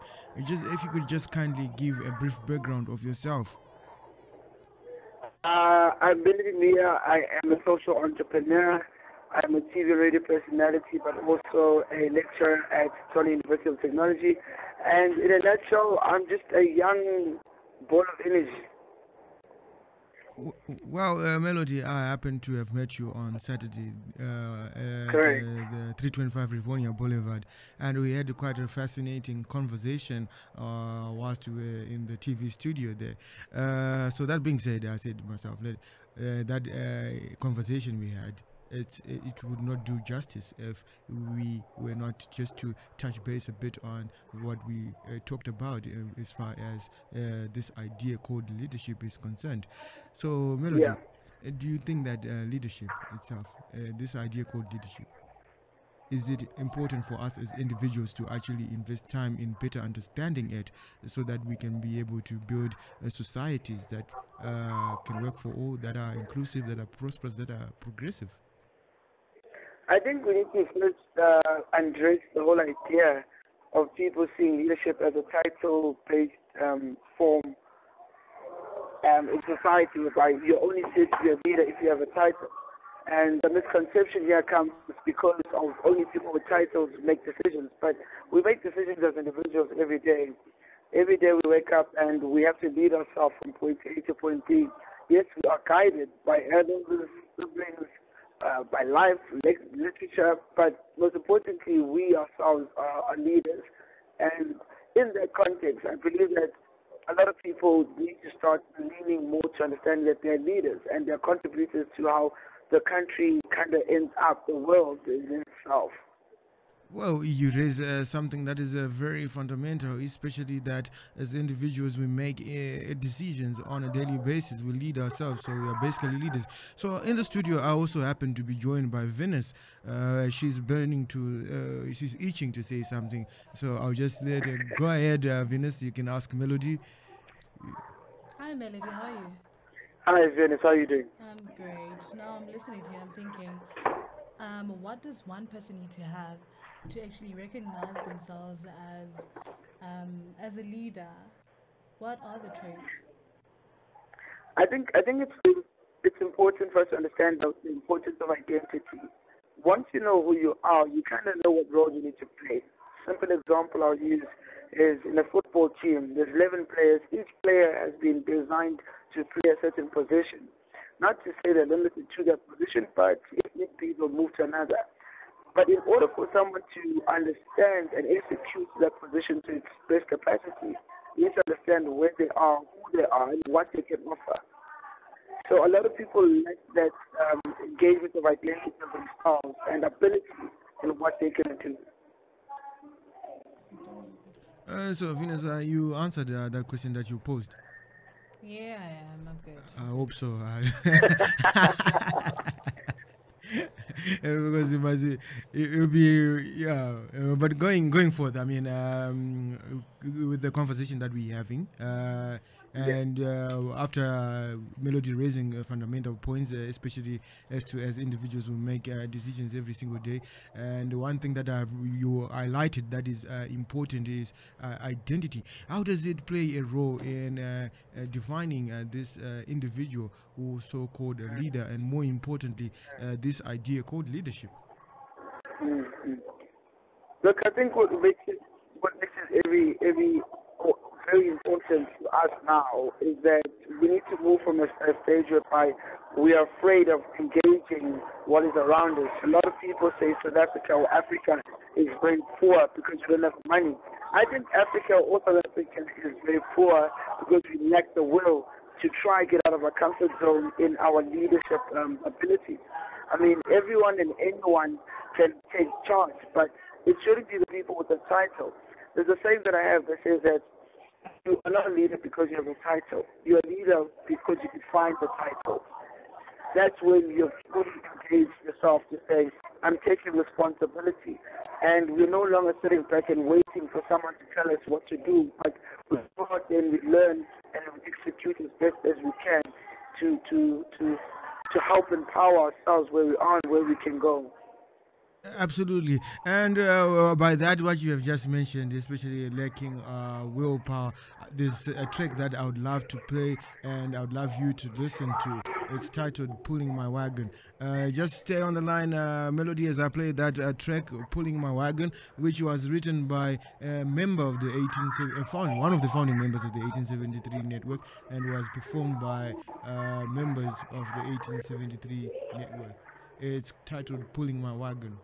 if you could just kindly give a brief background of yourself. I'm Melody Mia. I am a social entrepreneur. I'm a TV radio personality, but also a lecturer at Tony University of Technology. And in a nutshell, I'm just a young ball of energy. Well, Melody, I happen to have met you on Saturday at the 325 Rivonia Boulevard, and we had quite a fascinating conversation whilst we were in the TV studio there. So that being said, I said to myself, that conversation we had, it would not do justice if we were not just to touch base a bit on what we talked about as far as this idea called leadership is concerned. So, Melody, do you think that leadership itself, this idea called leadership, is it important for us as individuals to actually invest time in better understanding it so that we can be able to build societies that can work for all, that are inclusive, that are prosperous, that are progressive? I think we need to first address the whole idea of people seeing leadership as a title-based form in society, whereby you're only said to be a leader if you have a title. And the misconception here comes because of only people with titles make decisions. But we make decisions as individuals every day. Every day we wake up and we have to lead ourselves from point A to point B. Yes, we are guided by elders, siblings, by life, literature, but most importantly, we ourselves are leaders. And in that context, I believe that a lot of people need to start leaning more to understand that they're leaders and they're contributors to how the country kind of ends up, the world in itself. Well, you raise something that is very fundamental, especially that as individuals we make decisions on a daily basis. We lead ourselves, so we are basically leaders. So in the studio, I also happen to be joined by Venus. She's she's itching to say something. So I'll just let her go ahead, Venus. You can ask Melody. Hi, Melody. How are you? Hi, Venus. How are you doing? I'm great. Now I'm listening to you. I'm thinking, what does one person need to have to actually recognize themselves as a leader? What are the traits? I think it's important for us to understand the importance of identity. Once you know who you are, you kind of know what role you need to play. Simple example I'll use is in a football team. There's 11 players. Each player has been designed to play a certain position. Not to say they're limited to that position, but if need be, they'll move to another. But in order for someone to understand and execute that position to its best capacity, you need to understand where they are, who they are, and what they can offer. So a lot of people lack that engagement of identity of themselves and ability in what they can do. So, Venus, you answered that question that you posed. Yeah, I am. I'm good. I hope so. Because it will be, but going forth, I mean, with the conversation that we're having, and after Melody raising fundamental points, especially as individuals who make decisions every single day, and one thing that you highlighted that is important is identity. How does it play a role in defining this individual who so-called a leader, and more importantly, this idea called leadership? Mm-hmm. Look, I think what makes it very important to us now is that we need to move from a stage whereby we are afraid of engaging what is around us. A lot of people say South Africa or Africa is very poor because we don't have money. I think Africa or South Africa is very poor because we lack the will to try get out of our comfort zone in our leadership ability. I mean, everyone and anyone can take charge, but It shouldn't be the people with the title. There's a saying that I have that says that you are not a leader because you have a title. You're a leader because you define the title. That's when you've fully engaged yourself to say, I'm taking responsibility. And we're no longer sitting back and waiting for someone to tell us what to do. But we go out there and we learn and we execute as best as we can to help empower ourselves where we are and where we can go. Absolutely. And by that, what you have just mentioned, especially lacking willpower, there's a track that I would love to play and I would love you to listen to. It's titled Pulling My Wagon. Just stay on the line, Melody, as I play that track, Pulling My Wagon, which was written by a member of the one of the founding members of the 1873 Network, and was performed by members of the 1873 Network. It's titled Pulling My Wagon.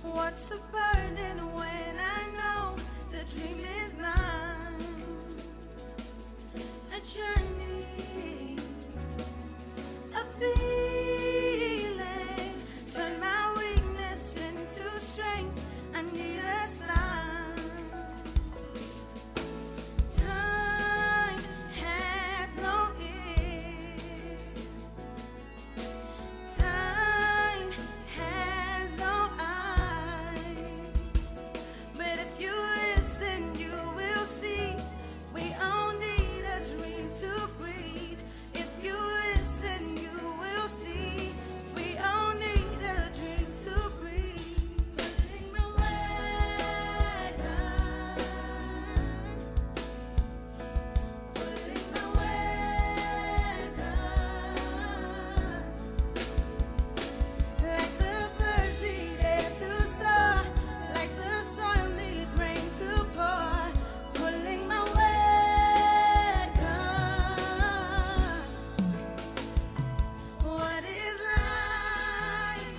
What's a burden when I know the dream is mine? A journey, a feeling, turn my weakness into strength. I need a sign. Time has no end. Time has no but if you listen, you will see we all need a dream to breathe. If you listen, you will see we all need a dream to breathe. Pulling my wagon, pulling my wagon, like the birds lead air to soar, like the soil needs rain to pour, pulling my wagon. What is life?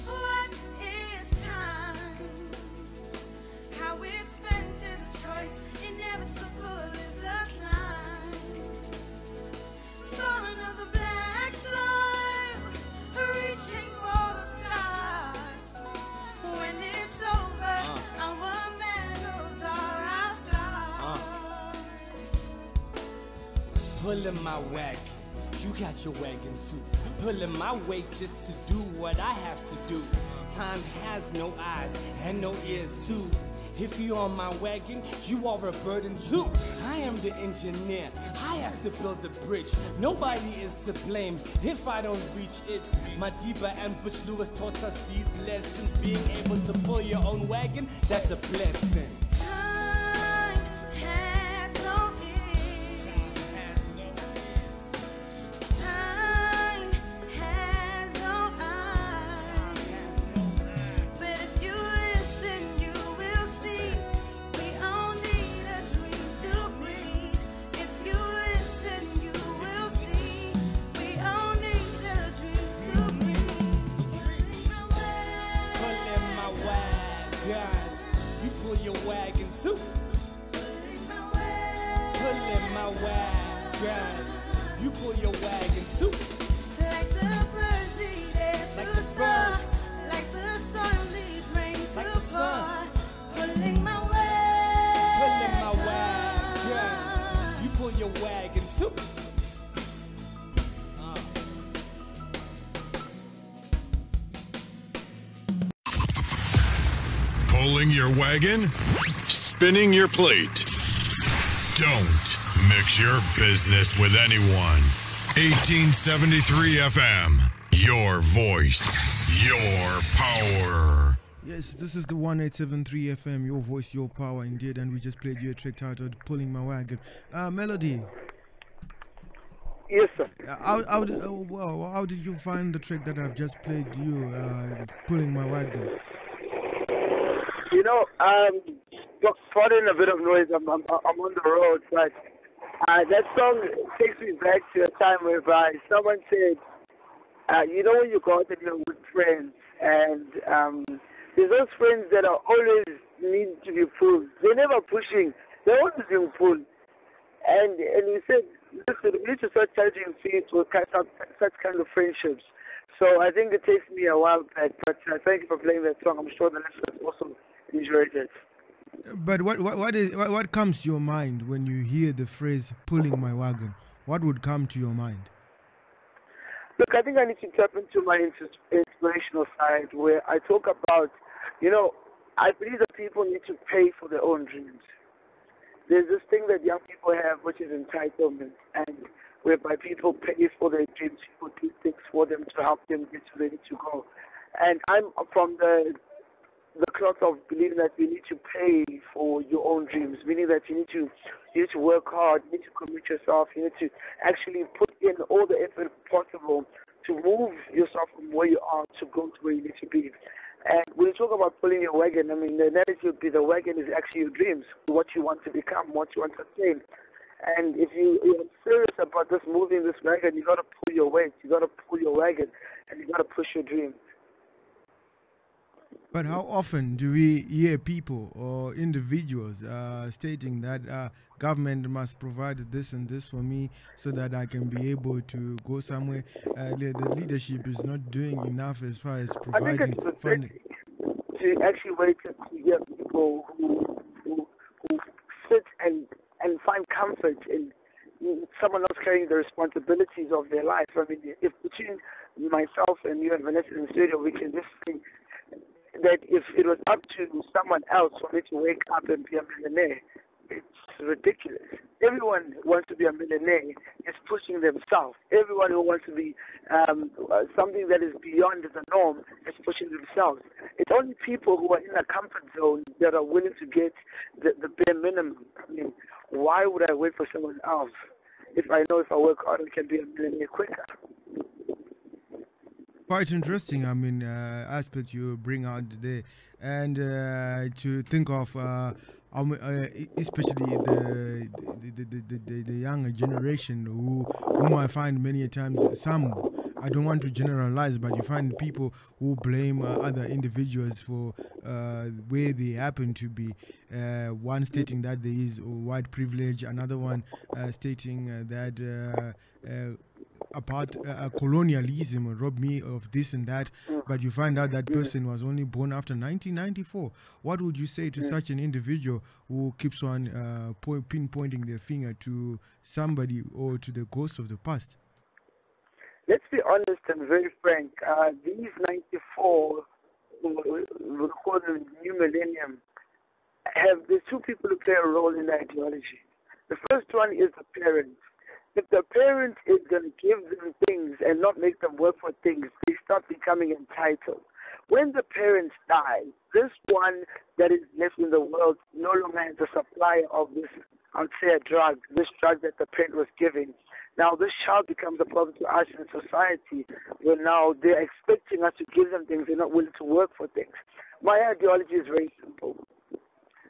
What is time? How it's spent is a choice, inevitable is the climb. Born of the black soil, reaching for the stars. When it's over, our medals are our stars. Pulling my wagon, you got your wagon too. Pulling my weight just to do what I have to do. Time has no eyes and no ears too. If you're on my wagon, you are a burden too. I am the engineer, I have to build the bridge. Nobody is to blame if I don't reach it. Madiba and Butch Lewis taught us these lessons. Being able to pull your own wagon, that's a blessing. Time has no end. Time has no eyes. But if you listen, you will see we all need a dream to breathe. If you listen, you will see we all need a dream to breathe. Pulling my wagon, you pull your wagon too. Pulling my wagon, you pull your wagon too. Like the birds need air to soar, like the soil needs rain to pour, pulling my wagon. Pulling my wagon, you pull your wagon too. Pulling your wagon? Spinning your plate? Don't mix your business with anyone. 1873 FM. Your voice. Your power. Yes, this is the 1873 FM, your voice, your power, indeed, and we just played you a track titled Pulling My Wagon. Melody. Yes, sir. How did you find the track that I've just played you, Pulling My Wagon? You know, pardon a bit of noise, I'm on the road, but that song takes me back to a time whereby someone said, you know when you go out and you're with friends, and there's those friends that are always need to be pulled. They're never pushing, they're always being pulled. And he said, listen, we need to start charging fees for such kind of friendships. So I think it takes me a while back, but thank you for playing that song. I'm sure the listeners also enjoyed it. But what comes to your mind when you hear the phrase "pulling my wagon"? What would come to your mind? Look, I think I need to tap into my inspirational side where I talk about, you know, I believe that people need to pay for their own dreams. There's this thing that young people have, which is entitlement, and whereby people pay for their dreams, people do things for them to help them get to where they need to go. And I'm from the cloth of believing that you need to pay for your own dreams, meaning that you need to work hard, you need to commit yourself, you need to actually put in all the effort possible to move yourself from where you are to go to where you need to be. And when you talk about pulling your wagon, I mean, the narrative would be the wagon is actually your dreams, what you want to become, what you want to attain. And if you're serious about this moving this wagon, you got to pull your weight, you got to pull your wagon, and you got to push your dreams. But how often do we hear people or individuals stating that government must provide this and this for me so that I can be able to go somewhere? The leadership is not doing enough as far as providing funding. To actually wait to hear people who sit and find comfort in someone else carrying the responsibilities of their life. I mean, if between myself and you and Vanessa in the studio, we can just think that if it was up to someone else for me to wake up and be a millionaire, it's ridiculous. Everyone who wants to be a millionaire is pushing themselves. Everyone who wants to be something that is beyond the norm is pushing themselves. It's only people who are in a comfort zone that are willing to get the bare minimum. I mean, why would I wait for someone else if I know if I work hard I can be a millionaire quicker? Quite interesting, I mean, aspect you bring out today, and to think of, especially the younger generation, whom I find many times, some, I don't want to generalize, but you find people who blame other individuals for where they happen to be. One stating that there is white privilege, another one stating that colonialism robbed me of this and that, but you find out that person was only born after 1994. What would you say to such an individual who keeps on pinpointing their finger to somebody or to the ghosts of the past? Let's be honest and very frank. These 94, we'll call them new millennium, there's two people who play a role in the ideology. The first one is the parents. If the parent is going to give them things and not make them work for things, they start becoming entitled. When the parents die, this one that is left in the world no longer has the supply of this, I would say, a drug, this drug that the parent was giving. Now this child becomes a problem to us in society, where now they're expecting us to give them things, they're not willing to work for things. My ideology is very simple.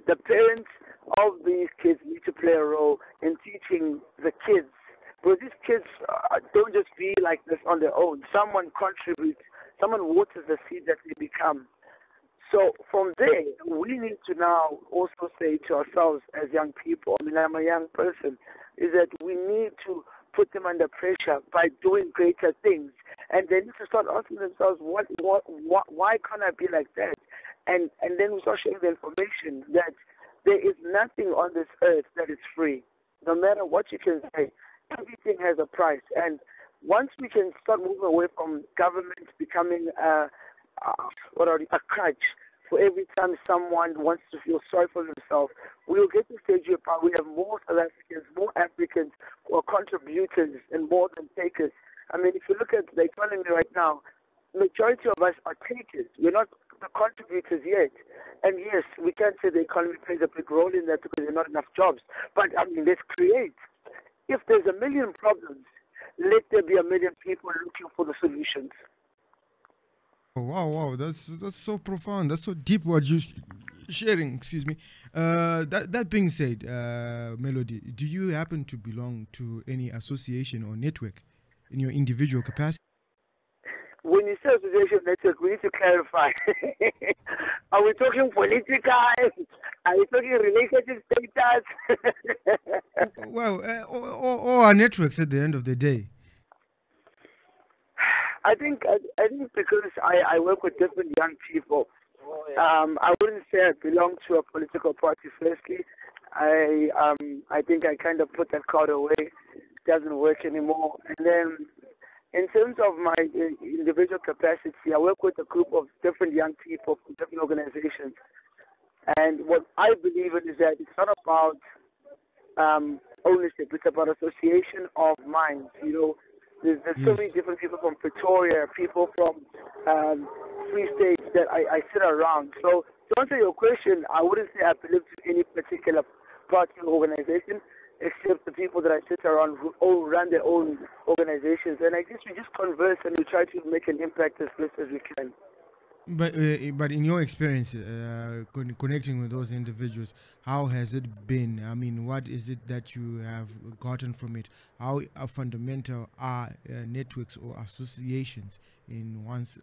The parents of these kids need to play a role in teaching the kids. But these kids don't just be like this on their own. Someone contributes, someone waters the seed that they become. So from there, we need to now also say to ourselves as young people, I mean, I'm a young person, is that we need to put them under pressure by doing greater things. And they need to start asking themselves, why can't I be like that? And then we start sharing the information that there is nothing on this earth that is free. No matter what you can say, everything has a price. And once we can start moving away from government becoming a crutch for every time someone wants to feel sorry for themselves, we will get to the stage where we have more South Africans, more Africans who are contributors and more than takers. I mean, if you look at the economy right now, majority of us are takers. We're not the contributors yet. And yes, we can't say the economy plays a big role in that because there are not enough jobs. But I mean, let's create. If there's a million problems, let there be a million people looking for the solutions. Oh, wow, that's so profound. That's so deep what you sharing. Excuse me. That being said, Melody, do you happen to belong to any association or network in your individual capacity? When you say association network, we need to clarify. Are we talking political? Are we talking relationship status? Well, all our networks at the end of the day. I think because I work with different young people, I wouldn't say I belong to a political party. Firstly, I think I kind of put that card away. It doesn't work anymore. And then, in terms of my individual capacity, I work with a group of different young people from different organizations. And what I believe in is that it's not about ownership; it's about association of minds. You know. There's so many different people from Pretoria, people from Free State that I sit around. So to answer your question, I wouldn't say I belong to any particular party or organization, except the people that I sit around who all run their own organizations. And I guess we just converse and we try to make an impact as best as we can. But in your experience, connecting with those individuals, how has it been? I mean, what is it that you have gotten from it? How fundamental are networks or associations in one's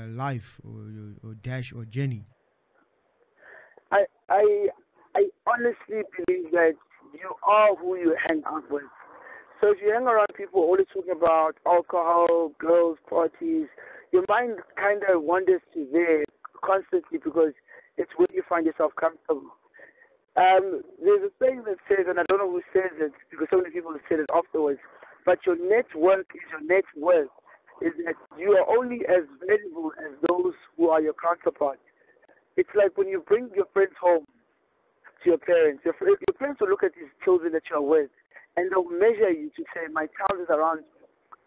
life or dash or journey? I honestly believe that you are who you hang out with. So if you hang around people always talking about alcohol, girls, parties, your mind kind of wanders to there constantly because it's where you find yourself comfortable. There's a saying that says, and I don't know who says it because so many people have said it afterwards, but your network is your net worth. Is that you are only as valuable as those who are your counterparts. It's like when you bring your friends home to your parents. Your parents will look at these children that you're with, and they'll measure you to say, my child is around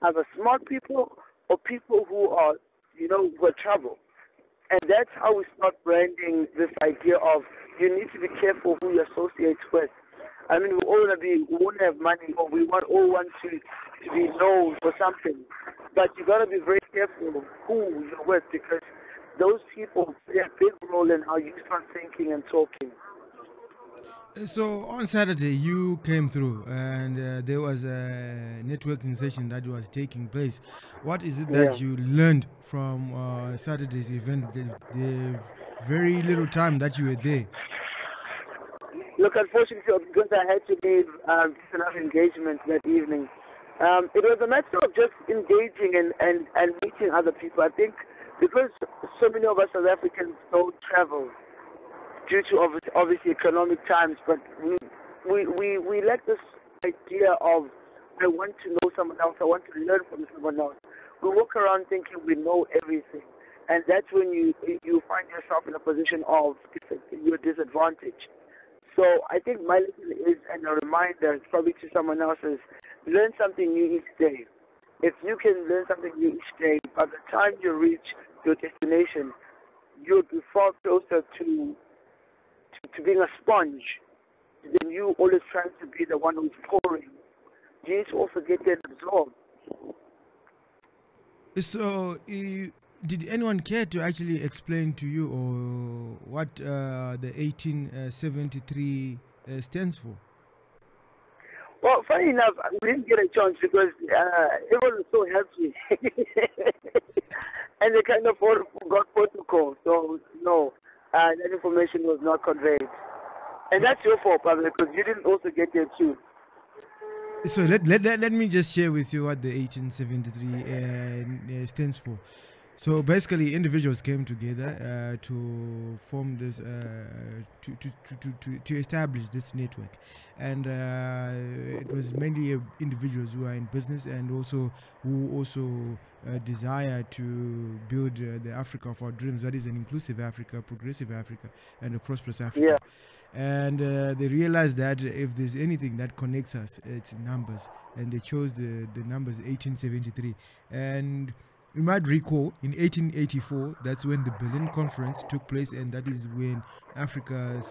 either smart people or people who are, who are trouble. And that's how we start branding this idea of you need to be careful who you associate with. I mean, we all want to have money, or we all want to be known for something. But you got to be very careful who you're with, because those people play a big role in how you start thinking and talking. So on Saturday you came through and there was a networking session that was taking place. What is it that you learned from Saturday's event, the very little time that you were there? Look, unfortunately, because I had to leave enough engagement that evening, it was a matter of just engaging and meeting other people. I think because so many of us South Africans don't travel, due to obviously economic times, but we lack this idea of I want to know someone else, I want to learn from someone else. We walk around thinking we know everything, and that's when you find yourself in a position of your disadvantage. So I think my lesson is, and a reminder probably to someone else, is learn something new each day. If you can learn something new each day, by the time you reach your destination, you'll be far closer to being a sponge than you always trying to be the one who's pouring. You need to also get there and absorb. So, did anyone care to actually explain to you or what the 1873 stands for? Well, funny enough, we didn't get a chance because everyone was so happy. And they kind of forgot protocol. So, no. That information was not conveyed. And that's your fault, Pablo, because you didn't also get there too. So let me just share with you what the 1873 stands for. So basically, individuals came together to form this, to establish this network, and it was mainly individuals who are in business and who also desire to build the Africa of our dreams. That is an inclusive Africa, progressive Africa, and a prosperous Africa. Yeah. And they realized that if there's anything that connects us, it's numbers, and they chose the numbers 1873. And you might recall in 1884, that's when the Berlin Conference took place, and that is when Africa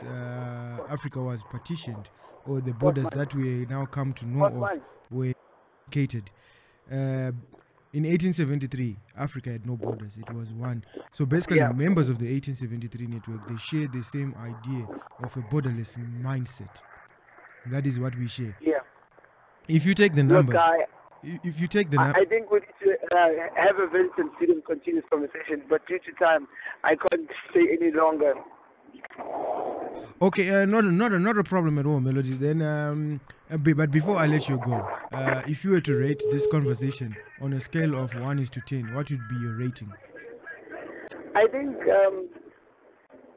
was partitioned, or the borders that we now come to know of were located. In 1873, Africa had no borders; it was one. So basically, members of the 1873 network, they share the same idea of a borderless mindset. That is what we share. Yeah. If you take the numbers, if you take the I think we need to have a very considered continuous conversation, but due to time, I can't stay any longer. Okay, not a problem at all, Melody. Then, but before I let you go, if you were to rate this conversation on a scale of 1:10, what would be your rating? I think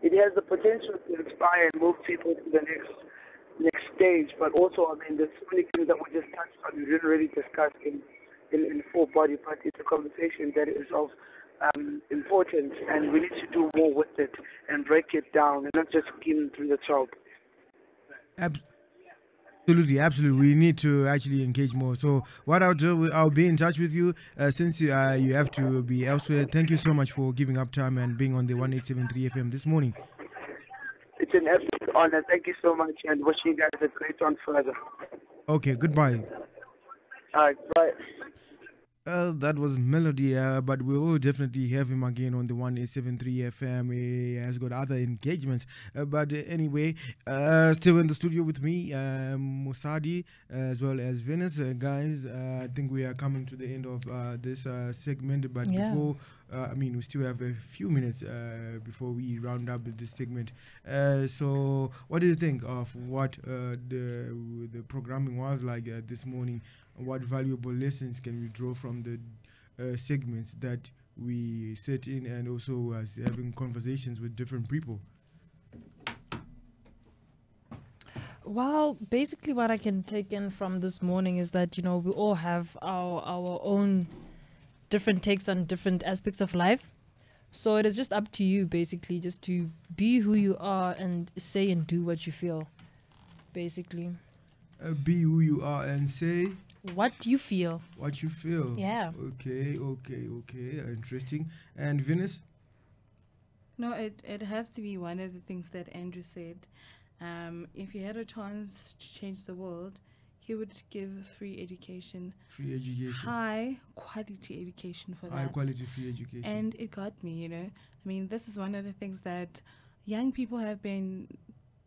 it has the potential to inspire and move people to the next stage, but also, I mean, there's so many things that we just touched on, we didn't really discuss in full body, but it's a conversation that is of importance, and we need to do more with it and break it down and not just skim through the top. Absolutely. We need to actually engage more. So what I'll do, I'll be in touch with you since you have to be elsewhere. Thank you so much for giving up time and being on the 1873 FM this morning. It's an absolute honor. Thank you so much, and wishing you guys a great one further. Okay, goodbye. All right, bye. That was Melody, but we will definitely have him again on the 1873 FM. He has got other engagements. But anyway, still in the studio with me, Musadi, as well as Venus. Guys, I think we are coming to the end of this segment. But before, we still have a few minutes before we round up this segment. So what do you think of what the programming was like this morning? What valuable lessons can we draw from the segments that we set in, and also as having conversations with different people? Well, basically what I can take in from this morning is that, we all have our own different takes on different aspects of life. So it is just up to you, basically, just to be who you are and say and do what you feel, basically. Be who you are and say what you feel. What you feel. Yeah. Okay. Interesting. And Venus? No, it has to be one of the things that Andrew said. If he had a chance to change the world, he would give free education. Free education. High quality education for that. High quality free education. And it got me, I mean, this is one of the things that young people have been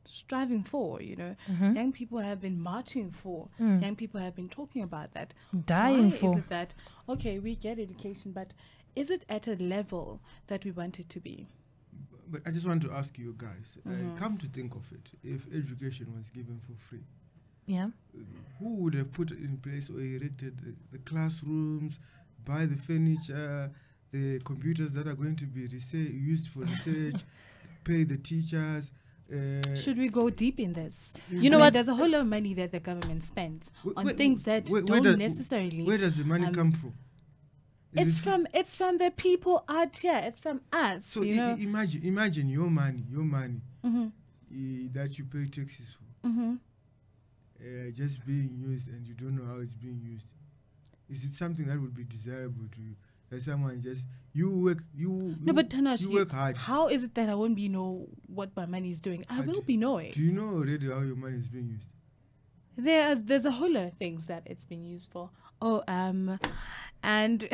striving for, Mm-hmm. Young people have been marching for. Young people have been talking about that. Dying Why for. is it that, okay, we get education, but is it at a level that we want it to be? But I just want to ask you guys, come to think of it, if education was given for free, who would have put in place or erected the classrooms, buy the furniture, the computers that are going to be used for research, pay the teachers? Should we go deep in this? You know what? There's a whole lot of money that the government spends on things that don't necessarily. Where does the money come from? It's from the people out here. It's from us. So imagine your money that you pay taxes for, just being used, and you don't know how it's being used. Is it something that would be desirable to you? That someone just but Tanash, you work hard. How is it that I won't know what my money is doing? I will be knowing. Do you know already how your money is being used? There's a whole lot of things that it's been used for. And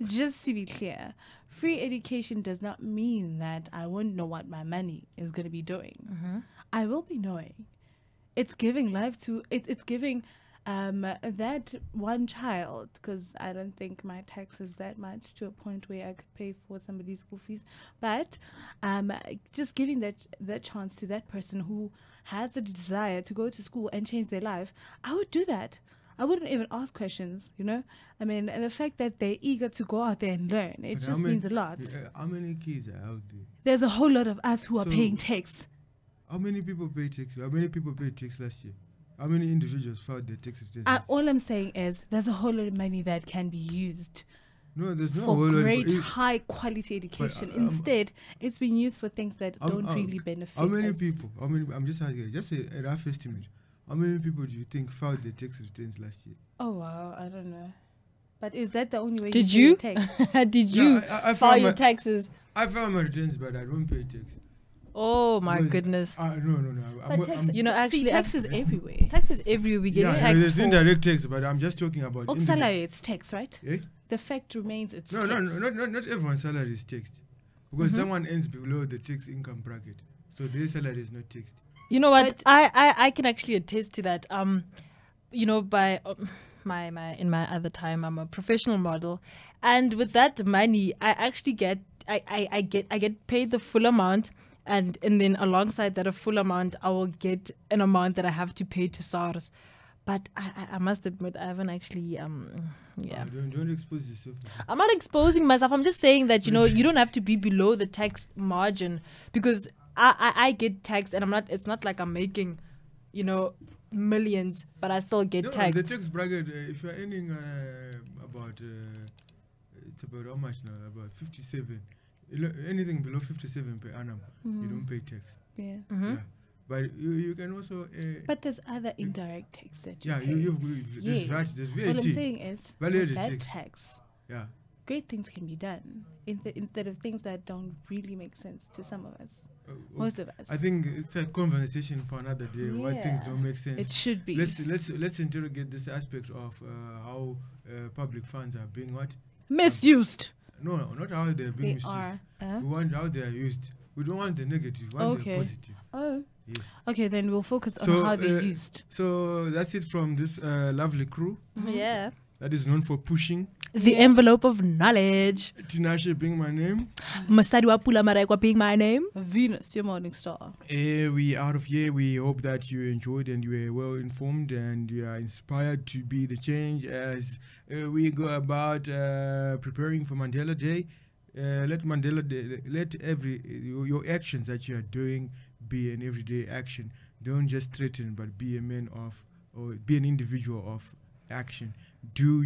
just to be clear, free education does not mean that I won't know what my money is going to be doing. I will be knowing. It's giving life to it's giving that one child, because I don't think my tax is that much to a point where I could pay for somebody's school fees, but just giving that chance to that person who has the desire to go to school and change their life, I would do that. I wouldn't even ask questions, I mean, and the fact that they're eager to go out there and learn, it just means a lot. How many kids are out there? There's a whole lot of us who are paying tax. How many people pay tax? How many people paid tax last year? How many individuals filed their tax returns? All I'm saying is there's a whole lot of money that can be used there's no for great high quality education. Instead, it's been used for things that don't really benefit How many us. people? I'm just asking, just a rough estimate. How many people do you think filed their tax returns last year? Oh wow, I don't know. But is that the only way Did pay you? tax? Did you I file filed your my- taxes? I file my returns, but I don't pay tax. Oh my Because- goodness. No. But tax, You know, actually, taxes everywhere. Taxes everywhere. We get yeah, taxed there's for. indirect tax, but I'm just talking about. Oak individual- salary, it's tax, right? Eh? The fact remains it's No, tax. not everyone's salary is taxed. Because Mhm. someone earns below the tax income bracket. So their salary is not taxed. You know what? I can actually attest to that. You know, by my in my other time, I'm a professional model, and with that money, I actually get I get paid the full amount, and then alongside that a full amount, I will get an amount that I have to pay to SARS. But I must admit, I haven't actually yeah. Don't expose yourself. I'm not exposing myself. I'm just saying that, you know, you don't have to be below the tax margin, because I get taxed, and it's not like I'm making, you know, millions, but I still get No, taxed. the tax bracket, if you're earning about, it's about how much now? About 57. Anything below 57 per annum, you don't pay tax. Yeah. Yeah. But you can also. But there's other indirect tax that you Yeah, pay. there's VAT, there's VAT. What I'm saying is, Value-added with that tax. tax, Yeah. great things can be done instead of things that don't really make sense to some of us. Most of us. I think it's a conversation for another day. Why things Yeah. don't make sense. It should be. Let's interrogate this aspect of how public funds are being what Misused. No, not how they're being They misused. are, We want how they are used. We don't want the negative. We want the positive. Oh. Yes. Okay, then we'll focus on So, how they're used. So that's it from this lovely crew. Yeah. That is known for pushing. The envelope of knowledge. Tinashe being my name. Masadi Wapula Marekwa being my name. Venus, your morning star. We out of here. We hope that you enjoyed and you were well informed and you are inspired to be the change as we go about preparing for Mandela Day. Let Mandela Day, let your actions that you are doing be an everyday action. Don't just threaten, but be a man of, or be an individual of action. Do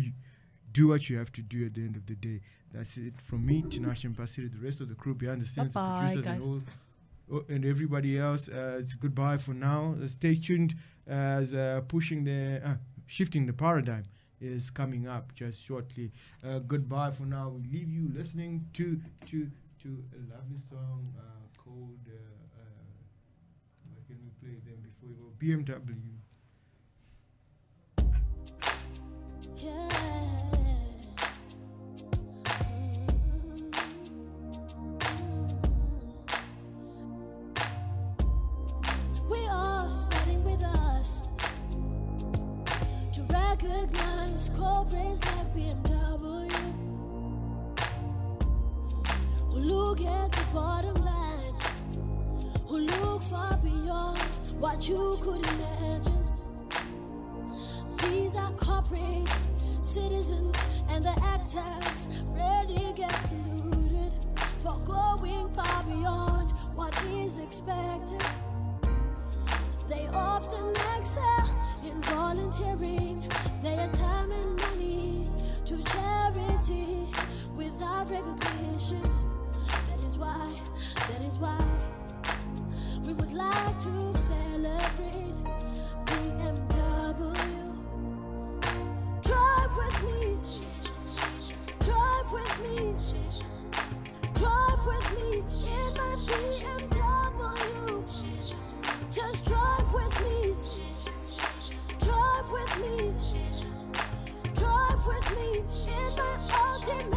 what you have to do at the end of the day. That's it from me, Tinashe and Pasiri, the rest of the crew behind the scenes, the Bye-bye, producers guys. and all, and everybody else. It's goodbye for now. Stay tuned as shifting the paradigm is coming up just shortly. Goodbye for now. We leave you listening to a lovely song called. Where can we play them before we go? BMW. We are starting with us to recognize corporates like BMW who look at the bottom line, who look far beyond what you could imagine. These are corporate citizens, and the actors rarely get saluted for going far beyond what is expected. They often excel in volunteering their time and money to charity without recognition. That is why we would like to celebrate BMW. Drive with me, drive with me, drive with me in my BMW. Just drive with me, drive with me, drive with me in my ultimate.